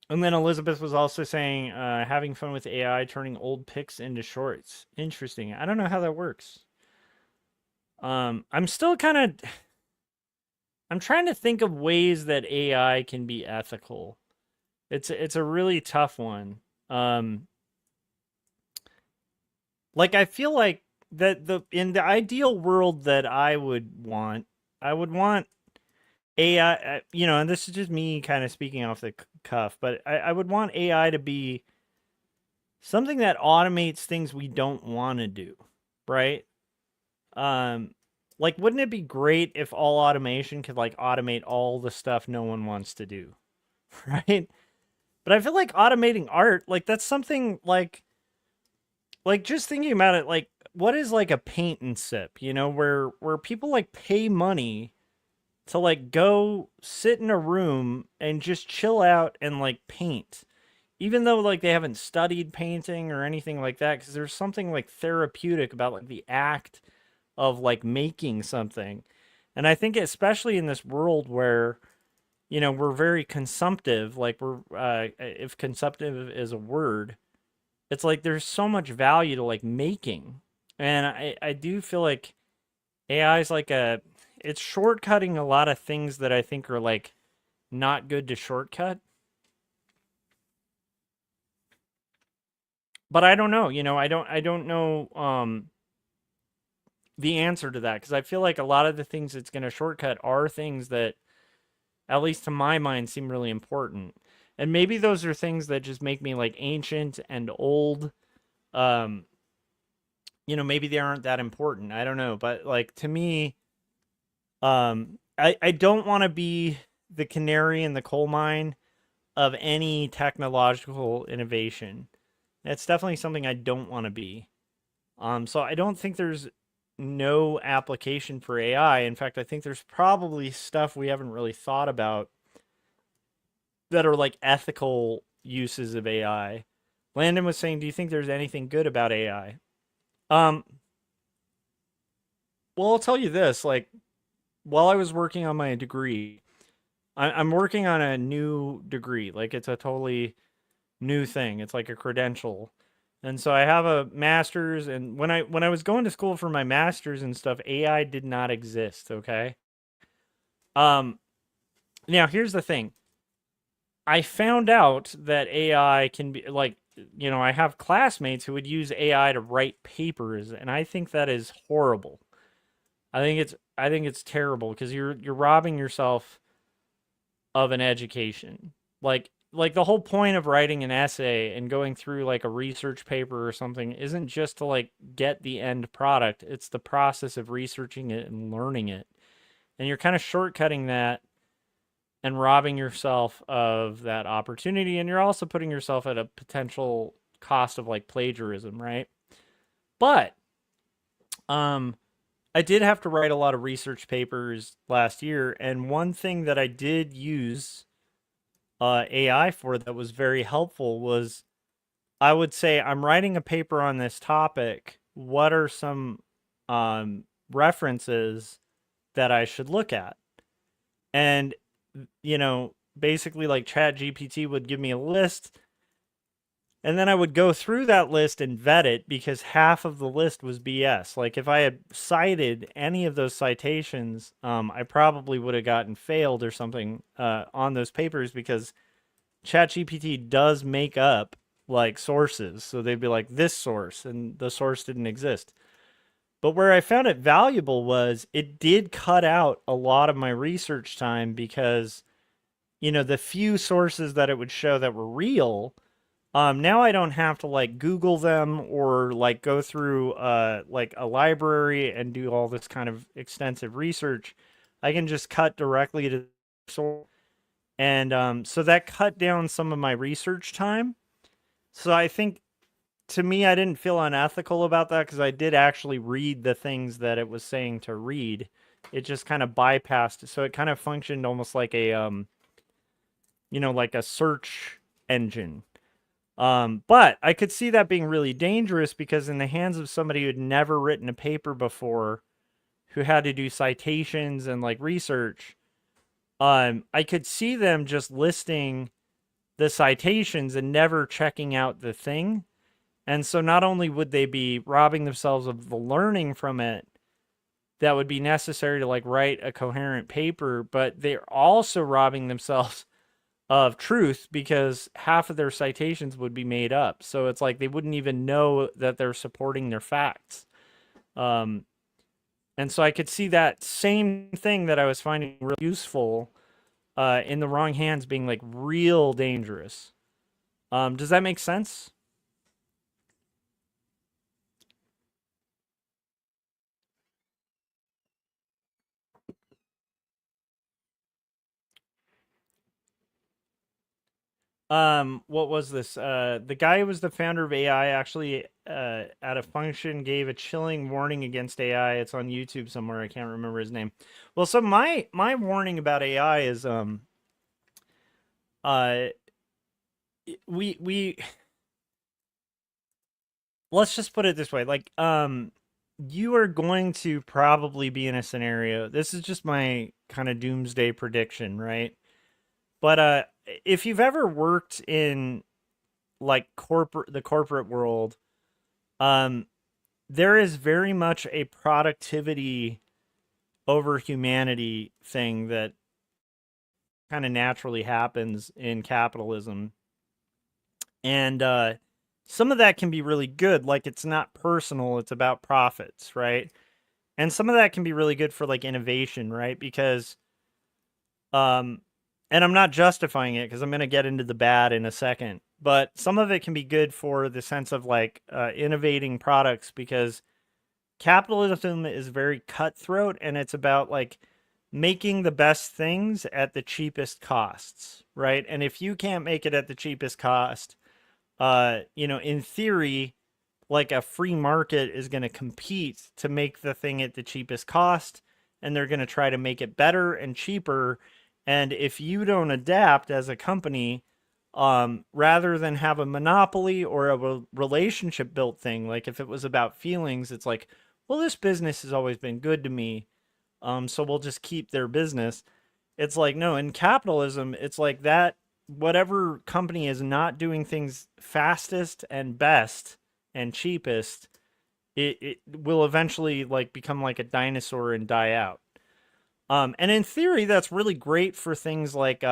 and then Elizabeth was also saying having fun with AI, turning old pics into shorts. Interesting. I don't know how that works. I'm still kind of. I'm trying to think of ways that AI can be ethical. It's a really tough one. Like I feel like that in the ideal world that I would want AI, and this is just me kind of speaking off the cuff, but I would want AI to be something that automates things we don't want to do, right? Like, wouldn't it be great if all automation could like automate all the stuff no one wants to do, right? But I feel like automating art, like that's something like just thinking about it, like what is like a paint and sip, where people like pay money to like go sit in a room and just chill out and like paint, even though like they haven't studied painting or anything like that, because there's something like therapeutic about like the act of like making something. And I think especially in this world where we're very consumptive, like we're if consumptive is a word, it's like there's so much value to like making. And I do feel like AI is like it's shortcutting a lot of things that I think are like not good to shortcut. But I don't know, I don't know the answer to that, because I feel like a lot of the things it's going to shortcut are things that, at least to my mind, seem really important. And maybe those are things that just make me like ancient and old. Maybe they aren't that important. I don't know. But like to me, I don't want to be the canary in the coal mine of any technological innovation. That's definitely something I don't want to be. So I don't think there's no application for AI. In fact, I think there's probably stuff we haven't really thought about that are like ethical uses of AI. Landon was saying, do you think there's anything good about AI? Well, I'll tell you this, like while I was working on my degree, I'm working on a new degree. Like it's a totally new thing. It's like a credential. And so I have a master's, and when I was going to school for my master's and stuff, AI did not exist, okay? Now here's the thing. I found out that AI can be like, I have classmates who would use AI to write papers, and I think that is horrible. I think it's terrible, because you're robbing yourself of an education. Like the whole point of writing an essay and going through like a research paper or something isn't just to like get the end product. It's the process of researching it and learning it. And you're kind of shortcutting that and robbing yourself of that opportunity. And you're also putting yourself at a potential cost of like plagiarism, right? But I did have to write a lot of research papers last year, and one thing that I did use AI for that was very helpful was, I would say, I'm writing a paper on this topic. What are some references that I should look at? And, basically like ChatGPT would give me a list, and then I would go through that list and vet it, because half of the list was BS. Like if I had cited any of those citations, I probably would have gotten failed or something on those papers, because ChatGPT does make up like sources. So they'd be like this source, and the source didn't exist. But where I found it valuable was it did cut out a lot of my research time because, the few sources that it would show that were real, now I don't have to like Google them or like go through like a library and do all this kind of extensive research. I can just cut directly to the source. And so that cut down some of my research time. So I think to me, I didn't feel unethical about that because I did actually read the things that it was saying to read. It just kind of bypassed it. So it kind of functioned almost like a, like a search engine. But I could see that being really dangerous because in the hands of somebody who had never written a paper before, who had to do citations and like research, I could see them just listing the citations and never checking out the thing. And so not only would they be robbing themselves of the learning from it that would be necessary to like write a coherent paper, but they're also robbing themselves of truth because half of their citations would be made up. So it's like they wouldn't even know that they're supporting their facts. And so I could see that same thing that I was finding really useful in the wrong hands being like real dangerous. Does that make sense? What was this? The guy who was the founder of AI actually, at a function gave a chilling warning against AI. It's on YouTube somewhere. I can't remember his name. Well, so my warning about AI is, we let's just put it this way. Like, you are going to probably be in a scenario. This is just my kind of doomsday prediction, right? But if you've ever worked in like the corporate world, there is very much a productivity over humanity thing that kind of naturally happens in capitalism. And some of that can be really good, like it's not personal, it's about profits, right? And some of that can be really good for like innovation, right? Because and I'm not justifying it because I'm going to get into the bad in a second, but some of it can be good for the sense of like innovating products because capitalism is very cutthroat and it's about like making the best things at the cheapest costs, right? And if you can't make it at the cheapest cost, in theory, like a free market is going to compete to make the thing at the cheapest cost, and they're going to try to make it better and cheaper. And if you don't adapt as a company, rather than have a monopoly or a relationship built thing, like if it was about feelings, it's like, well, this business has always been good to me, so we'll just keep their business. It's like, no, in capitalism, it's like that whatever company is not doing things fastest and best and cheapest, it will eventually like become like a dinosaur and die out. And in theory, that's really great for things like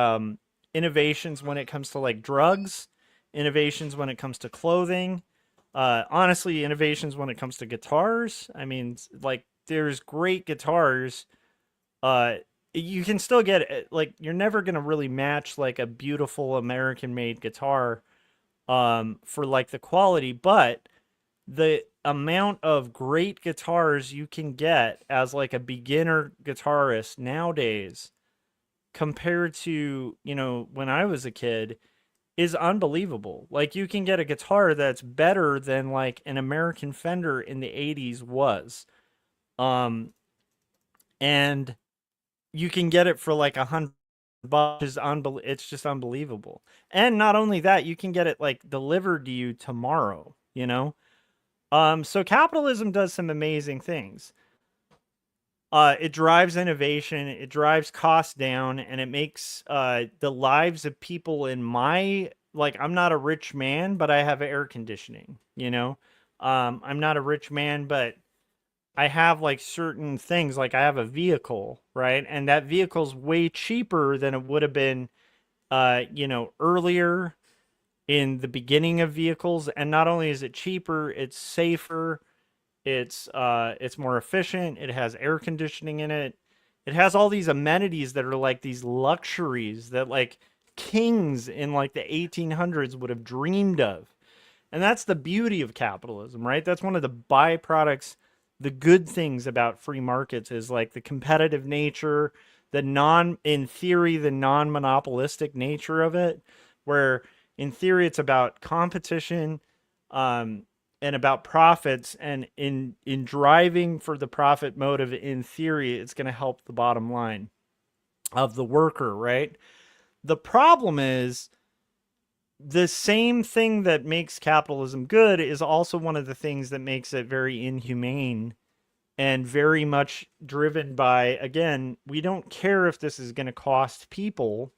innovations when it comes to like drugs, innovations when it comes to clothing, honestly, innovations when it comes to guitars. I mean, like there's great guitars. You can still get it. Like you're never gonna really match like a beautiful American-made guitar for like the quality, but the amount of great guitars you can get as like a beginner guitarist nowadays compared to, when I was a kid is unbelievable. Like you can get a guitar that's better than like an American Fender in the 80s was. And you can get it for like $100. It's just unbelievable. And not only that, you can get it like delivered to you tomorrow, So capitalism does some amazing things. It drives innovation, it drives costs down, and it makes the lives of people in I'm not a rich man, but I have air conditioning, I'm not a rich man, but I have like certain things, like I have a vehicle, right? And that vehicle's way cheaper than it would have been, earlier in the beginning of vehicles. And not only is it cheaper, it's safer. It's more efficient. It has air conditioning in it. It has all these amenities that are like these luxuries that like kings in like the 1800s would have dreamed of. And that's the beauty of capitalism, right? That's one of the byproducts, the good things about free markets is like the competitive nature, in theory, the non-monopolistic nature of it, where in theory it's about competition, and about profits, and in driving for the profit motive, in theory, it's going to help the bottom line of the worker, right? The problem is the same thing that makes capitalism good is also one of the things that makes it very inhumane and very much driven by, again, we don't care if this is going to cost people.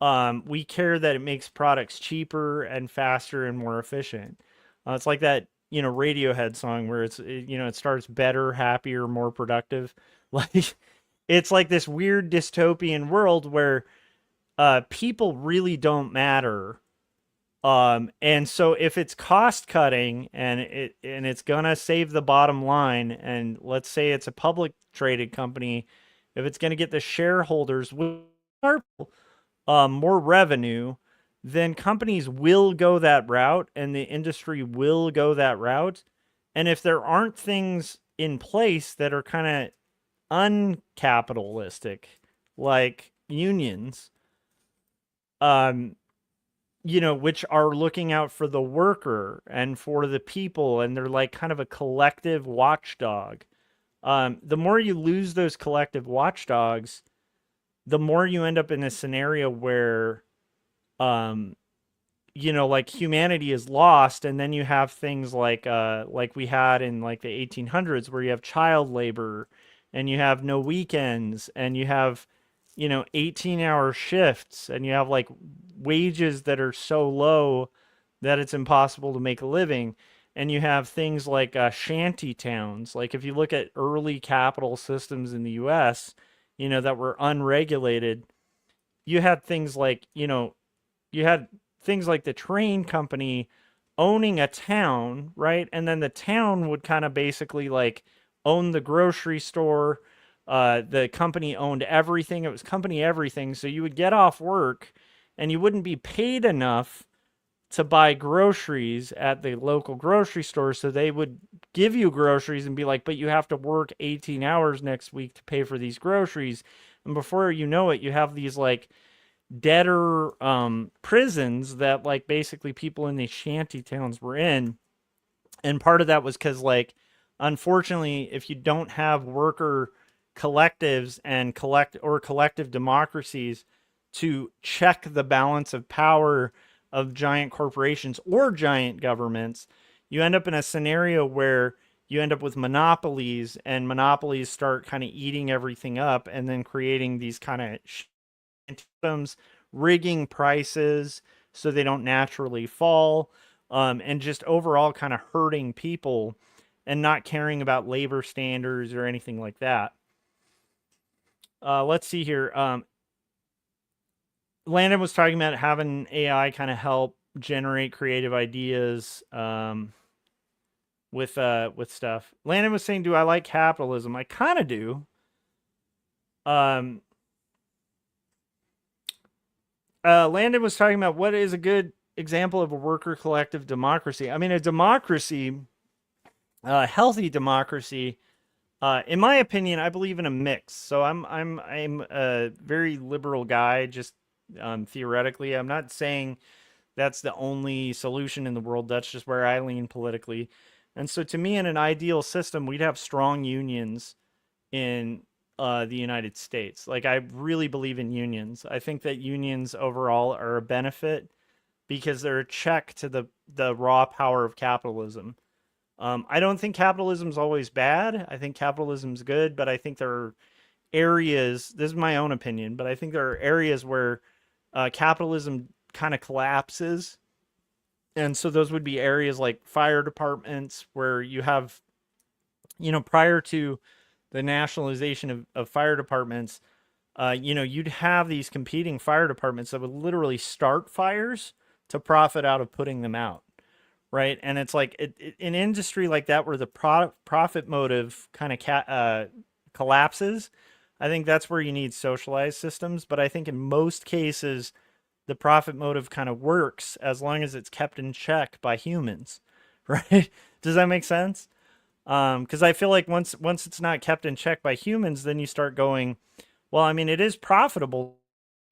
We care that it makes products cheaper and faster and more efficient. It's like that, Radiohead song where it starts better, happier, more productive. Like, it's like this weird dystopian world where people really don't matter. And so if it's cost cutting and it's gonna save the bottom line, and let's say it's a public traded company, if it's gonna get the shareholders more revenue, then companies will go that route and the industry will go that route. And if there aren't things in place that are kind of uncapitalistic, like unions, which are looking out for the worker and for the people, and they're like kind of a collective watchdog. The more you lose those collective watchdogs, the more you end up in a scenario where, like humanity is lost, and then you have things like we had in like the 1800s, where you have child labor, and you have no weekends, and you have 18-hour shifts, and you have like wages that are so low that it's impossible to make a living. And you have things like shanty towns. Like if you look at early capital systems in the US, that were unregulated, you had things like, the train company owning a town, right? And then the town would kind of basically like own the grocery store. The company owned everything. It was company everything. So you would get off work and you wouldn't be paid enough to buy groceries at the local grocery store. So they would give you groceries and be like, but you have to work 18 hours next week to pay for these groceries. And before you know it, you have these like debtor prisons that like basically people in these shanty towns were in. And part of that was because, like, unfortunately, if you don't have worker collectives and collective democracies to check the balance of power of giant corporations or giant governments, you end up in a scenario where you end up with monopolies, and monopolies start kind of eating everything up and then creating these kind of systems, rigging prices so they don't naturally fall, and just overall kind of hurting people and not caring about labor standards or anything like that. Let's see here. Landon was talking about having AI kind of help generate creative ideas with stuff. Landon was saying, "Do I like capitalism?" I kind of do. Landon was talking about what is a good example of a worker collective democracy. I mean, a democracy, a healthy democracy. In my opinion, I believe in a mix. So I'm a very liberal guy, just theoretically. I'm not saying that's the only solution in the world. That's just where I lean politically. And so to me, in an ideal system, we'd have strong unions in the United States. Like, I really believe in unions. I think that unions overall are a benefit because they're a check to the raw power of capitalism. I don't think capitalism's always bad. I think capitalism's good, but I think there are areas, this is my own opinion, but I think there are areas where capitalism kind of collapses. And so those would be areas like fire departments, where you have, prior to the nationalization of fire departments, you'd have these competing fire departments that would literally start fires to profit out of putting them out, right? And it's like an industry like that where the profit motive kind of collapses. I think that's where you need socialized systems. But I think in most cases, the profit motive kind of works as long as it's kept in check by humans, right? Does that make sense? Because I feel like once it's not kept in check by humans, then you start going, well, I mean, it is profitable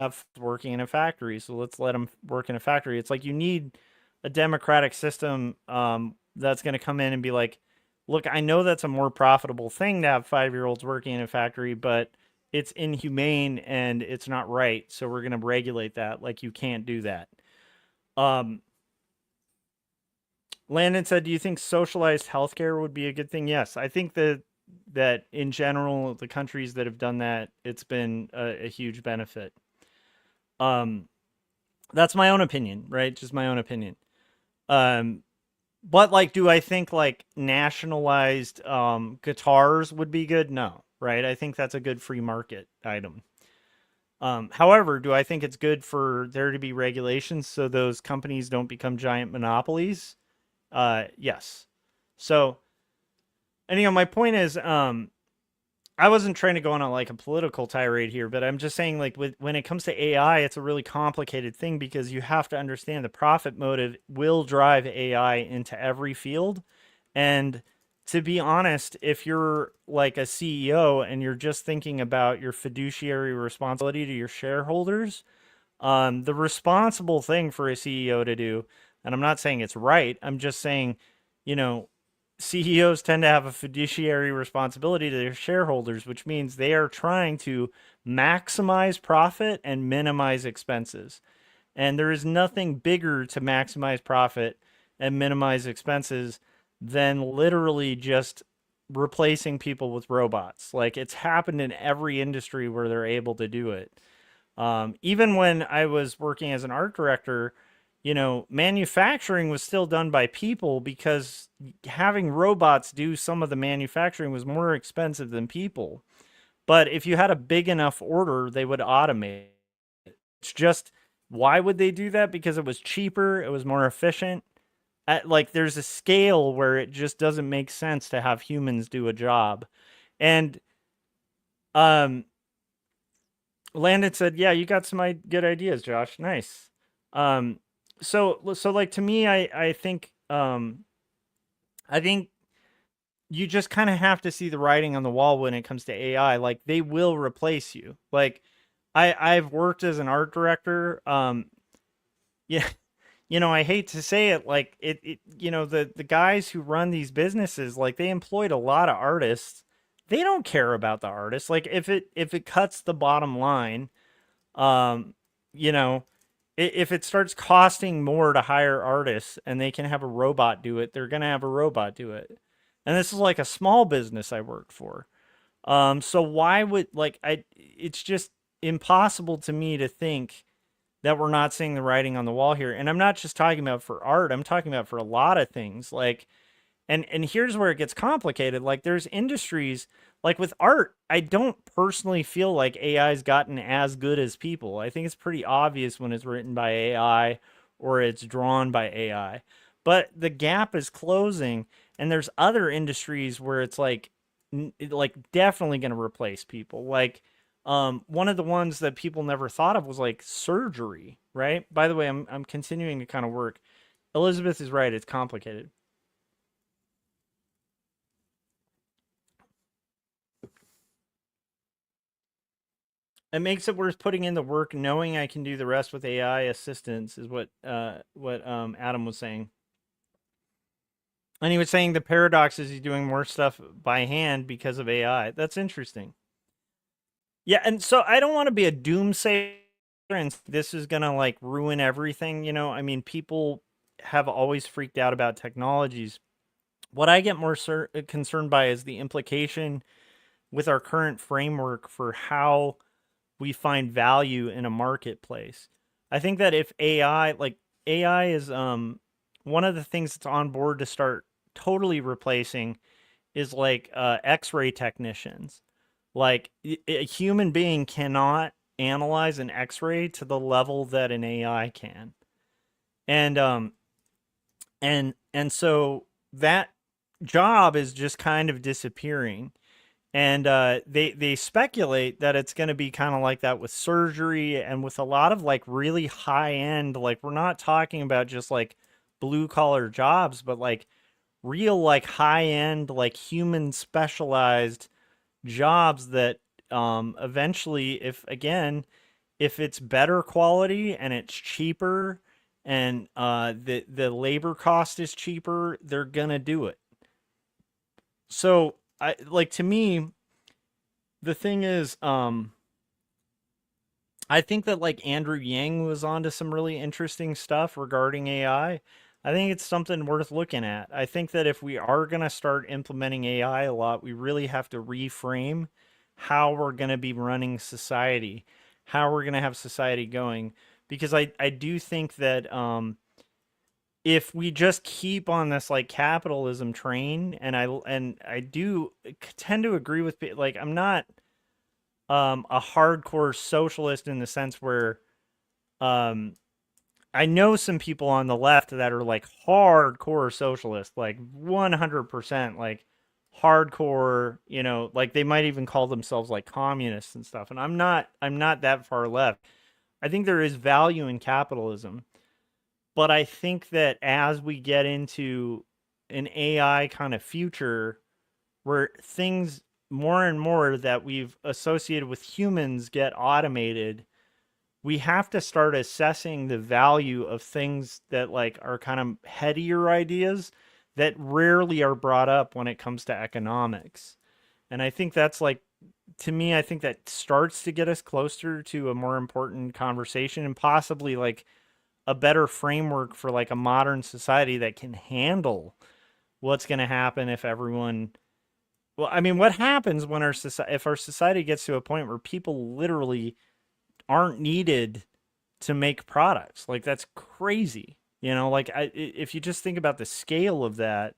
of working in a factory, so let's let them work in a factory. It's like you need a democratic system that's going to come in and be like, look, I know that's a more profitable thing to have 5-year-olds working in a factory, but it's inhumane and it's not right. So we're going to regulate that. Like, you can't do that. Landon said, do you think socialized healthcare would be a good thing? Yes. I think that in general, the countries that have done that, it's been a huge benefit. That's my own opinion, right? Just my own opinion. But like, do I think like nationalized guitars would be good? No, right? I think that's a good free market item. However, do I think it's good for there to be regulations so those companies don't become giant monopolies? Yes. So, and my point is, I wasn't trying to go on like a political tirade here, but I'm just saying like when it comes to AI, it's a really complicated thing because you have to understand the profit motive will drive AI into every field. And to be honest, if you're like a CEO and you're just thinking about your fiduciary responsibility to your shareholders, the responsible thing for a CEO to do, and I'm not saying it's right, I'm just saying, CEOs tend to have a fiduciary responsibility to their shareholders, which means they are trying to maximize profit and minimize expenses. And there is nothing bigger to maximize profit and minimize expenses than literally just replacing people with robots. Like, it's happened in every industry where they're able to do it. Even when I was working as an art director, manufacturing was still done by people because having robots do some of the manufacturing was more expensive than people. But if you had a big enough order, they would automate. It's just, why would they do that? Because it was cheaper, it was more efficient. There's a scale where it just doesn't make sense to have humans do a job. And Landon said, yeah, you got some good ideas, Josh. Nice. So like, to me, I think you just kind of have to see the writing on the wall when it comes to AI. Like, they will replace you. Like, I've worked as an art director. Yeah, I hate to say it, like the guys who run these businesses, like, they employed a lot of artists. They don't care about the artists. Like, if it cuts the bottom line, if it starts costing more to hire artists and they can have a robot do it, they're going to have a robot do it. And this is like a small business I worked for. So why would, it's just impossible to me to think that we're not seeing the writing on the wall here. And I'm not just talking about for art. I'm talking about for a lot of things. Like, and here's where it gets complicated. Like, there's industries, like with art, I don't personally feel like AI's gotten as good as people. I think it's pretty obvious when it's written by AI or it's drawn by AI. But the gap is closing, and there's other industries where it's like definitely going to replace people. Like, one of the ones that people never thought of was like surgery, right? By the way, I'm continuing to kind of work. Elizabeth is right. It's complicated. It makes it worth putting in the work, knowing I can do the rest with AI assistance, is what Adam was saying. And he was saying the paradox is he's doing more stuff by hand because of AI. That's interesting. Yeah, and so I don't want to be a doomsayer and this is going to like ruin everything, I mean, people have always freaked out about technologies. What I get more concerned by is the implication with our current framework for how we find value in a marketplace. I think that if AI is one of the things that's on board to start totally replacing is like x-ray technicians. Like, a human being cannot analyze an x-ray to the level that an AI can. And And so that job is just kind of disappearing. And they speculate that it's going to be kind of like that with surgery and with a lot of like really high end, like we're not talking about just like blue collar jobs, but like real like high end, like human specialized jobs that eventually, if again, if it's better quality and it's cheaper and the labor cost is cheaper, they're gonna do it. So I like to me, the thing is, I think that like Andrew Yang was onto some really interesting stuff regarding AI. I think it's something worth looking at. I think that if we are going to start implementing AI a lot, we really have to reframe how we're going to be running society, how we're going to have society going. Because I do think that if we just keep on this like capitalism train, and I do tend to agree with like I'm not a hardcore socialist in the sense where um I know some people on the left that are like hardcore socialist, like 100% like hardcore, you know, like they might even call themselves like communists and stuff. And I'm not that far left. I think there is value in capitalism, but I think that as we get into an AI kind of future where things more and more that we've associated with humans get automated, we have to start assessing the value of things that like are kind of headier ideas that rarely are brought up when it comes to economics. And I think that's like, to me, I think that starts to get us closer to a more important conversation and possibly like a better framework for like a modern society that can handle what's going to happen if everyone, well, I mean, what happens when our society, if our society gets to a point where people literally aren't needed to make products? Like that's crazy. You know, like if you just think about the scale of that,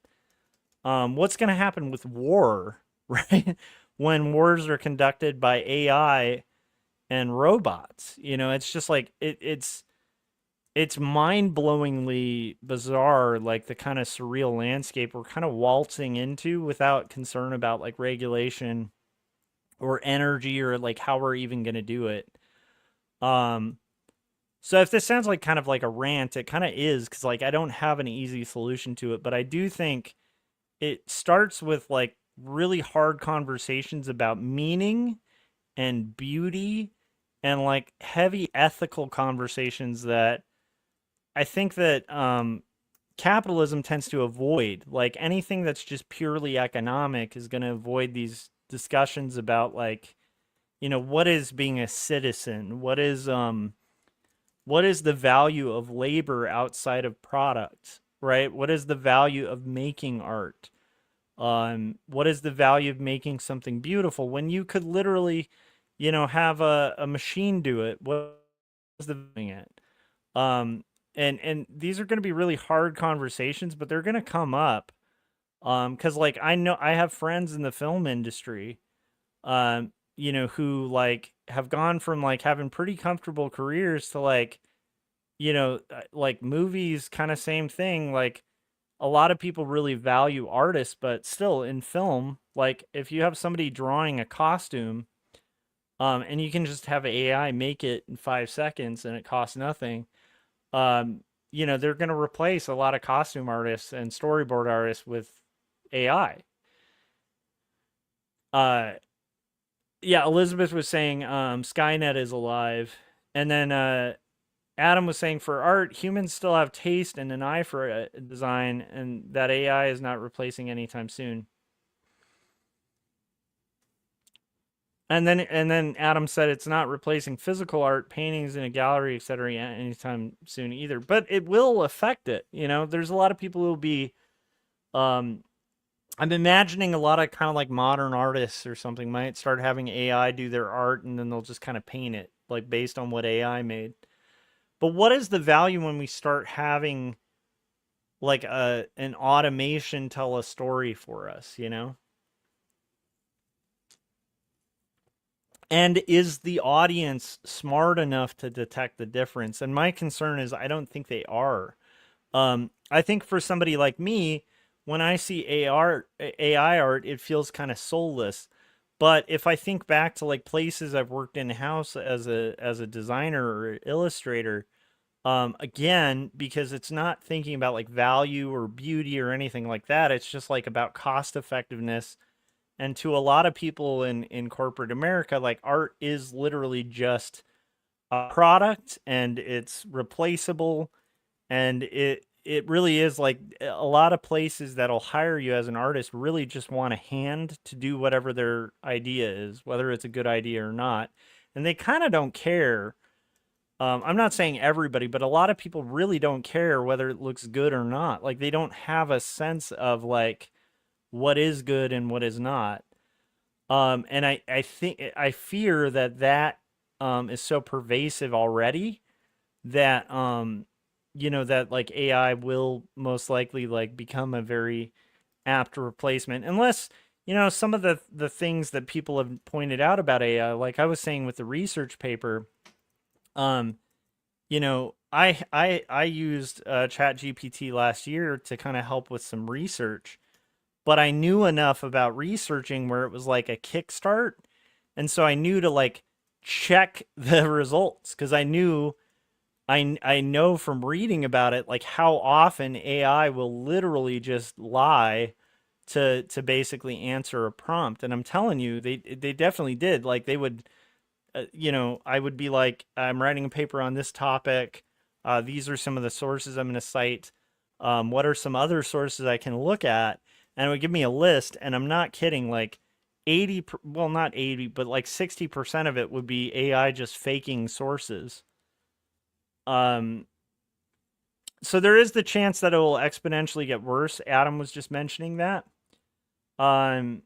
what's going to happen with war, right? When wars are conducted by AI and robots, you know, it's just like it's mind-blowingly bizarre, like the kind of surreal landscape we're kind of waltzing into without concern about like regulation or energy or like how we're even going to do it. Um, so if this sounds like kind of like a rant, it kind of is because like I don't have an easy solution to it, but I do think it starts with like really hard conversations about meaning and beauty and like heavy ethical conversations that I think that capitalism tends to avoid. Like anything that's just purely economic is going to avoid these discussions about like, you know, what is being a citizen? What is the value of labor outside of product, right? What is the value of making art? What is the value of making something beautiful when you could literally, you know, have a machine do it? What is the doing it? And these are going to be really hard conversations, but they're going to come up. Because like I know I have friends in the film industry, you know, who like have gone from like having pretty comfortable careers to like, you know, like movies, kind of same thing. Like a lot of people really value artists, but still in film, like if you have somebody drawing a costume, and you can just have AI make it in 5 seconds and it costs nothing, you know, they're going to replace a lot of costume artists and storyboard artists with AI. Yeah, Elizabeth was saying Skynet is alive. And then Adam was saying for art, humans still have taste and an eye for design, and that AI is not replacing anytime soon. And then Adam said it's not replacing physical art, paintings in a gallery, etc. anytime soon either. But it will affect it. You know, there's a lot of people who will be. I'm imagining a lot of kind of like modern artists or something might start having AI do their art, and then they'll just kind of paint it like based on what AI made. But what is the value when we start having like an automation tell a story for us? You know. And is the audience smart enough to detect the difference? And my concern is I don't think they are. I think for somebody like me, when I see AI art, it feels kind of soulless. But if I think back to like places I've worked in house as a designer or illustrator, again, because it's not thinking about like value or beauty or anything like that. It's just like about cost effectiveness. And to a lot of people in corporate America, like art is literally just a product and it's replaceable, and it really is like a lot of places that'll hire you as an artist really just want a hand to do whatever their idea is, whether it's a good idea or not. And they kind of don't care. I'm not saying everybody, but a lot of people really don't care whether it looks good or not. Like they don't have a sense of like what is good and what is not. And I fear that is so pervasive already that that like AI will most likely like become a very apt replacement, unless some of the things that people have pointed out about AI, like I was saying with the research paper. I used Chat GPT last year to kind of help with some research, but I knew enough about researching where it was like a kickstart, and so I knew to like check the results because I know from reading about it like how often AI will literally just lie to basically answer a prompt. And I'm telling you, they definitely did. Like they would, I would be like, I'm writing a paper on this topic. These are some of the sources I'm going to cite. What are some other sources I can look at? And it would give me a list. And I'm not kidding. Like well, not 80, but like 60% of it would be AI just faking sources. So there is the chance that it will exponentially get worse. Adam was just mentioning that. Landon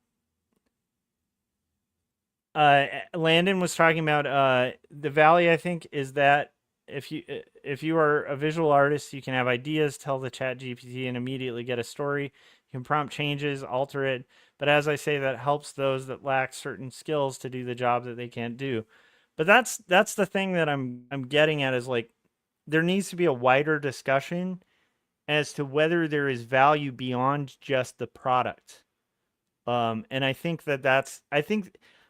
was talking about the Valley. I think is that if you are a visual artist, you can have ideas, tell the Chat GPT, and immediately get a story. You can prompt changes, alter it. But as I say, that helps those that lack certain skills to do the job that they can't do. But that's the thing that I'm getting at is like there needs to be a wider discussion as to whether there is value beyond just the product. And I think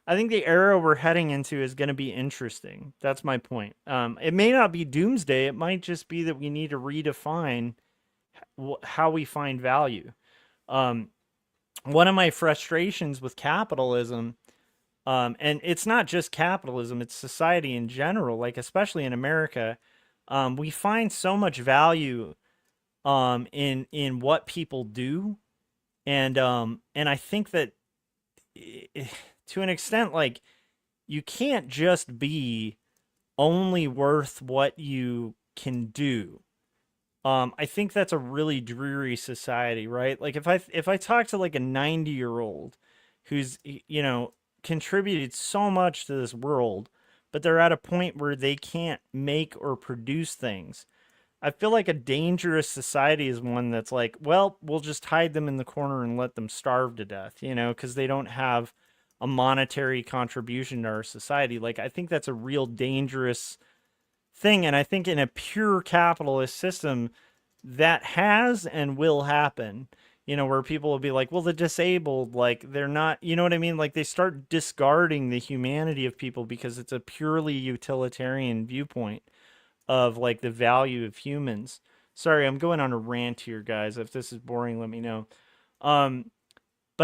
I think the era we're heading into is going to be interesting. That's my point. It may not be doomsday. It might just be that we need to redefine how we find value. One of my frustrations with capitalism, and it's not just capitalism, it's society in general, like especially in America, we find so much value in what people do, and I think that to an extent, like you can't just be only worth what you can do. I think that's a really dreary society, right? Like if I talk to like a 90-year-old who's contributed so much to this world, but they're at a point where they can't make or produce things. I feel like a dangerous society is one that's like, well, we'll just hide them in the corner and let them starve to death, because they don't have a monetary contribution to our society. Like, I think that's a real dangerous thing. And I think in a pure capitalist system, that has and will happen, where people will be like, well, the disabled, like, they're not, you know what I mean? Like, they start discarding the humanity of people because it's a purely utilitarian viewpoint of like the value of humans. Sorry, I'm going on a rant here, guys. If this is boring, let me know. But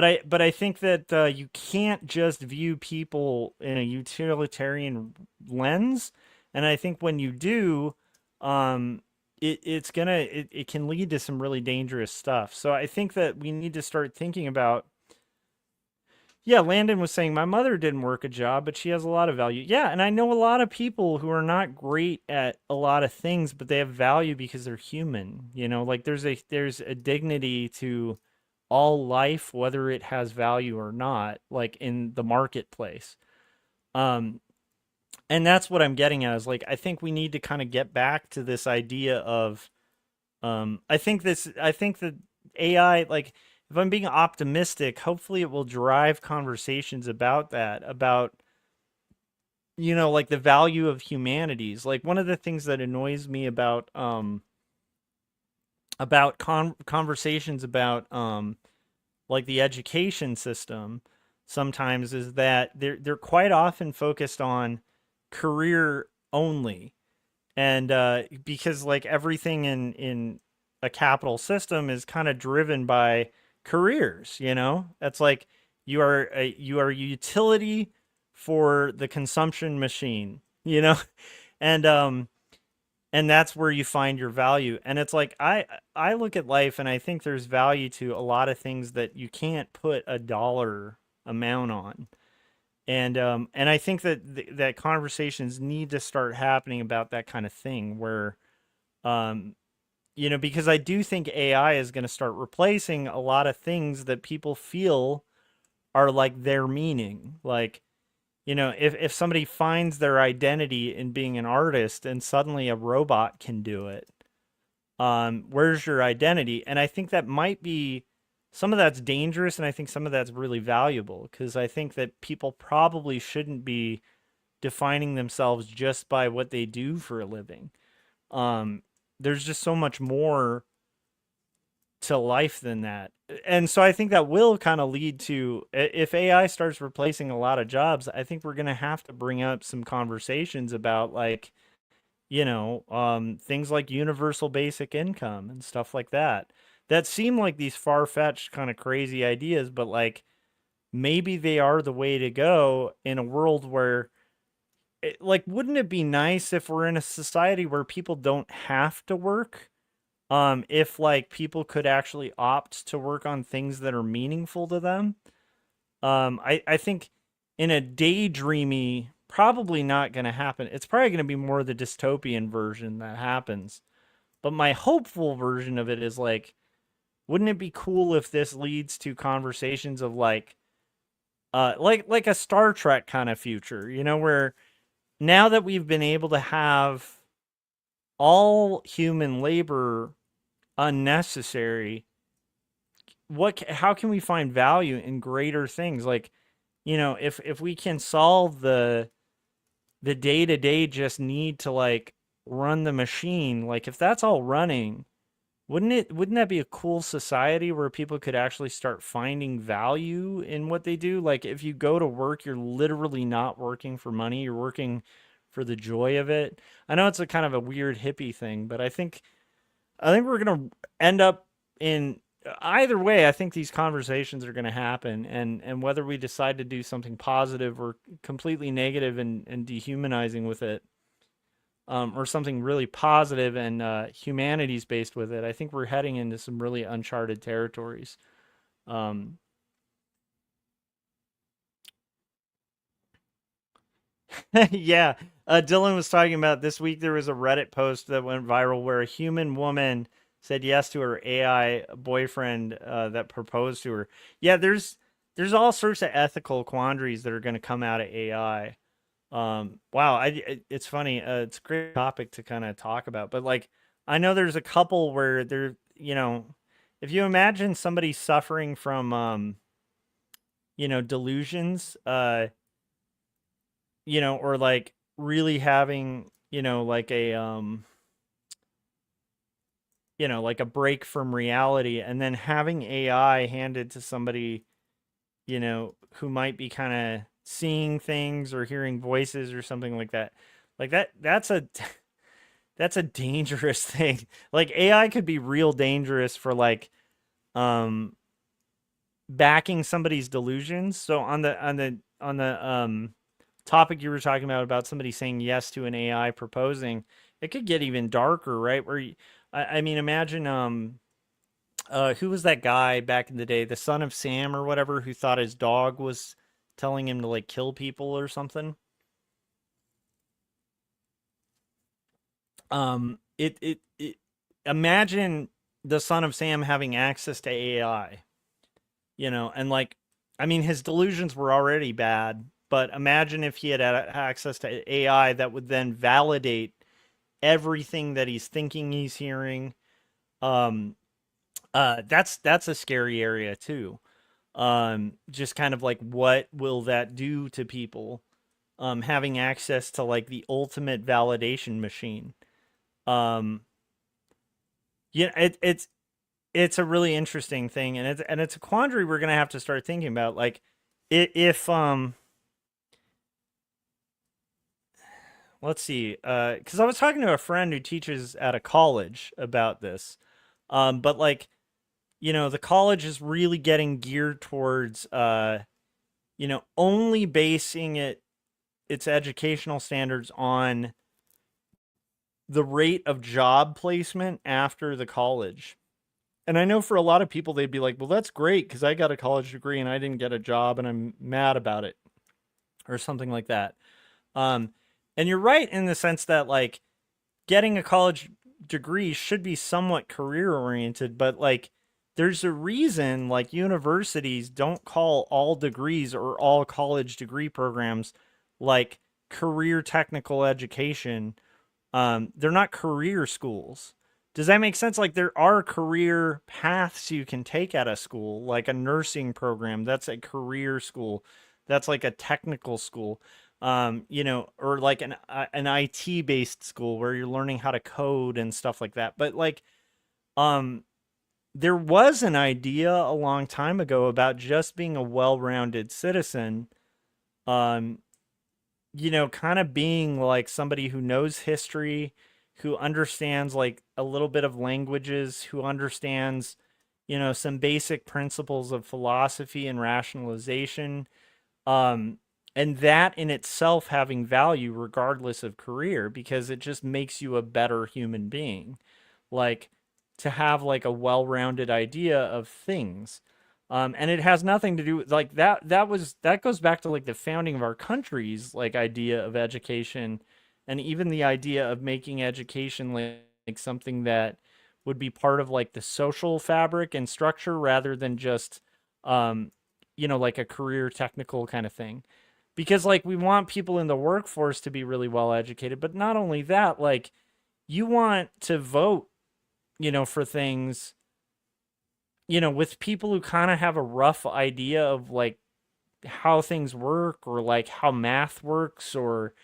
I think that you can't just view people in a utilitarian lens, and I think when you do, it can lead to some really dangerous stuff. So I think that we need to start thinking about. Yeah, Landon was saying my mother didn't work a job, but she has a lot of value. Yeah, and I know a lot of people who are not great at a lot of things, but they have value because they're human. Like there's a dignity to all life, whether it has value or not, like in the marketplace. And that's what I'm getting at is like I think we need to kind of get back to this idea of I think that AI, like if I'm being optimistic, hopefully it will drive conversations about that, about like the value of humanities. Like one of the things that annoys me about about conversations about like the education system sometimes is that they're quite often focused on career only. And because like everything in a capital system is kind of driven by careers, you know? That's like you are a utility for the consumption machine, you know? And and that's where you find your value. And it's like I look at life and I think there's value to a lot of things that you can't put a dollar amount on. And I think that that conversations need to start happening about that kind of thing where um you know, because I do think AI is going to start replacing a lot of things that people feel are like their meaning. Like, you know, if somebody finds their identity in being an artist and suddenly a robot can do it, where's your identity? And I think that might be some of that's dangerous, and I think some of that's really valuable because I think that people probably shouldn't be defining themselves just by what they do for a living. Um, there's just so much more to life than that. And so I think that will kind of lead to if AI starts replacing a lot of jobs, I think we're going to have to bring up some conversations about like, you know, things like universal basic income and stuff like that. That seem like these far-fetched kind of crazy ideas, but like maybe they are the way to go in a world where like wouldn't it be nice if we're in a society where people don't have to work? If like people could actually opt to work on things that are meaningful to them. I think in a daydreamy, probably not going to happen. It's probably going to be more the dystopian version that happens. But my hopeful version of it is like, wouldn't it be cool if this leads to conversations of like a Star Trek kind of future, you know, where now that we've been able to have all human labor unnecessary, how can we find value in greater things? Like, you know, if we can solve the day-to-day just need to like run the machine, like if that's all running, wouldn't that be a cool society where people could actually start finding value in what they do? Like if you go to work, you're literally not working for money, you're working for the joy of it. I know it's a kind of a weird hippie thing, but I think we're going to end up in either way. I think these conversations are going to happen, and whether we decide to do something positive or completely negative and dehumanizing with it, or something really positive and humanities based with it, I think we're heading into some really uncharted territories. Um, yeah, Dylan was talking about this week. There was a Reddit post that went viral where a human woman said yes to her AI boyfriend that proposed to her. Yeah, there's all sorts of ethical quandaries that are going to come out of AI. Wow, it's funny. It's a great topic to kind of talk about, but like I know there's a couple where they're, you know, if you imagine somebody suffering from you know, delusions, you know, or like really having, you know, like a you know, like a break from reality, and then having AI handed to somebody, you know, who might be kind of seeing things or hearing voices or something like that. Like that's a that's a dangerous thing. Like AI could be real dangerous for like um backing somebody's delusions. So on the topic you were talking about somebody saying yes to an AI proposing, it could get even darker, right? Where I mean, imagine who was that guy back in the day, the son of Sam or whatever, who thought his dog was telling him to like kill people or something. It imagine the son of Sam having access to AI, you know, and like, I mean, his delusions were already bad, but imagine if he had access to AI that would then validate everything that he's thinking he's hearing. Um, that's a scary area too. Just kind of like what will that do to people? Having access to like the ultimate validation machine. Um, Yeah, it's a really interesting thing, and it's a quandary we're gonna have to start thinking about. Like, if let's see, because I was talking to a friend who teaches at a college about this, but like, the college is really getting geared towards only basing its educational standards on the rate of job placement after the college. And I know for a lot of people, they'd be like, well, that's great because I got a college degree and I didn't get a job and I'm mad about it or something like that. Um, and you're right in the sense that, like, getting a college degree should be somewhat career oriented, but like, there's a reason like universities don't call all degrees or all college degree programs like career technical education. They're not career schools. Does that make sense? Like, there are career paths you can take at a school, like a nursing program. That's a career school. That's like a technical school. Or like an IT based school where you're learning how to code and stuff like that. But like, um, there was an idea a long time ago about just being a well-rounded citizen. Um, kind of being like somebody who knows history, who understands like a little bit of languages, who understands, some basic principles of philosophy and rationalization. Um, and that in itself having value regardless of career, because it just makes you a better human being. Like, to have like a well-rounded idea of things. And it has nothing to do with like that goes back to like the founding of our country's like idea of education, and even the idea of making education like something that would be part of like the social fabric and structure rather than just like a career technical kind of thing. Because like we want people in the workforce to be really well educated, but not only that, like you want to vote, for things, with people who kind of have a rough idea of like how things work or like how math works or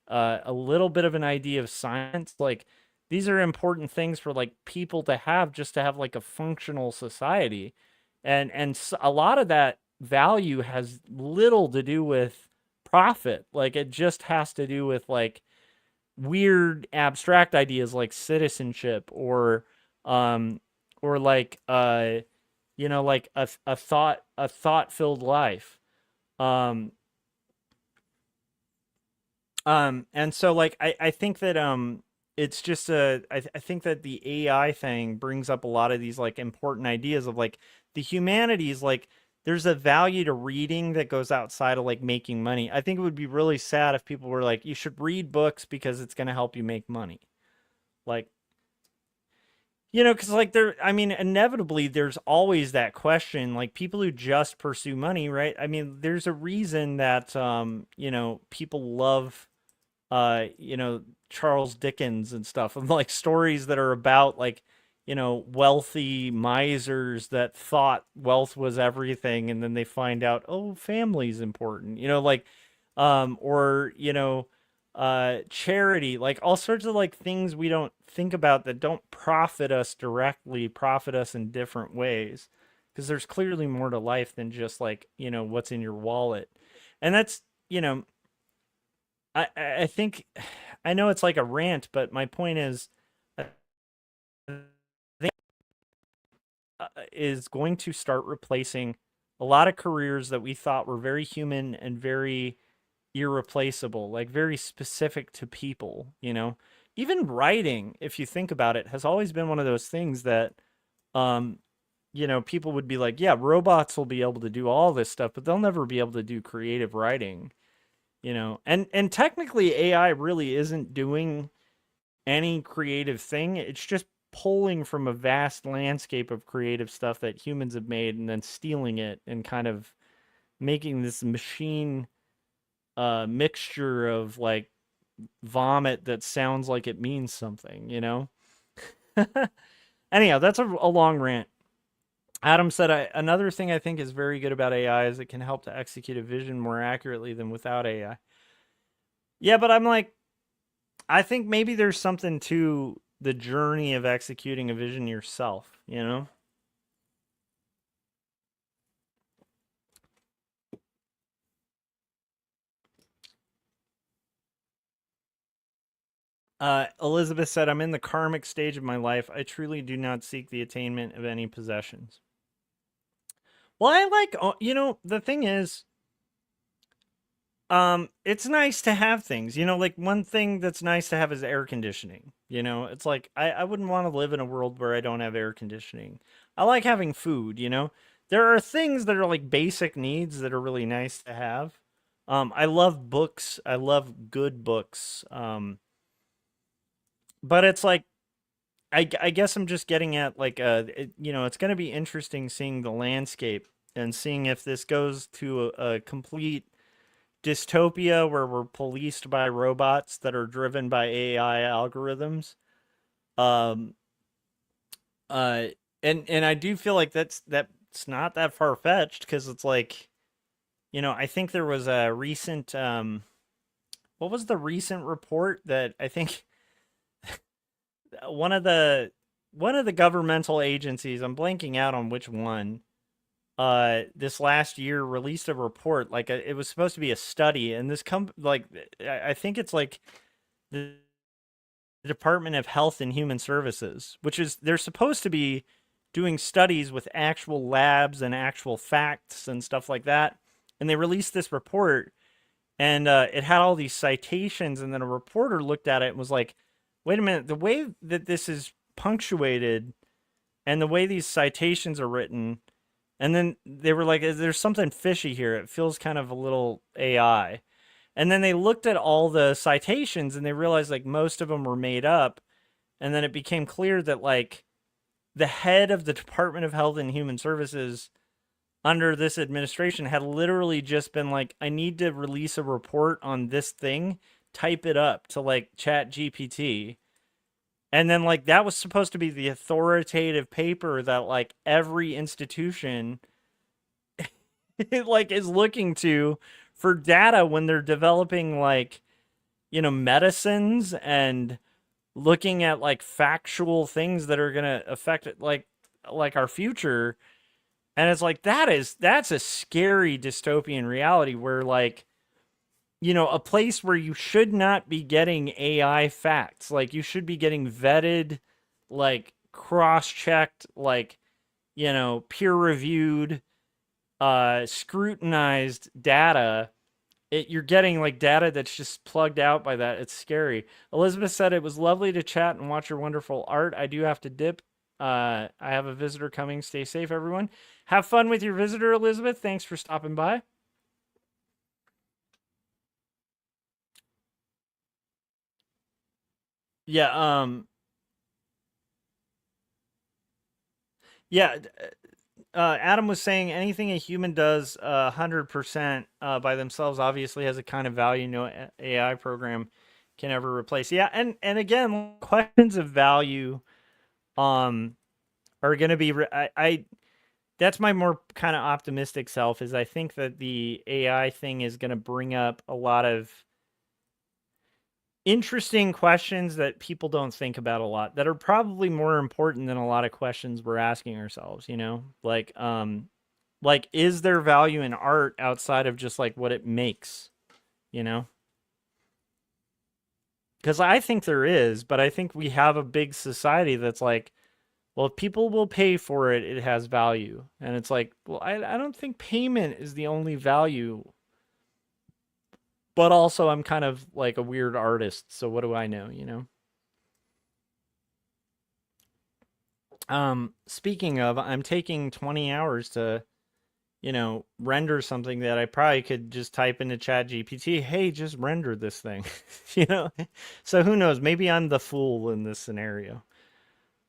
a little bit of an idea of science. Like, these are important things for like people to have, just to have like a functional society. And a lot of that value has little to do with profit. Like, it just has to do with like weird abstract ideas like citizenship um like like a thought filled life. um and so like I think that it's just I think that the AI thing brings up a lot of these like important ideas of like the humanities. Like, there's a value to reading that goes outside of like making money. I think it would be really sad if people were like, you should read books because it's going to help you make money. Like, because like I mean, inevitably there's always that question, like people who just pursue money, right? I mean, there's a reason that, people love, Charles Dickens and stuff, and like stories that are about like, wealthy misers that thought wealth was everything. And then they find out, oh, family's important, like, or, charity, like all sorts of like things we don't think about that don't profit us directly, profit us in different ways. Because there's clearly more to life than just like, what's in your wallet. And that's, I think, I know it's like a rant, but my point is, I think is going to start replacing a lot of careers that we thought were very human and very irreplaceable, like very specific to people, Even writing, if you think about it, has always been one of those things that, um, people would be like, yeah, robots will be able to do all this stuff, but they'll never be able to do creative writing, And technically AI really isn't doing any creative thing. It's just pulling from a vast landscape of creative stuff that humans have made and then stealing it and kind of making this machine mixture of like vomit that sounds like it means something. Anyhow, that's a long rant. Adam said, another thing I think is very good about AI is it can help to execute a vision more accurately than without AI. Yeah, but I'm like, I think maybe there's something to the journey of executing a vision yourself, you know? Elizabeth said, I'm in the karmic stage of my life. I truly do not seek the attainment of any possessions. Well, I like, you know, the thing is, it's nice to have things, you know, like one thing that's nice to have is air conditioning. You know, it's like, I wouldn't want to live in a world where I don't have air conditioning. I like having food, you know, there are things that are like basic needs that are really nice to have. I love books. I love good books. But it's like, I guess I'm just getting at like, you know, it's going to be interesting seeing the landscape and seeing if this goes to a complete dystopia where we're policed by robots that are driven by AI algorithms. Um, uh, and I do feel like that's not that far fetched because it's like, you know, I think there was a recent, what was the recent report that I think one of the governmental agencies, I'm blanking out on which one, this last year released a report, like it was supposed to be a study, and this like I think it's like the Department of Health and Human Services, which is they're supposed to be doing studies with actual labs and actual facts and stuff like that, and they released this report, and it had all these citations, and then a reporter looked at it and was like, wait a minute, the way that this is punctuated and the way these citations are written. And then they were like, there's something fishy here. It feels kind of a little AI. And then they looked at all the citations and they realized like most of them were made up. And then it became clear that like the head of the Department of Health and Human Services under this administration had literally just been like, I need to release a report on this thing, type it up to like Chat GPT. And then like that was supposed to be the authoritative paper that like every institution like is looking to for data when they're developing like, you know, medicines and looking at like factual things that are going to affect like our future. And it's like that's a scary dystopian reality where like, you know, a place where you should not be getting AI facts. Like you should be getting vetted, like cross-checked, like, you know, peer-reviewed, scrutinized data. You're getting like data that's just plugged out by that. It's scary. Elizabeth said it was lovely to chat and watch your wonderful art. I do have to dip. I have a visitor coming. Stay safe, everyone. Have fun with your visitor, Elizabeth. Thanks for stopping by. Yeah, yeah, Adam was saying anything a human does 100% by themselves obviously has a kind of value no AI program can ever replace. Yeah, and again, questions of value are going to be I that's my more kind of optimistic self is I think that the AI thing is going to bring up a lot of interesting questions that people don't think about a lot that are probably more important than a lot of questions we're asking ourselves, you know? Like is there value in art outside of just like what it makes, you know? Cuz I think there is, but I think we have a big society that's like, well, if people will pay for it, it has value. And it's like, well, I don't think payment is the only value. But also, I'm kind of like a weird artist, so what do I know, you know? Speaking of, I'm taking 20 hours to, you know, render something that I probably could just type into Chat GPT, hey, just render this thing, you know? So who knows? Maybe I'm the fool in this scenario.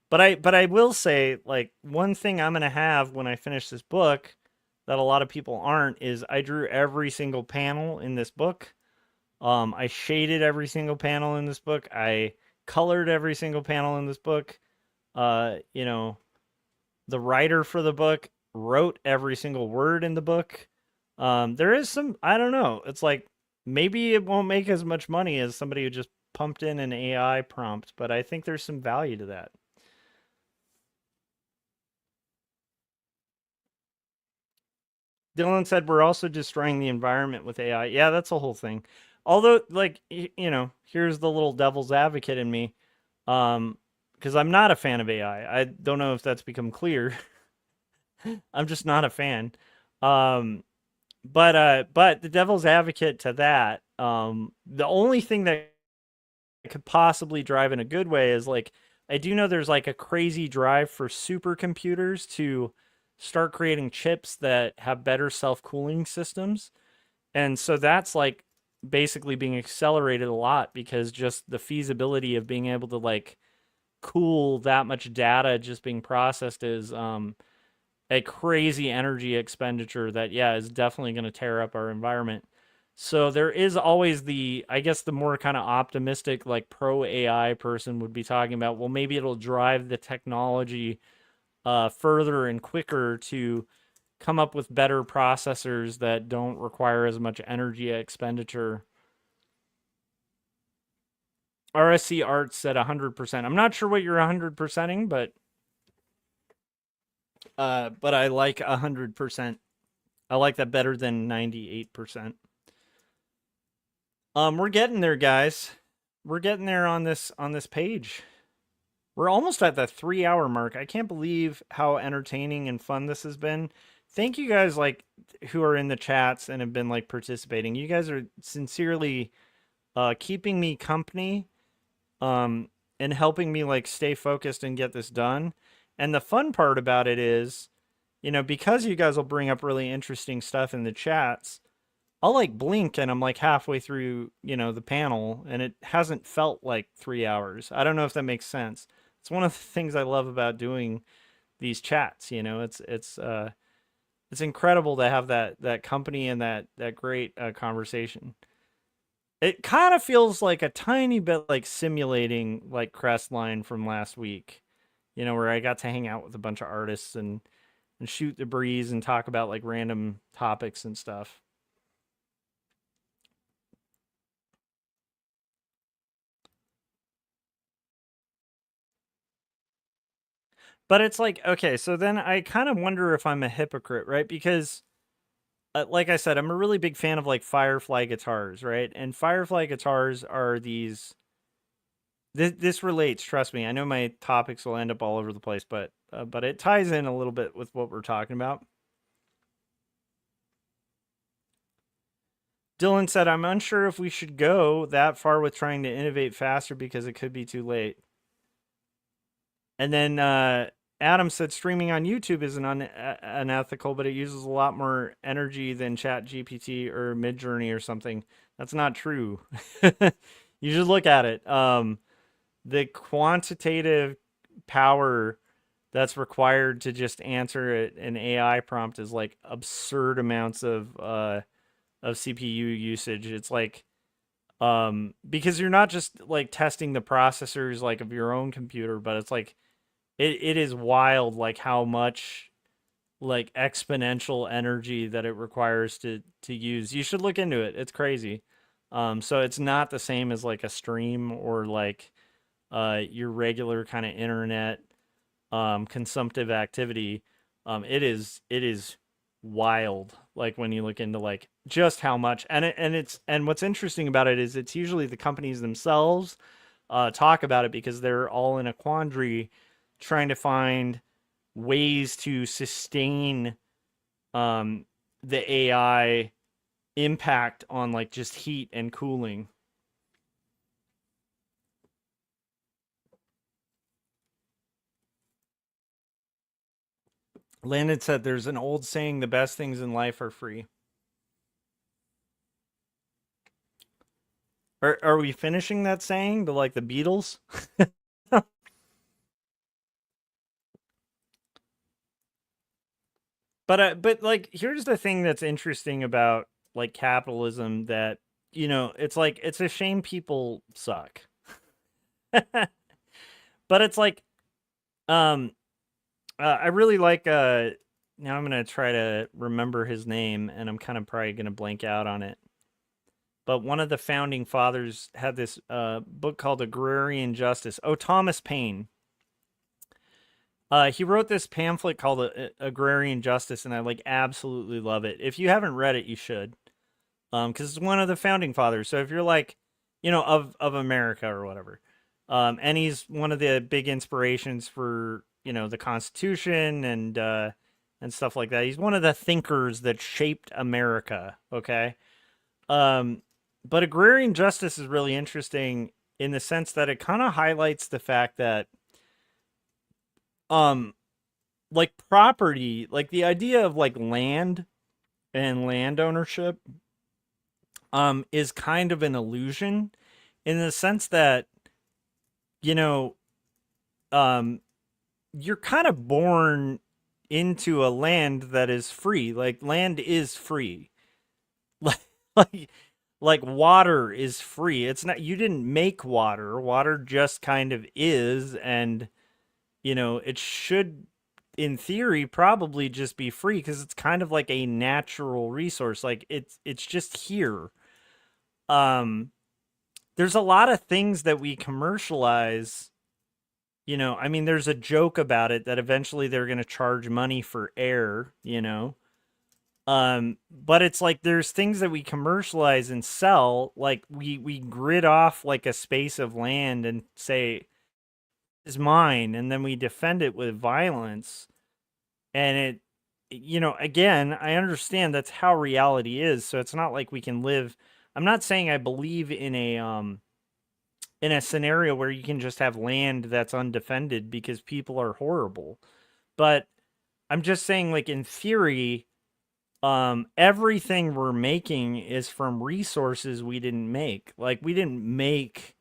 But I will say, like, one thing I'm going to have when I finish this book that a lot of people aren't is I drew every single panel in this book. I shaded every single panel in this book. I colored every single panel in this book. You know, the writer for the book wrote every single word in the book. There is some, I don't know. It's like maybe it won't make as much money as somebody who just pumped in an AI prompt, but I think there's some value to that. Dylan said we're also destroying the environment with AI. Yeah, that's the whole thing. Although, like, here's the little devil's advocate in me, because I'm not a fan of AI. I don't know if that's become clear. I'm just not a fan. But the devil's advocate to that, the only thing that could possibly drive in a good way is like, I do know there's like a crazy drive for supercomputers to start creating chips that have better self-cooling systems. And so that's like basically being accelerated a lot because just the feasibility of being able to like cool that much data just being processed is a crazy energy expenditure that, yeah, is definitely going to tear up our environment. So there is always I guess the more kind of optimistic, like pro AI person would be talking about, well, maybe it'll drive the technology further and quicker to come up with better processors that don't require as much energy expenditure. RSC Arts said 100%. I'm not sure what you're 100%ing, but I like 100%. I like that better than 98%. We're getting there, guys. We're getting there on this page. We're almost at the 3-hour mark. I can't believe how entertaining and fun this has been. Thank you guys, like, who are in the chats and have been like participating. You guys are sincerely keeping me company, and helping me like stay focused and get this done. And the fun part about it is, because you guys will bring up really interesting stuff in the chats, I'll like blink and I'm like halfway through, the panel, and it hasn't felt like 3 hours. I don't know if that makes sense. It's one of the things I love about doing these chats. It's incredible to have that company and that great conversation. It kind of feels like a tiny bit like simulating like Crestline from last week, where I got to hang out with a bunch of artists and shoot the breeze and talk about like random topics and stuff. But it's like, okay, so then I kind of wonder if I'm a hypocrite, right? Because, like I said, I'm a really big fan of like Firefly guitars, right? And Firefly guitars are these. This relates, trust me. I know my topics will end up all over the place, but it ties in a little bit with what we're talking about. Dylan said, I'm unsure if we should go that far with trying to innovate faster because it could be too late. And then Adam said streaming on YouTube isn't unethical, but it uses a lot more energy than ChatGPT or Midjourney or something. That's not true. You should look at it. The quantitative power that's required to just answer an AI prompt is like absurd amounts of CPU usage. It's like, because you're not just like testing the processors like of your own computer, but it's like, it is wild, like how much like exponential energy that it requires to use. You should look into it. It's crazy. So it's not the same as like a stream or like your regular kind of internet consumptive activity. It is wild, like when you look into like just how much. And what's interesting about it is it's usually the companies themselves talk about it because they're all in a quandary trying to find ways to sustain the AI impact on like just heat and cooling. Landon said there's an old saying, the best things in life are free. Are we finishing that saying? Like the Beatles? But like, here's the thing that's interesting about like capitalism, that it's like, it's a shame people suck. But it's like, I really like now I'm gonna try to remember his name, and I'm kind of probably gonna blank out on it. but one of the founding fathers had this book called Agrarian Justice. Oh, Thomas Paine. He wrote this pamphlet called Agrarian Justice, and I like absolutely love it. If you haven't read it, you should, because it's one of the founding fathers. So if you're like, of America or whatever, and he's one of the big inspirations for the Constitution and stuff like that. He's one of the thinkers that shaped America. Okay, but agrarian justice is really interesting in the sense that it kind of highlights the fact that like property, like the idea of like land and land ownership is kind of an illusion in the sense that you know you're kind of born into a land that is free. Like land is free. Like like like water is free. It's not, you didn't make water. Water just kind of is, and it should, in theory, probably just be free because it's kind of like a natural resource. Like it's just here. There's a lot of things that we commercialize. I mean, there's a joke about it that eventually they're going to charge money for air, but it's like there's things that we commercialize and sell. Like we grid off like a space of land and say is mine, and then we defend it with violence. And again, I understand that's how reality is. So it's not like we can live. I'm not saying I believe in a scenario where you can just have land that's undefended because people are horrible. But I'm just saying, like, in theory, everything we're making is from resources we didn't make. Like, we didn't make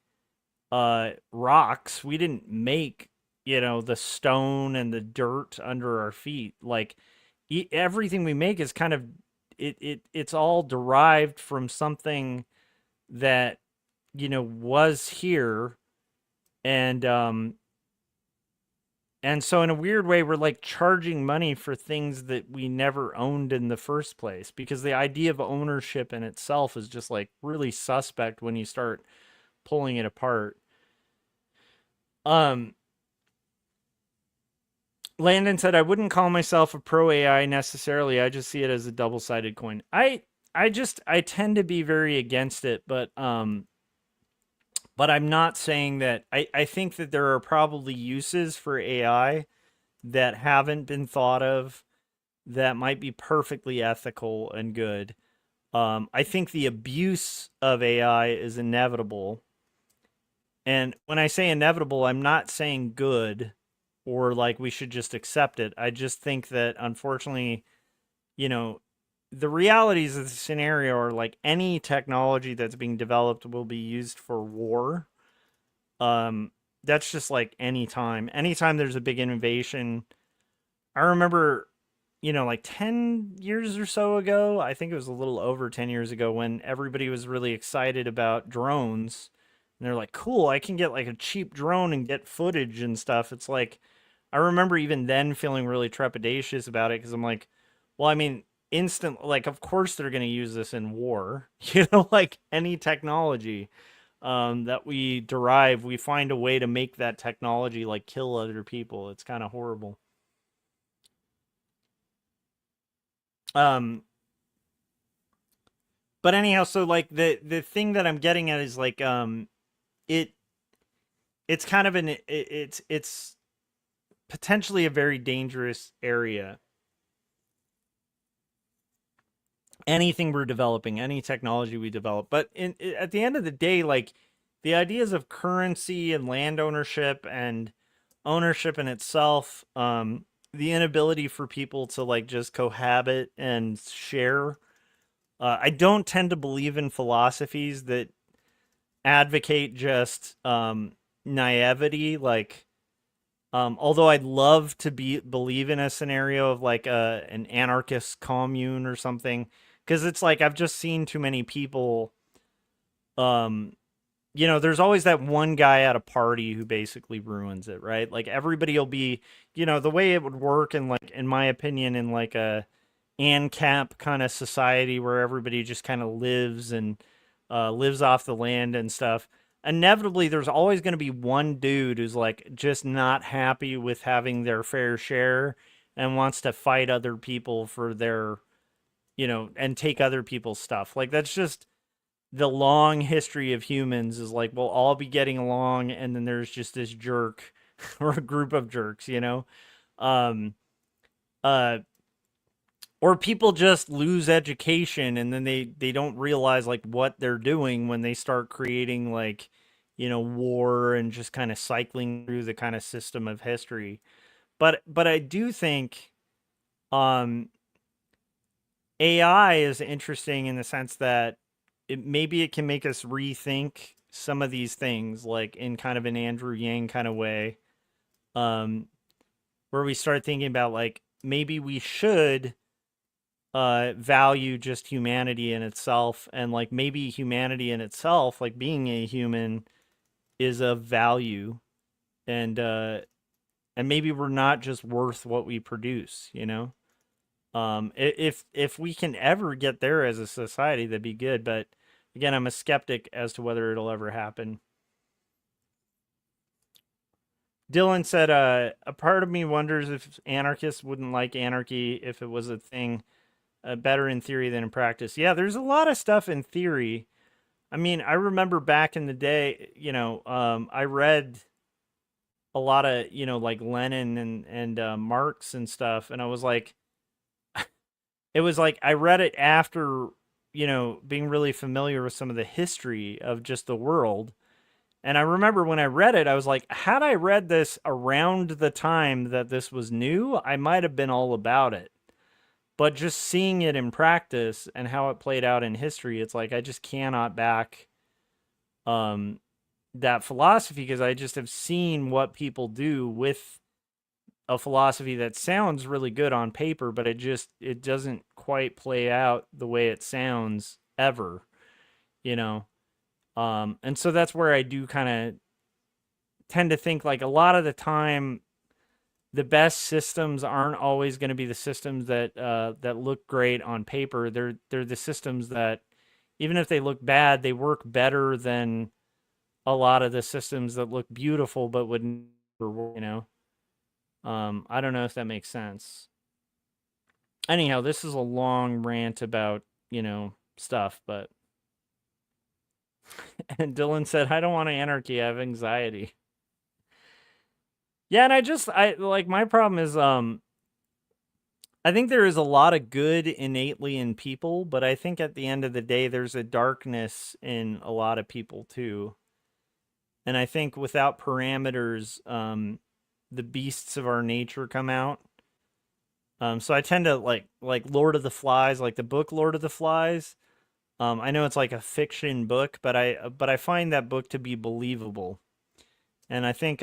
rocks. We didn't make, the stone and the dirt under our feet. Like, everything we make is kind of, it's all derived from something that was here. And so in a weird way, we're like charging money for things that we never owned in the first place, because the idea of ownership in itself is just like really suspect when you start pulling it apart. Landon said, I wouldn't call myself a pro AI necessarily. I just see it as a double-sided coin. I tend to be very against it, but I'm not saying that. I think that there are probably uses for AI that haven't been thought of that might be perfectly ethical and good. I think the abuse of AI is inevitable. And when I say inevitable, I'm not saying good or like we should just accept it. I just think that, unfortunately, the realities of the scenario are like any technology that's being developed will be used for war. That's just like anytime there's a big innovation. I remember, like 10 years or so ago, I think it was a little over 10 years ago, when everybody was really excited about drones. And they're like, cool, I can get like a cheap drone and get footage and stuff. It's like, I remember even then feeling really trepidatious about it, because I'm like, well, I mean, like, of course they're going to use this in war. Like any technology that we derive, we find a way to make that technology like kill other people. It's kind of horrible. But anyhow, so like the thing that I'm getting at is like it's kind of it's potentially a very dangerous area. Anything we're developing, any technology we develop, but at the end of the day, like the ideas of currency and land ownership and ownership in itself, the inability for people to like just cohabit and share. I don't tend to believe in philosophies that advocate just naivety. Like, although I'd love to believe in a scenario of like an anarchist commune or something, because it's like I've just seen too many people. There's always that one guy at a party who basically ruins it, right? Like everybody will be, the way it would work in, like, in my opinion, in like a ANCAP kind of society where everybody just kind of lives and lives off the land and stuff. Inevitably, there's always going to be one dude who's like just not happy with having their fair share and wants to fight other people for their, and take other people's stuff. Like, that's just the long history of humans, is like, we'll all be getting along, and then there's just this jerk or a group of jerks, um, uh, or people just lose education, and then they don't realize like what they're doing when they start creating like, war, and just kind of cycling through the kind of system of history. But I do think AI is interesting in the sense that maybe it can make us rethink some of these things, like in kind of an Andrew Yang kind of way, where we start thinking about like, maybe we should value just humanity in itself, and like maybe humanity in itself, like being a human, is of value, and maybe we're not just worth what we produce, if we can ever get there as a society, that'd be good. But again, I'm a skeptic as to whether it'll ever happen. Dylan said, a part of me wonders if anarchists wouldn't like anarchy if it was a thing, better in theory than in practice. Yeah, there's a lot of stuff in theory. I mean, I remember back in the day, I read a lot of, like Lenin and Marx and stuff, and I was like, it was like I read it after, being really familiar with some of the history of just the world. And I remember when I read it, I was like, had I read this around the time that this was new, I might have been all about it. But just seeing it in practice and how it played out in history, it's like I just cannot back that philosophy, because I just have seen what people do with a philosophy that sounds really good on paper, but it doesn't quite play out the way it sounds ever, and so that's where I do kind of tend to think like a lot of the time the best systems aren't always going to be the systems that that look great on paper. They're the systems that, even if they look bad, they work better than a lot of the systems that look beautiful but would never work, I don't know if that makes sense. Anyhow, this is a long rant about, stuff, but and Dylan said, I don't want anarchy, I have anxiety. Yeah, and I like, my problem is I think there is a lot of good innately in people, but I think at the end of the day there's a darkness in a lot of people too. And I think without parameters, the beasts of our nature come out. So I tend to like Lord of the Flies, like the book Lord of the Flies. I know it's like a fiction book, but I find that book to be believable. And I think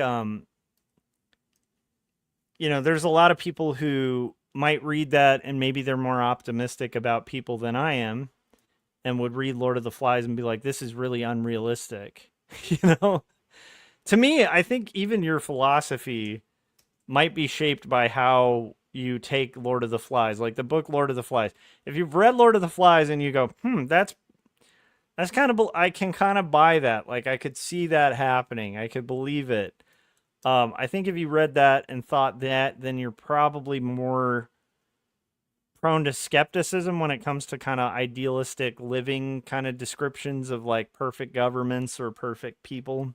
there's a lot of people who might read that and maybe they're more optimistic about people than I am, and would read Lord of the Flies and be like, this is really unrealistic. To me, I think even your philosophy might be shaped by how you take Lord of the Flies, like the book Lord of the Flies. If you've read Lord of the Flies and you go, that's kind of, I can kind of buy that. Like, I could see that happening. I could believe it. I think if you read that and thought that, then you're probably more prone to skepticism when it comes to kind of idealistic living kind of descriptions of like perfect governments or perfect people.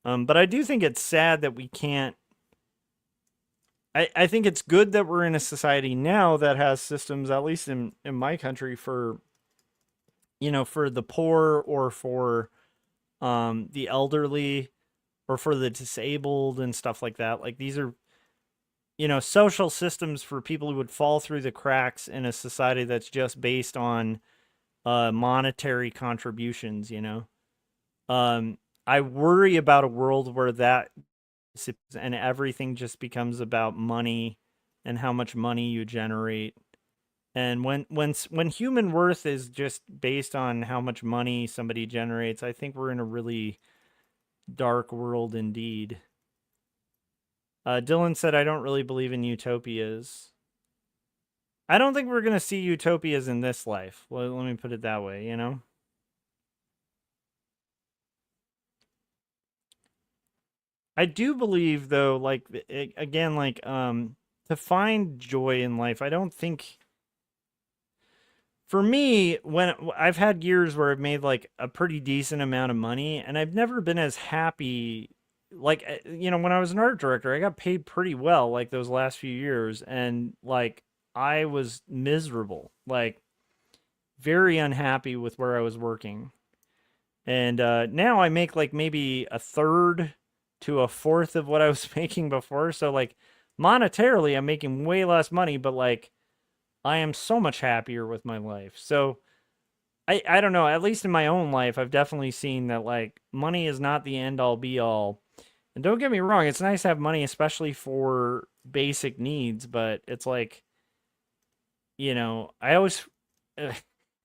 But I do think it's sad that we can't. I think it's good that we're in a society now that has systems, at least in my country, for for the poor, or for the elderly, or for the disabled and stuff like that. Like, these are social systems for people who would fall through the cracks in a society that's just based on monetary contributions. I worry about a world where that and everything just becomes about money and how much money you generate. And when human worth is just based on how much money somebody generates, I think we're in a really dark world indeed. Dylan said, I don't really believe in utopias. I don't think we're going to see utopias in this life. Let me put it that way, I do believe though, like again, like to find joy in life, I don't think for me, when I've had years where I've made like a pretty decent amount of money, and I've never been as happy. Like, when I was an art director, I got paid pretty well, like those last few years, and like I was miserable, like very unhappy with where I was working. And now I make like maybe a third to a fourth of what I was making before. So like monetarily, I'm making way less money, but like I am so much happier with my life. So I don't know, at least in my own life, I've definitely seen that like money is not the end all be all. And don't get me wrong, it's nice to have money, especially for basic needs, but it's like, I always,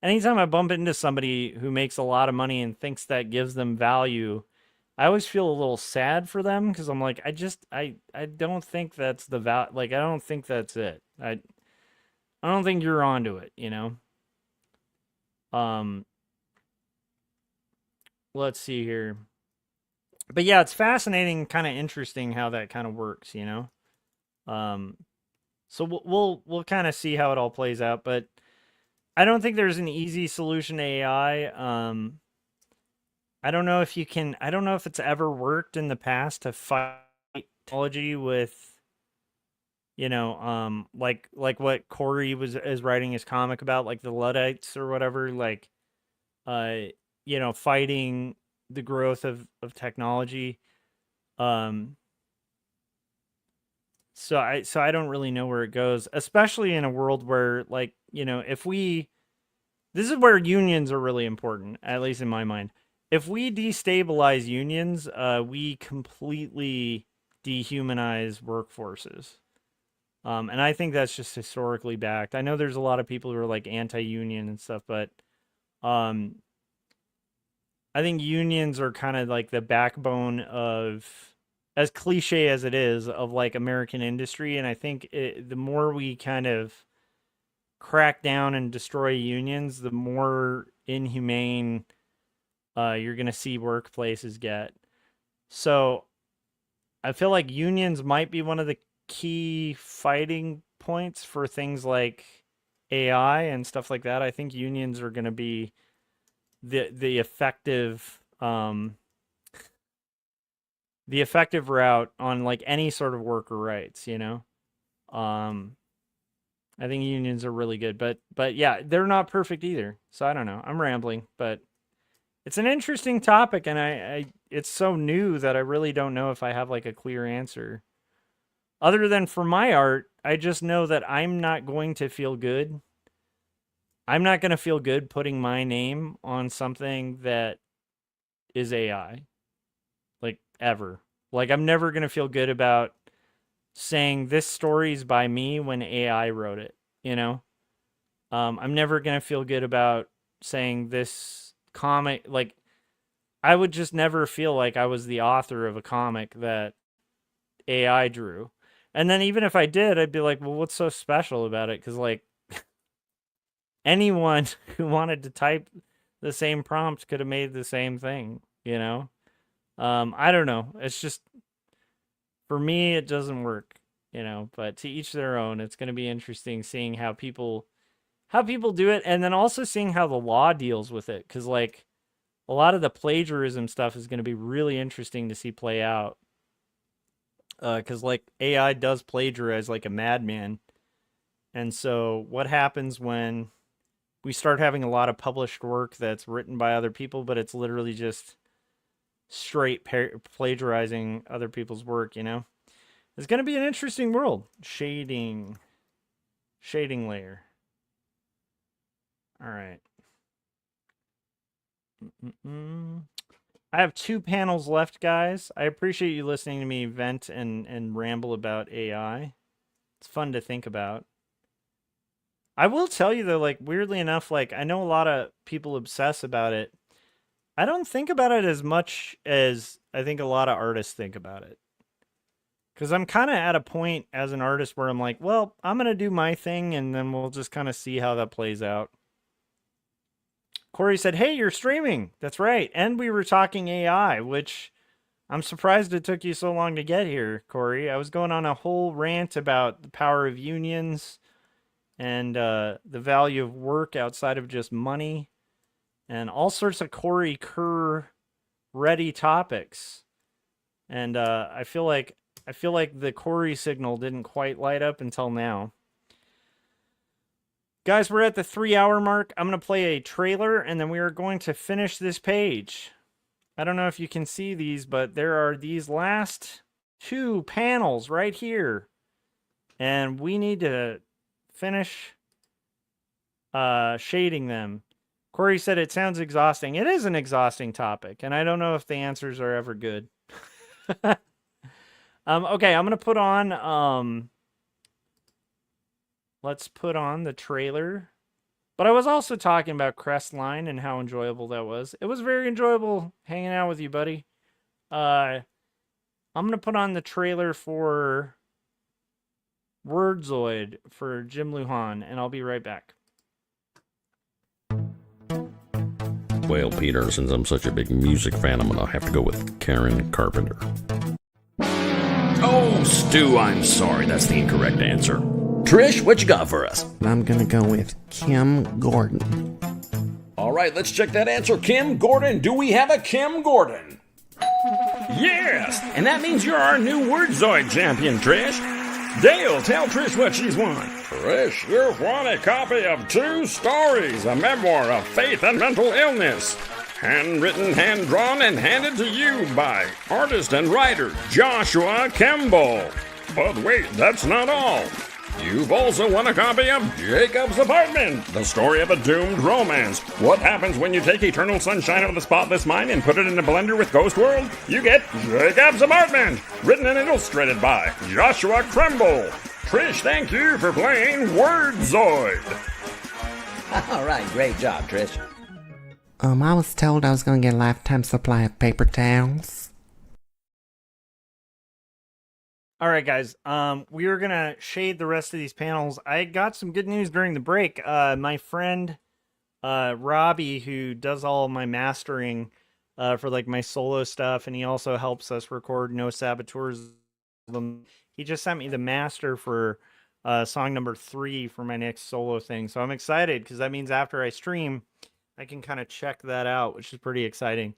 anytime I bump into somebody who makes a lot of money and thinks that gives them value, I always feel a little sad for them because I'm like, I don't think that's the like, I don't think that's it. I don't think you're onto it, Um, let's see here. But yeah, it's fascinating, kind of interesting how that kind of works. Um, so we'll kind of see how it all plays out, but I don't think there's an easy solution to AI. I don't know if I don't know if it's ever worked in the past to fight technology with, like what Corey is writing his comic about, like the Luddites or whatever, like, fighting the growth of technology. Um, so I don't really know where it goes, especially in a world where, like, this is where unions are really important, at least in my mind. If we destabilize unions, we completely dehumanize workforces. And I think that's just historically backed. I know there's a lot of people who are like anti-union and stuff, but um, I think unions are kind of like the backbone of, as cliche as it is, of like American industry. And I think the more we kind of crack down and destroy unions, the more inhumane you're going to see workplaces get. So I feel like unions might be one of the key fighting points for things like AI and stuff like that. I think unions are going to be the effective route on like any sort of worker rights. I think unions are really good, but yeah, they're not perfect either. So I don't know. I'm rambling, but it's an interesting topic, and I it's so new that I really don't know if I have like a clear answer. Other than for my art, I just know that I'm not going to feel good. I'm not going to feel good putting my name on something that is AI. Like, ever. Like, I'm never going to feel good about saying this story's by me when AI wrote it, I'm never going to feel good about saying this comic, like, I would just never feel like I was the author of a comic that AI drew. And then even if I did, I'd be like, well, what's so special about it? Because, like, anyone who wanted to type the same prompt could have made the same thing, I don't know. It's just, for me, it doesn't work, but to each their own. It's going to be interesting seeing how people do it, and then also seeing how the law deals with it. Because, like, a lot of the plagiarism stuff is going to be really interesting to see play out. Because, like, AI does plagiarize like a madman. And so what happens when we start having a lot of published work that's written by other people, but it's literally just straight plagiarizing other people's work, It's going to be an interesting world. Shading layer. All right. I have 2 panels left, guys. I appreciate you listening to me vent and ramble about AI. It's fun to think about. I will tell you though, like, weirdly enough, like, I know a lot of people obsess about it. I don't think about it as much as I think a lot of artists think about it. Because I'm kind of at a point as an artist where I'm like, well, I'm going to do my thing, and then we'll just kind of see how that plays out. Corey said, hey, you're streaming. That's right. And we were talking AI, which I'm surprised it took you so long to get here, Corey. I was going on a whole rant about the power of unions and the value of work outside of just money and all sorts of Corey Kerr ready topics. And I feel like the Corey signal didn't quite light up until now. Guys, we're at the 3-hour mark. I'm going to play a trailer, and then we are going to finish this page. I don't know if you can see these, but there are these last 2 panels right here. And we need to finish shading them. Corey said it sounds exhausting. It is an exhausting topic, and I don't know if the answers are ever good. Okay, I'm going to put on... let's put on the trailer. But I was also talking about Crestline and how enjoyable that was. It was very enjoyable hanging out with you, buddy. I'm going to put on the trailer for Wordzoid for Jim Lujan, and I'll be right back. Well, Peter, since I'm such a big music fan, I'm going to have to go with Karen Carpenter. Oh, Stu, I'm sorry. That's the incorrect answer. Trish, what you got for us? I'm gonna go with Kim Gordon. All right, let's check that answer. Kim Gordon. Do we have a Kim Gordon? Yes, and that means you're our new Wordzoid champion, Trish. Dale, tell Trish what she's won. Trish, you've won a copy of 2 stories, a memoir of faith and mental illness. Handwritten, hand-drawn, and handed to you by artist and writer Joshua Kemble. But wait, that's not all. You've also won a copy of Jacob's Apartment, the story of a doomed romance. What happens when you take Eternal Sunshine of the Spotless Mind and put it in a blender with Ghost World? You get Jacob's Apartment, written and illustrated by Joshua Kemble. Trish, thank you for playing Wordzoid. All right, great job, Trish. I was told I was gonna get a lifetime supply of paper towels. All right, guys. We are gonna shade the rest of these panels. I got some good news during the break. My friend Robbie, who does all my mastering for like my solo stuff, and he also helps us record No Saboteurs. He just sent me the master for song number 3 for my next solo thing. So I'm excited because that means after I stream, I can kind of check that out, which is pretty exciting.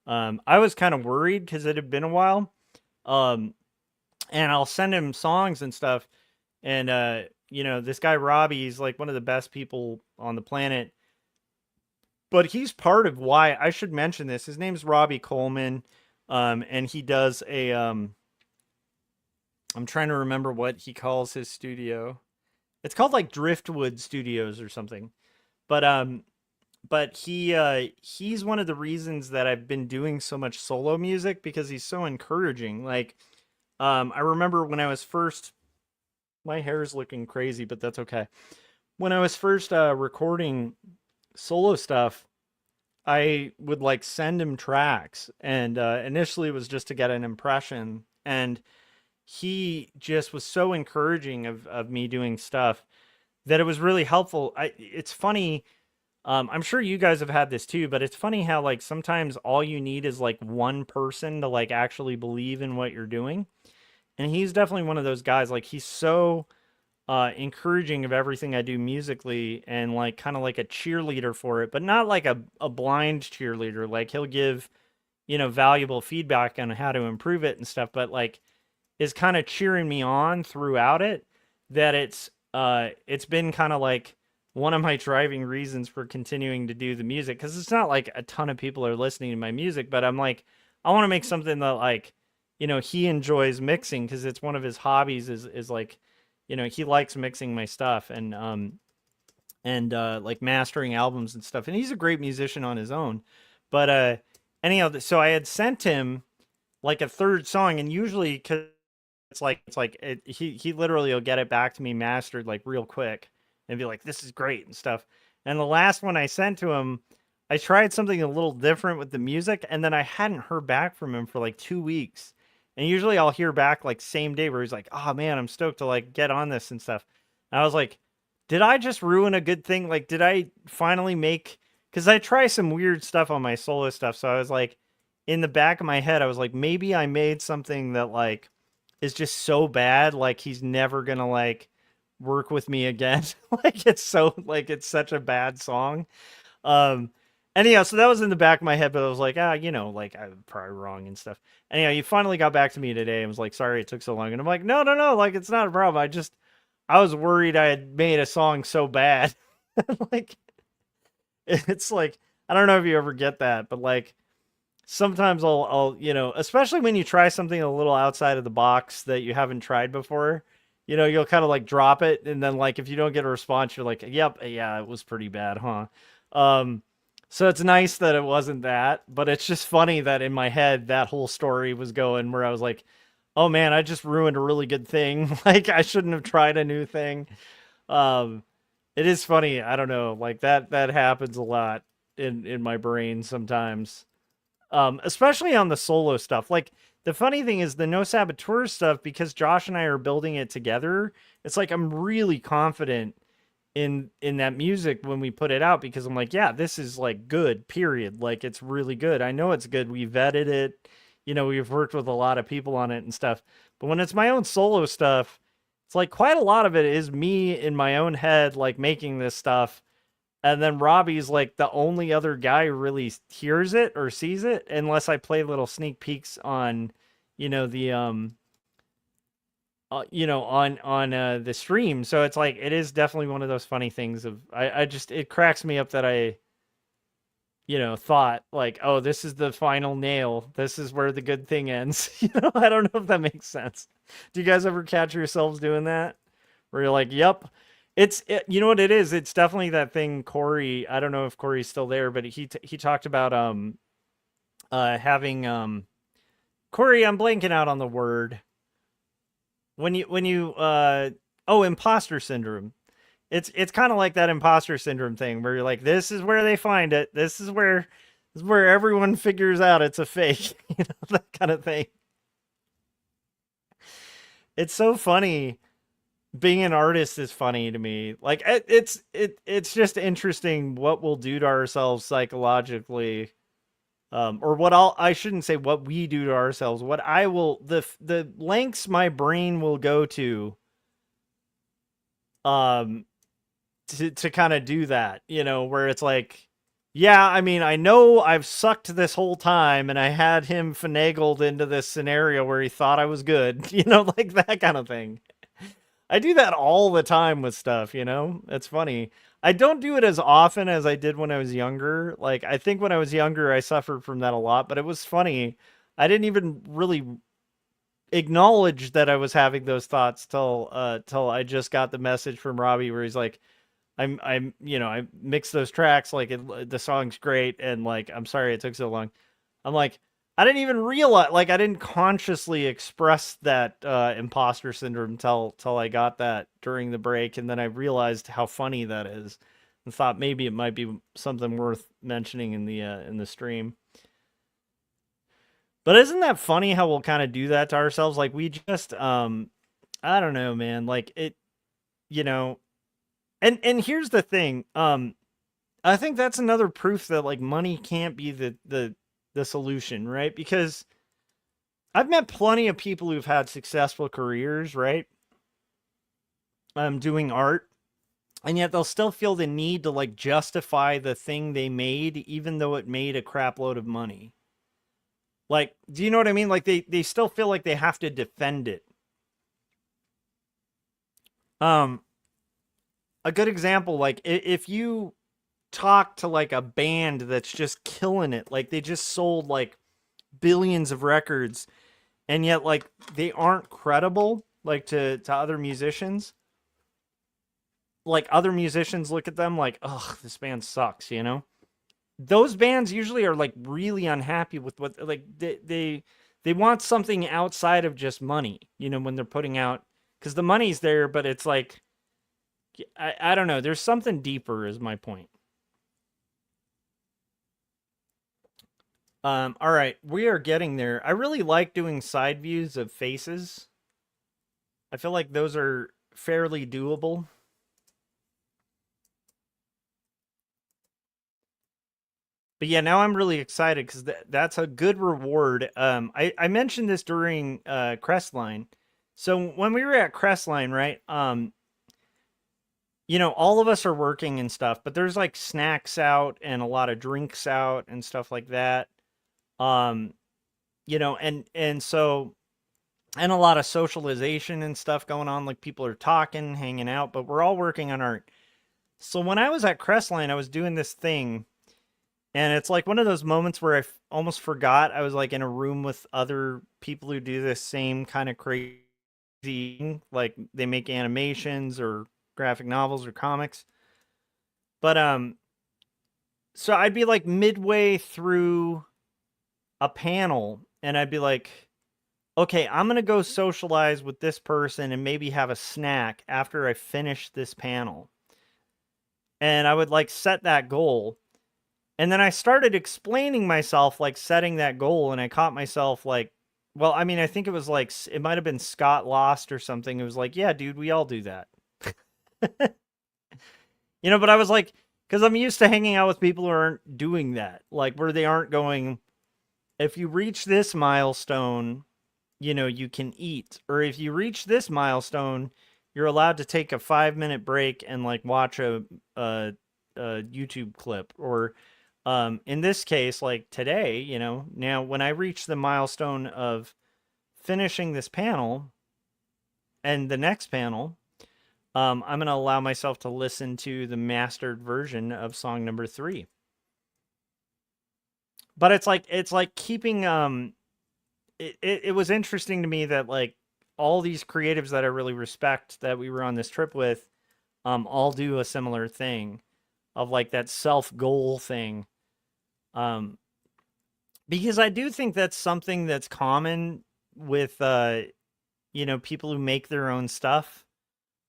I was kind of worried because it had been a while. And I'll send him songs and stuff. And, you know, this guy, Robbie, he's like one of the best people on the planet. But he's part of why I should mention this. His name's Robbie Coleman. And he does a, I'm trying to remember what he calls his studio. It's called like Driftwood Studios or something. But he's one of the reasons that I've been doing so much solo music because he's so encouraging. Like, I remember when I was first, my hair's looking crazy, but that's okay. When I was first recording solo stuff, I would like send him tracks, and initially it was just to get an impression, and he just was so encouraging of me doing stuff that it was really helpful. It's funny, I'm sure you guys have had this too, but it's funny how like sometimes all you need is like one person to like actually believe in what you're doing. And he's definitely one of those guys. Like he's so encouraging of everything I do musically and like kind of like a cheerleader for it, but not like a blind cheerleader. Like he'll give, you know, valuable feedback on how to improve it and stuff, but like is kind of cheering me on throughout it, that it's been kind of like one of my driving reasons for continuing to do the music. Cause it's not like a ton of people are listening to my music, but I'm like, I want to make something that like, you know, he enjoys mixing because it's one of his hobbies is like, you know, he likes mixing my stuff and like mastering albums and stuff. And he's a great musician on his own. But anyhow, so I had sent him like a 3rd song, and usually cause he literally will get it back to me mastered like real quick and be like, this is great and stuff. And the last one I sent to him, I tried something a little different with the music, and then I hadn't heard back from him for like 2 weeks. And usually I'll hear back like same day where he's like, oh man, I'm stoked to like get on this and stuff. And I was like, did I just ruin a good thing? Like, did I finally make, because I try some weird stuff on my solo stuff. So I was like, in the back of my head, I was like, maybe I made something that like is just so bad, like he's never gonna like work with me again. Like it's such a bad song. Um, anyhow, so that was in the back of my head, but I was like, like I'm probably wrong and stuff. Anyhow, he finally got back to me today and was like, sorry it took so long. And I'm like, no, like it's not a problem. I was worried I had made a song so bad. Like, it's like, I don't know if you ever get that, but like, sometimes I'll, especially when you try something a little outside of the box that you haven't tried before, you'll kind of like drop it. And then like, if you don't get a response, you're like, yep, yeah, it was pretty bad, huh? So it's nice that it wasn't that, but it's just funny that in my head, that whole story was going where I was like, oh man, I just ruined a really good thing. Like I shouldn't have tried a new thing. Um, it is funny. I don't know, like that happens a lot in my brain sometimes. Especially on the solo stuff. Like the funny thing is the No Saboteurs stuff, because Josh and I are building it together. It's like I'm really confident in that music when we put it out, because I'm like, yeah, this is like good, period. Like it's really good. I know it's good. We vetted it. We've worked with a lot of people on it and stuff. But when it's my own solo stuff, it's like quite a lot of it is me in my own head, like making this stuff. And then Robbie's like the only other guy who really hears it or sees it, unless I play little sneak peeks on, the on the stream. So it's like it is definitely one of those funny things of I just it cracks me up that I thought like, oh, this is the final nail. This is where the good thing ends. I don't know if that makes sense. Do you guys ever catch yourselves doing that? Where you're like, yep. You know what it is? It's definitely that thing Corey, I don't know if Corey's still there, but he talked about having Corey, I'm blanking out on the word. When you imposter syndrome. It's kind of like that imposter syndrome thing where you're like, this is where they find it. This is where everyone figures out it's a fake, that kind of thing. It's so funny. Being an artist is funny to me. Like it's just interesting what we'll do to ourselves psychologically, or I shouldn't say what we do to ourselves. What the lengths my brain will go to kind of do that, where it's like, yeah, I mean, I know I've sucked this whole time and I had him finagled into this scenario where he thought I was good, like that kind of thing. I do that all the time with stuff, It's funny. I don't do it as often as I did when I was younger. Like, I think when I was younger, I suffered from that a lot, but it was funny. I didn't even really acknowledge that I was having those thoughts till I just got the message from Robbie where he's like, I mixed those tracks, like the song's great, and like, I'm sorry it took so long. I'm like, I didn't even realize, like, I didn't consciously express that imposter syndrome till I got that during the break, and then I realized how funny that is, and thought maybe it might be something worth mentioning in the stream. But isn't that funny how we'll kind of do that to ourselves? Like we just, I don't know, man. Like it, and here's the thing. I think that's another proof that like money can't be the solution, right? Because I've met plenty of people who've had successful careers, right? Doing art, and yet they'll still feel the need to like justify the thing they made, even though it made a crap load of money. Like, do you know what I mean? Like they still feel like they have to defend it. A good example, like if you talk to like a band that's just killing it, like they just sold like billions of records, and yet like they aren't credible like to other musicians. Like other musicians look at them like, ugh, this band sucks, Those bands usually are like really unhappy with what, like they want something outside of just money, when they're putting out, because the money's there, but it's like, I don't know, there's something deeper is my point. All right, we are getting there. I really like doing side views of faces. I feel like those are fairly doable. But yeah, now I'm really excited because that's a good reward. I mentioned this during Crestline. So when we were at Crestline, right? All of us are working and stuff, but there's like snacks out and a lot of drinks out and stuff like that. Um, and so and a lot of socialization and stuff going on. Like people are talking, hanging out, but we're all working on art. So when I was at Crestline, I was doing this thing, and it's like one of those moments where almost forgot I was like in a room with other people who do this same kind of crazy thing. Like they make animations or graphic novels or comics. But so I'd be like midway through a panel and I'd be like, okay, I'm going to go socialize with this person and maybe have a snack after I finish this panel. And I would like set that goal. And then I started explaining myself, like setting that goal. And I caught myself like, well, I mean, I think it was like, it might have been Scott Lost or something. It was like, yeah, dude, we all do that. But I was like, because I'm used to hanging out with people who aren't doing that. Like where they aren't going, if you reach this milestone, you can eat. Or if you reach this milestone, you're allowed to take a 5-minute break and like watch a YouTube clip. Or in this case, like today, now when I reach the milestone of finishing this panel and the next panel, I'm going to allow myself to listen to the mastered version of song number 3. But it's like keeping it was interesting to me that like all these creatives that I really respect that we were on this trip with all do a similar thing of like that self goal thing. Because I do think that's something that's common with people who make their own stuff.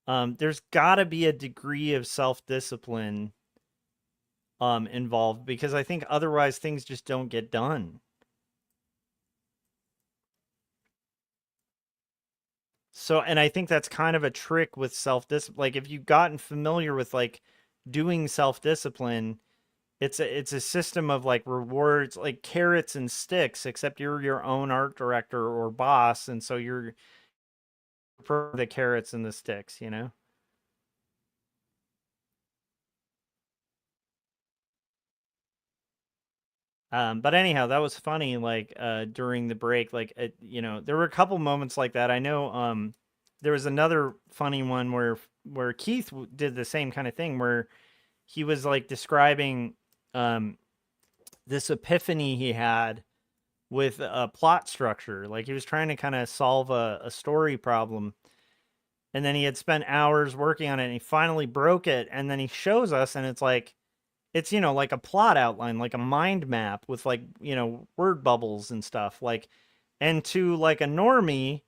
There's got to be a degree of self-discipline involved, because I think otherwise things just don't get done. So, and I think that's kind of a trick with self-discipline. Like if you've gotten familiar with like doing self-discipline, it's a system of like rewards, like carrots and sticks, except you're your own art director or boss, and so you're for the carrots and the sticks, But anyhow, that was funny. Like during the break, like there were a couple moments like that. I know there was another funny one where Keith did the same kind of thing, where he was like describing this epiphany he had with a plot structure. Like he was trying to kind of solve a story problem, and then he had spent hours working on it, and he finally broke it, and then he shows us, and it's like, it's like a plot outline, like a mind map with like word bubbles and stuff, like, and to like a normie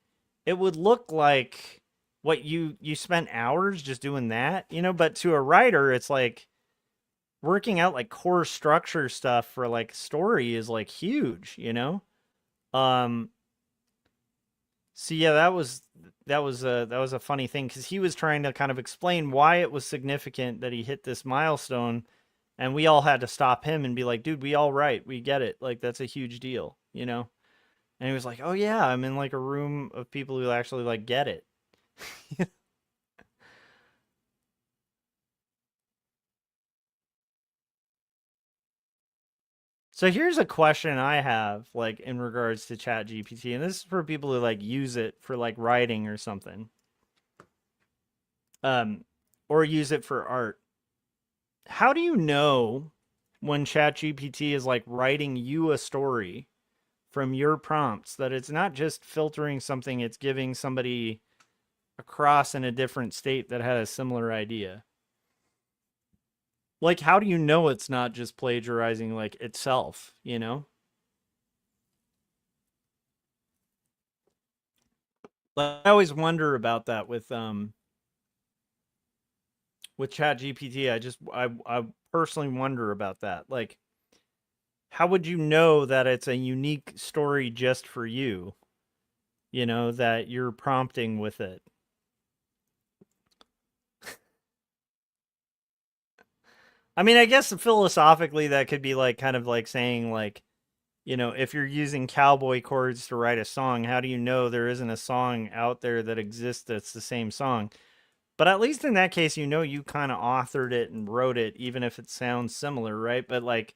it would look like what you spent hours just doing that, but to a writer it's like working out like core structure stuff for like story is like huge. um so yeah, that was a funny thing, because he was trying to kind of explain why it was significant that he hit this milestone. And we all had to stop him and be like, dude, we all right. We get it. Like, that's a huge deal, And he was like, oh, yeah, I'm in like a room of people who actually like get it. So here's a question I have, like, in regards to ChatGPT. And this is for people who like use it for like writing or something. Or use it for art. How do you know when ChatGPT is like writing you a story from your prompts, that it's not just filtering something, it's giving somebody across in a different state that had a similar idea? Like, how do you know it's not just plagiarizing like itself, Like, I always wonder about that with ChatGPT. I personally wonder about that. Like, how would you know that it's a unique story just for you? That you're prompting with it. I mean, I guess philosophically that could be like kind of like saying like, you know, if you're using cowboy chords to write a song, how do you know there isn't a song out there that exists that's the same song? But at least in that case, you know, you kind of authored it and wrote it, even if it sounds similar, right? But like,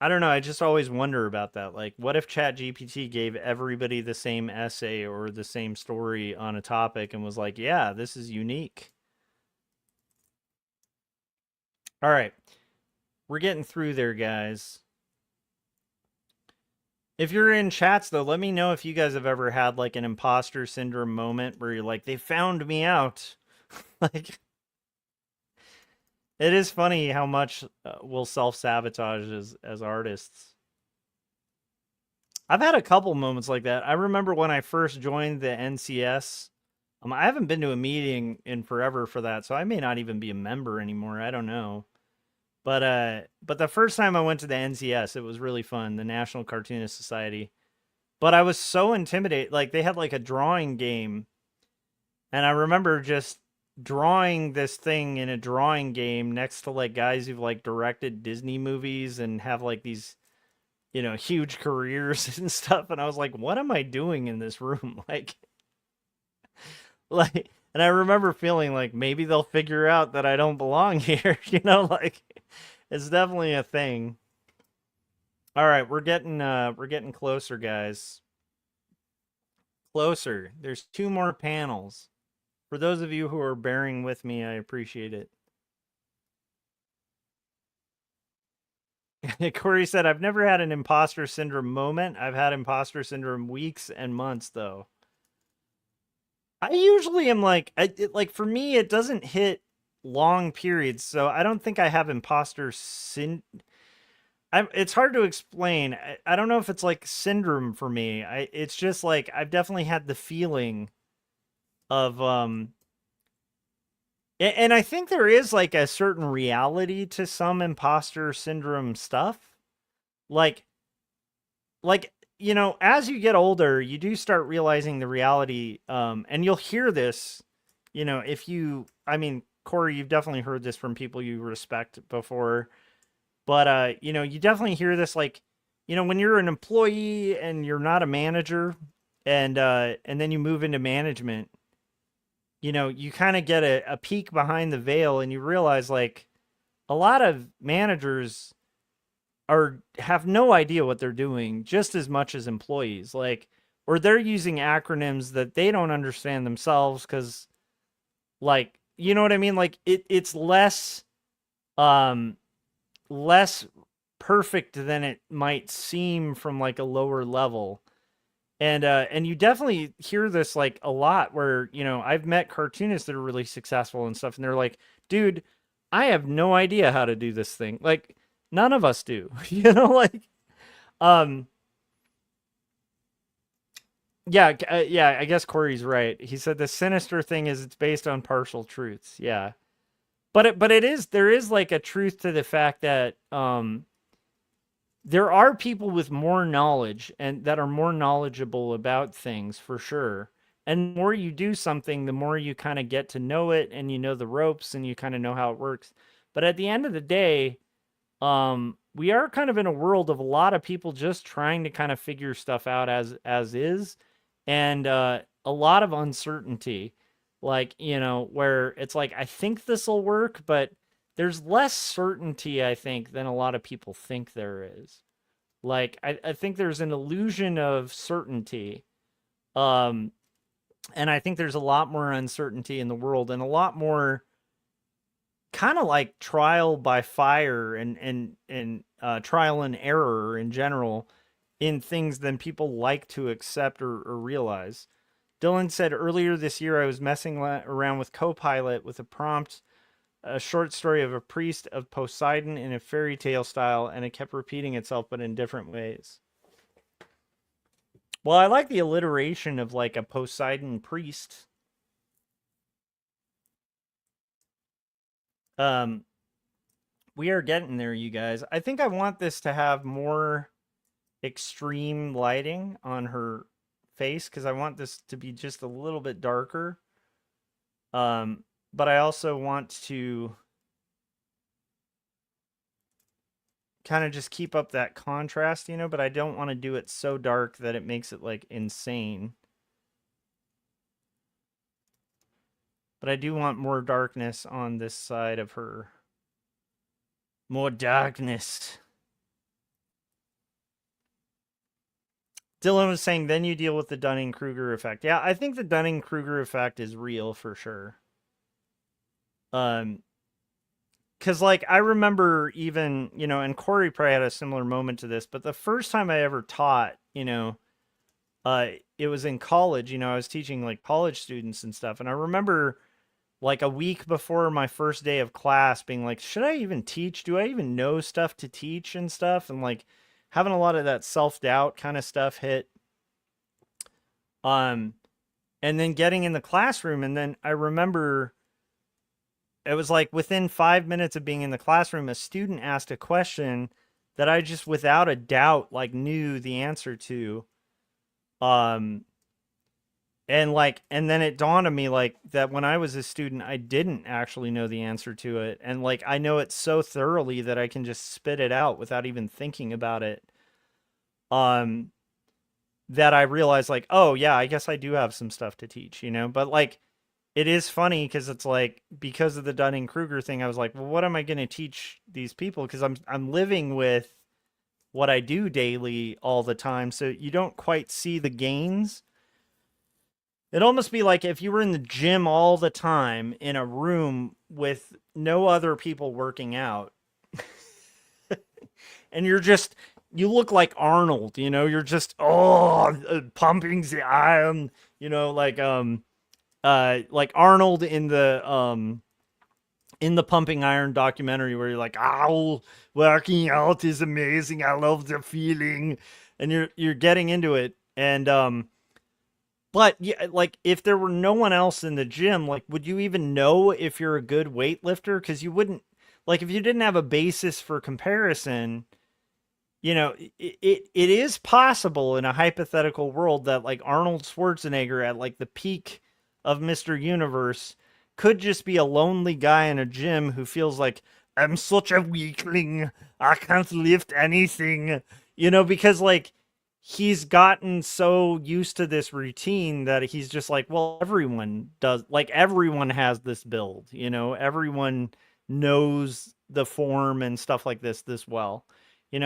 I don't know. I just always wonder about that. Like, what if ChatGPT gave everybody the same essay or the same story on a topic and was like, yeah, this is unique? All right. We're getting through there, guys. If you're in chats, though, let me know if you guys have ever had like an imposter syndrome moment where you're like, they found me out. Like, it is funny how much we'll self-sabotage as artists. I've had a couple moments like that. I remember when I first joined the NCS. I haven't been to a meeting in forever for that, so I may not even be a member anymore. I don't know. But the first time I went to the NCS, it was really fun, the National Cartoonist Society. But I was so intimidated. Like, they had like a drawing game, and I remember just drawing this thing in a drawing game next to like guys who've like directed Disney movies and have like these, you know, huge careers and stuff. And I was like, what am I doing in this room? Like, and I remember feeling like maybe they'll figure out that I don't belong here. You know, like, it's definitely a thing. All right, we're getting closer, guys. Closer. There's 2 more panels. For those of you who are bearing with me, I appreciate it. Corey said, I've never had an imposter syndrome moment. I've had imposter syndrome weeks and months, though. I usually am like, like for me, it doesn't hit long periods, so I don't think I have imposter it's hard to explain. I don't know if it's like syndrome for me. It's just like I've definitely had the feeling of and I think there is like a certain reality to some imposter syndrome stuff. Like you know, as you get older, you do start realizing the reality, and you'll hear this, you know, I mean, Corey, you've definitely heard this from people you respect before, but, you know, you definitely hear this, like, you know, when you're an employee and you're not a manager and then you move into management, you know, you kind of get a peek behind the veil and you realize like a lot of managers have no idea what they're doing just as much as employees, like, or they're using acronyms that they don't understand themselves because, like, you know what I mean? Like it's less less perfect than it might seem from like a lower level. And you definitely hear this like a lot where, you know, I've met cartoonists that are really successful and stuff, and they're like, dude, I have no idea how to do this thing. Like, none of us do, you know, like, yeah, yeah, I guess Corey's right. He said the sinister thing is it's based on partial truths. Yeah. But there is like a truth to the fact that, there are people with more knowledge and that are more knowledgeable about things for sure. And the more you do something, the more you kind of get to know it and you know the ropes and you kind of know how it works. But at the end of the day, we are kind of in a world of a lot of people just trying to kind of figure stuff out as is, and a lot of uncertainty. Like, you know, where it's like, I think this will work, but there's less certainty, I think, than a lot of people think there is. Like, I think there's an illusion of certainty. And I think there's a lot more uncertainty in the world and a lot more kind of like trial by fire and trial and error in general in things than people like to accept or realize. Dylan said earlier this year I was messing around with Copilot with a prompt, a short story of a priest of Poseidon in a fairy tale style, and it kept repeating itself, but in different ways. Well, I like the alliteration of like a Poseidon priest. We are getting there, you guys. I think I want this to have more extreme lighting on her face because I want this to be just a little bit darker. But I also want to kind of just keep up that contrast, but I don't want to do it so dark that it makes it like insane. But I do want more darkness on this side of her. More darkness. Dylan was saying, then you deal with the Dunning-Kruger effect. Yeah, I think the Dunning-Kruger effect is real for sure. Because, like, I remember even, and Corey probably had a similar moment to this, but the first time I ever taught, it was in college. I was teaching, like, college students and stuff. And I remember, like, a week before my first day of class being like, should I even teach? Do I even know stuff to teach and stuff? And, like, having a lot of that self-doubt kind of stuff hit. And then getting in the classroom, and then I remember it was like within 5 minutes of being in the classroom, a student asked a question that I just without a doubt like knew the answer to. And then it dawned on me like that when I was a student, I didn't actually know the answer to it. And like, I know it so thoroughly that I can just spit it out without even thinking about it. That I realized like, oh yeah, I guess I do have some stuff to teach, but like, it is funny because it's like, because of the Dunning-Kruger thing, I was like, well, what am I going to teach these people? Because I'm living with what I do daily all the time. So you don't quite see the gains. It'd almost be like if you were in the gym all the time in a room with no other people working out and you look like Arnold, you're just, pumping the iron, like Arnold in the Pumping Iron documentary where you're like, oh, working out is amazing. I love the feeling. And you're getting into it. And, but yeah, like if there were no one else in the gym, like, would you even know if you're a good weightlifter? Cause you wouldn't, like, if you didn't have a basis for comparison, it is possible in a hypothetical world that like Arnold Schwarzenegger at like the peak of Mr. Universe could just be a lonely guy in a gym who feels like, I'm such a weakling. I can't lift anything, because like he's gotten so used to this routine that he's just like, well, everyone does, like everyone has this build, everyone knows the form and stuff like this well,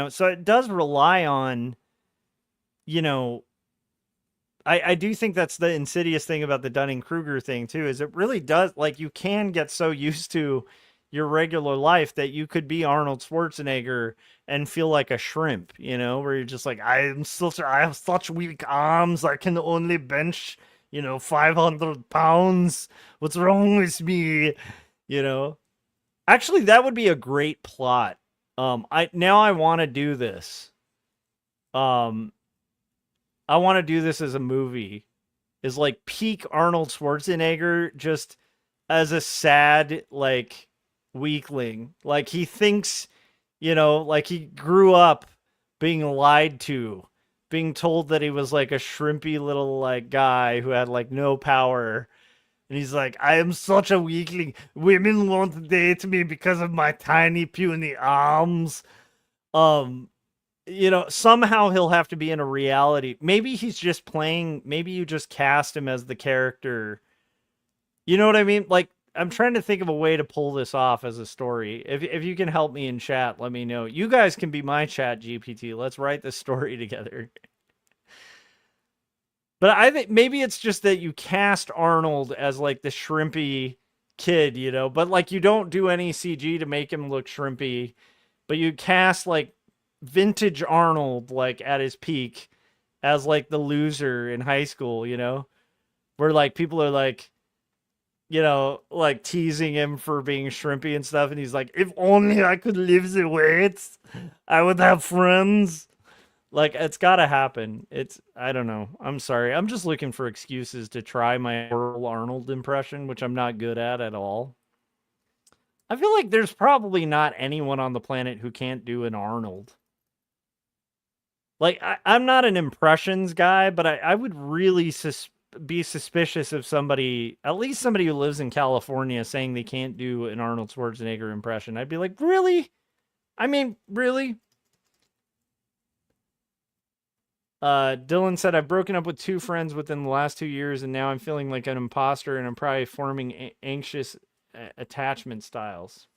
so it does rely on, I do think that's the insidious thing about the Dunning-Kruger thing too, is it really does, like, you can get so used to your regular life that you could be Arnold Schwarzenegger and feel like a shrimp, where you're just like, I have such weak arms. I can only bench, 500 pounds. What's wrong with me? Actually, that would be a great plot. I want to do this. I want to do this as a movie, is like peak Arnold Schwarzenegger just as a sad, like, weakling. Like he thinks, like he grew up being lied to, being told that he was like a shrimpy little like guy who had like no power. And he's like, I am such a weakling. Women won't date me because of my tiny puny arms. Somehow he'll have to be in a reality. Maybe he's just playing. Maybe you just cast him as the character. You know what I mean? Like, I'm trying to think of a way to pull this off as a story. If you can help me in chat, let me know. You guys can be my chat GPT. Let's write this story together. But I think maybe it's just that you cast Arnold as like the shrimpy kid, but like you don't do any CG to make him look shrimpy, but you cast like vintage Arnold like at his peak as like the loser in high school, where like people are like, like teasing him for being shrimpy and stuff, and he's like, if only I could lift the weights, I would have friends. Like, it's gotta happen. I don't know. I'm sorry. I'm just looking for excuses to try my Earl Arnold impression, which I'm not good at all. I feel like there's probably not anyone on the planet who can't do an Arnold. Like, I'm not an impressions guy, but I would really be suspicious of somebody, at least somebody who lives in California, saying they can't do an Arnold Schwarzenegger impression. I'd be like, really? I mean, really? Dylan said, I've broken up with 2 friends within the last 2 years, and now I'm feeling like an imposter, and I'm probably forming anxious attachment styles.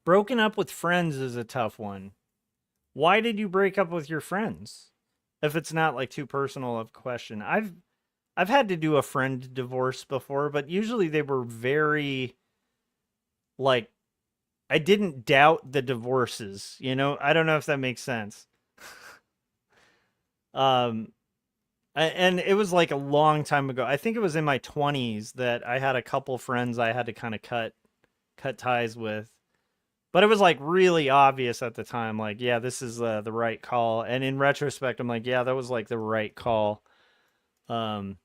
Broken up with friends is a tough one. Why did you break up with your friends? If it's not like too personal of a question. I've had to do a friend divorce before, but usually they were very, like, I didn't doubt the divorces, you know? I don't know if that makes sense. And it was like a long time ago. I think it was in my 20s that I had a couple friends I had to kind of cut ties with. But it was like really obvious at the time, like, yeah, this is the right call. And in retrospect, I'm like, yeah, that was like the right call. But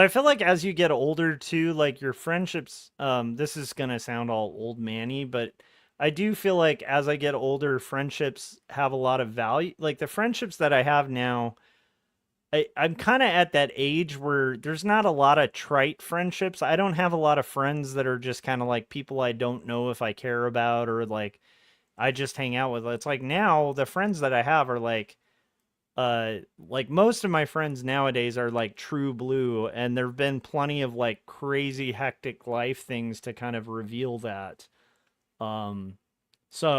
I feel like as you get older too, like your friendships, this is gonna sound all old manny, but I do feel like as I get older, friendships have a lot of value. Like the friendships that I have now, I'm kind of at that age where there's not a lot of trite friendships. I don't have a lot of friends that are just kind of like people I don't know if I care about or like I just hang out with. It's like now the friends that I have are like most of my friends nowadays are like true blue, and there've been plenty of like crazy hectic life things to kind of reveal that. So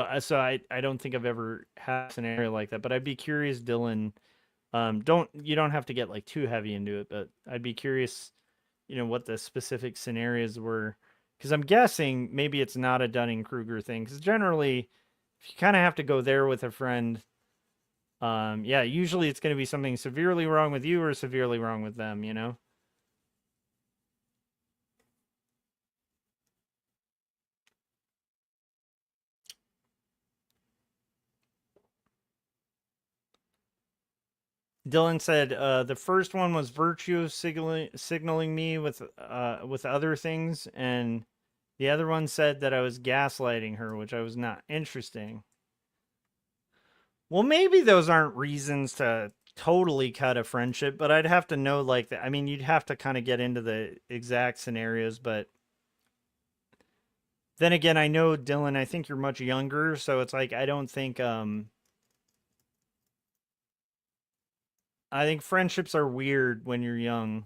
I don't think I've ever had a scenario like that, but I'd be curious, Dylan. You don't have to get like too heavy into it, but I'd be curious, what the specific scenarios were, because I'm guessing maybe it's not a Dunning-Kruger thing, because generally, if you kind of have to go there with a friend, yeah, usually it's going to be something severely wrong with you or severely wrong with them, Dylan said the first one was virtue signaling me with other things, and the other one said that I was gaslighting her, which I was not. Interesting. Well, maybe those aren't reasons to totally cut a friendship, but I'd have to know like that. I mean, you'd have to kind of get into the exact scenarios, but then again, I know Dylan, I think you're much younger, so it's like I think friendships are weird when you're young.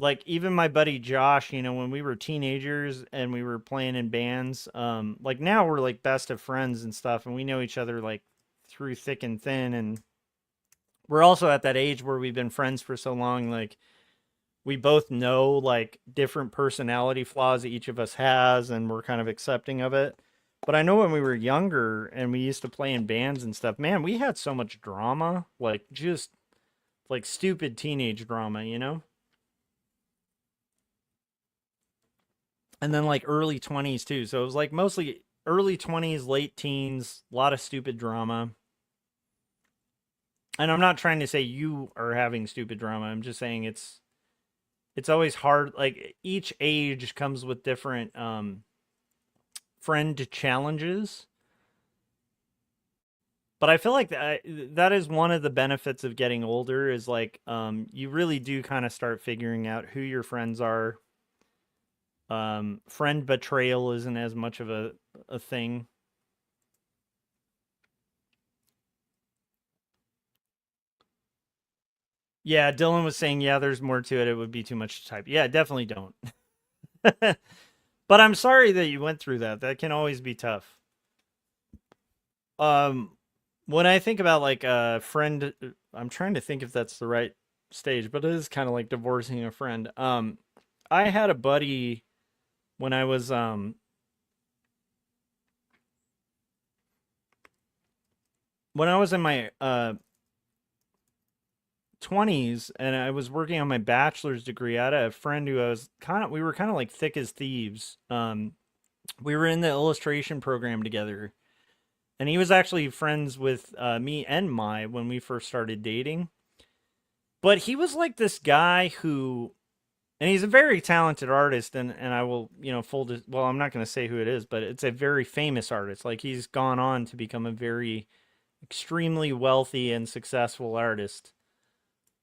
Like even my buddy Josh, when we were teenagers and we were playing in bands, like now we're like best of friends and stuff, and we know each other like through thick and thin, and we're also at that age where we've been friends for so long, like we both know like different personality flaws each of us has, and we're kind of accepting of it. But I know when we were younger and we used to play in bands and stuff, man, we had so much drama, like just like stupid teenage drama, And then like early 20s too. So it was like mostly early 20s, late teens, a lot of stupid drama. And I'm not trying to say you are having stupid drama. I'm just saying it's always hard. Like each age comes with different friend challenges. But I feel like that is one of the benefits of getting older is like you really do kind of start figuring out who your friends are. Friend betrayal isn't as much of a thing. Yeah, Dylan was saying, yeah, there's more to it. It would be too much to type. Yeah, definitely don't. But I'm sorry that you went through that. That can always be tough. When I think about like a friend, I'm trying to think if that's the right stage, but it is kind of like divorcing a friend. I had a buddy when I was in my 20s and I was working on my bachelor's degree. I had a friend who we were kind of like thick as thieves. We were in the illustration program together, and he was actually friends with me and Mai when we first started dating. But he was like this guy who, and he's a very talented artist, and I will, well, I'm not going to say who it is, but it's a very famous artist. Like he's gone on to become a very extremely wealthy and successful artist.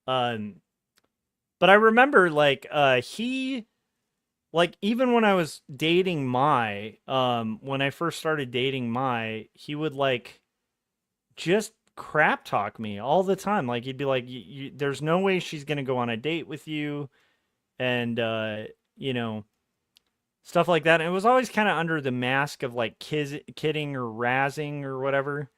But I remember like he like even when I was dating when I first started dating he would like just crap talk me all the time. Like he'd be like, "There's no way she's gonna go on a date with you," and you know, stuff like that. And it was always kind of under the mask of like kidding or razzing or whatever.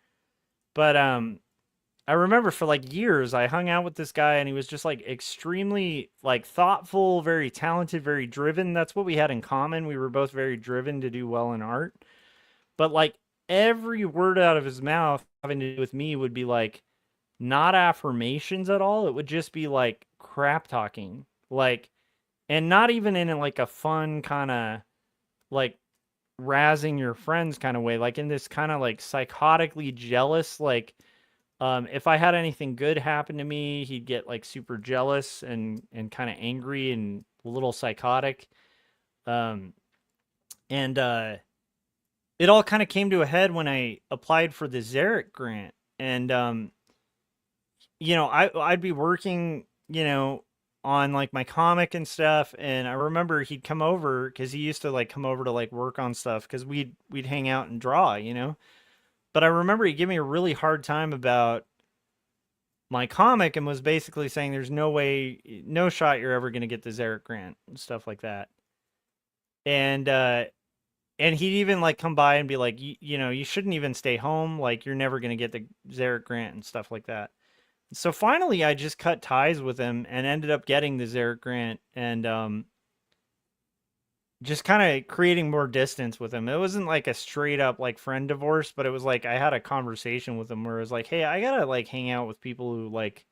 But I remember for like years I hung out with this guy and he was just like extremely like thoughtful, very talented, very driven. That's what we had in common. We were both very driven to do well in art. But like every word out of his mouth having to do with me would be like not affirmations at all. It would just be like crap talking. Like, and not even in like a fun kind of like razzing your friends kind of way, like in this kind of like psychotically jealous, like if I had anything good happen to me, he'd get like super jealous and kind of angry and a little psychotic. And it all kind of came to a head when I applied for the Zarek grant. And you know, I'd be working, you know, on like my comic and stuff, and I remember he'd come over because he used to like come over to like work on stuff because we'd hang out and draw, you know. But I remember he gave me a really hard time about my comic and was basically saying there's no way, no shot you're ever going to get the Zarek grant and stuff like that. And he'd even like come by and be like, you know, you shouldn't even stay home. Like you're never going to get the Zarek grant and stuff like that. So finally I just cut ties with him and ended up getting the Zarek grant and just kind of creating more distance with him. It wasn't like a straight up like friend divorce, but it was like I had a conversation with him where it was like, hey, I gotta like hang out with people who like